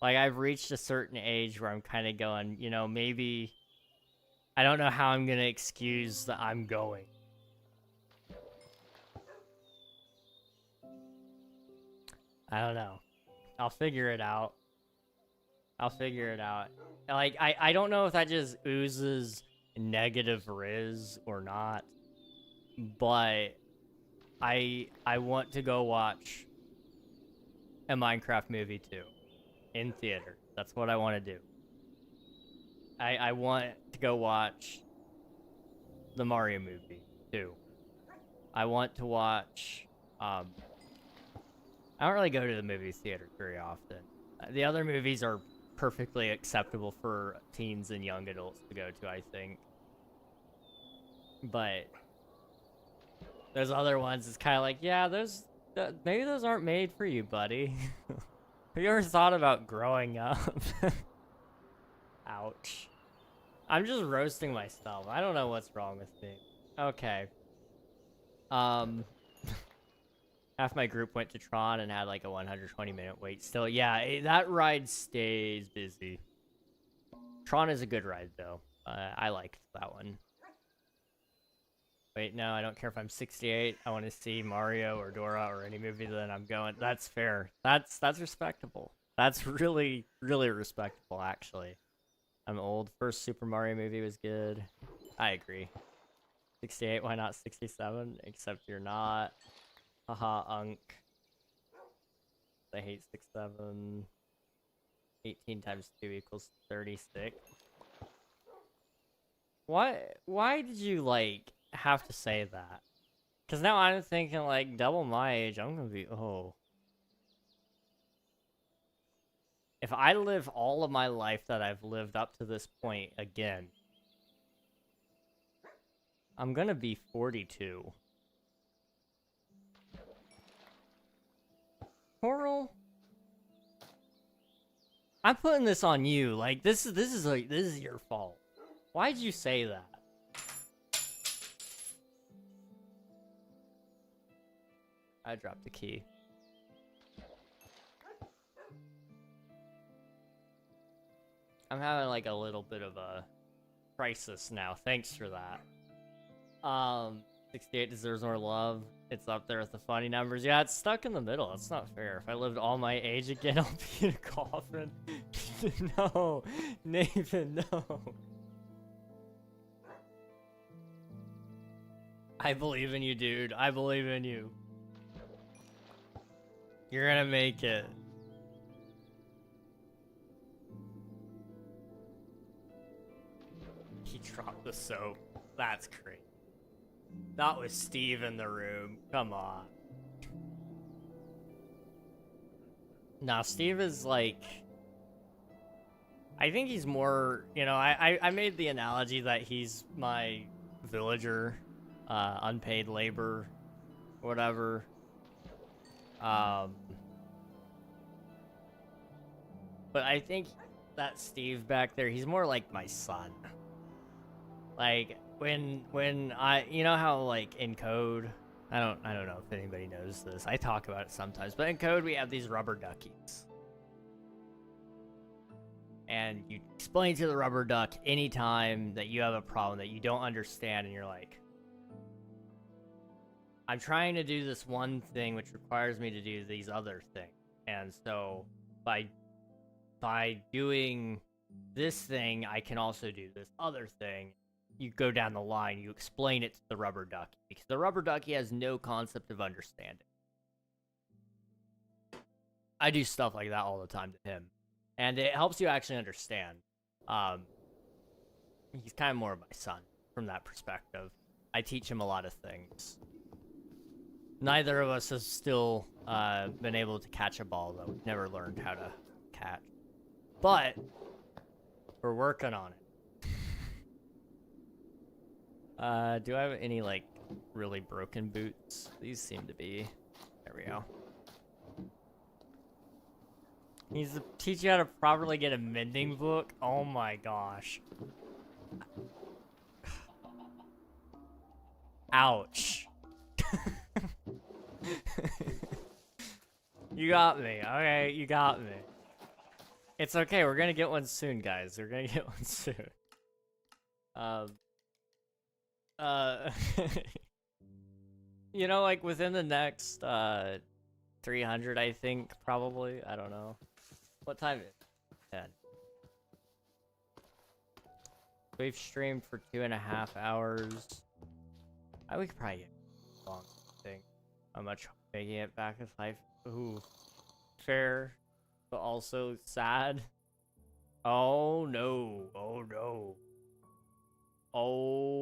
Like, I've reached a certain age where I'm kind of going, you know, maybe... I don't know how I'm gonna excuse that I'm going. I don't know. I'll figure it out. I'll figure it out. Like, I don't know if that just oozes negative riz or not, but I want to go watch a Minecraft movie too, in theater. That's what I want to do. I want to go watch the Mario movie too. I want to watch, I don't really go to the movie theater very often. The other movies are perfectly acceptable for teens and young adults to go to, I think. But those other ones, it's kind of like, yeah, maybe those aren't made for you, buddy. Have you ever thought about growing up? Ouch. I'm just roasting myself. I don't know what's wrong with me. Okay. Half my group went to Tron and had like a 120-minute wait. Still, yeah, that ride stays busy. Tron is a good ride, though. I liked that one. Wait, no, I don't care if I'm 68. I want to see Mario or Dora or any movie, then I'm going. That's fair. That's respectable. That's really, really respectable, actually. I'm old. First Super Mario movie was good. I agree. 68, why not 67? Except you're not. Haha, Unk. I hate 67. 18 times 2 equals 36. Why did you, like, have to say that? Because now I'm thinking, like, double my age, I'm gonna be, oh. If I live all of my life that I've lived up to this point again, I'm gonna be 42. Coral? I'm putting this on you. Like, this is your fault. Why'd you say that? I dropped the key. I'm having like a little bit of a crisis now. Thanks for that. 68 deserves more love. It's up there with the funny numbers. Yeah, it's stuck in the middle. That's not fair. If I lived all my age again, I'll be in a coffin. No, Nathan, no. I believe in you, dude. I believe in you. You're gonna make it. He dropped the soap. That's crazy. That was Steve in the room. Come on. Now, Steve is like... I think he's more... You know, I made the analogy that he's my villager. Unpaid labor. Whatever. But I think that Steve back there, he's more like my son. Like... When I, you know how like in code, I don't know if anybody knows this. I talk about it sometimes, but in code we have these rubber duckies. And you explain to the rubber duck anytime that you have a problem that you don't understand and you're like, I'm trying to do this one thing which requires me to do these other things. And so by doing this thing, I can also do this other thing. You go down the line, you explain it to the rubber ducky, because the rubber ducky has no concept of understanding. I do stuff like that all the time to him, and it helps you actually understand. He's kind of more of my son from that perspective. I teach him a lot of things. Neither of us has still been able to catch a ball, though. We've never learned how to catch. But we're working on it. Do I have any, like, really broken boots? These seem to be. There we go. He's to teach you how to properly get a mending book? Oh my gosh. Ouch. You got me. Okay, you got me. It's okay, we're gonna get one soon, guys. We're gonna get one soon. You know, like within the next 300, I think, probably. I don't know. What time is it? 10. We've streamed for 2.5 hours. We could probably get a long thing. How much making it back in life? Ooh, fair, but also sad. Oh no! Oh no! Oh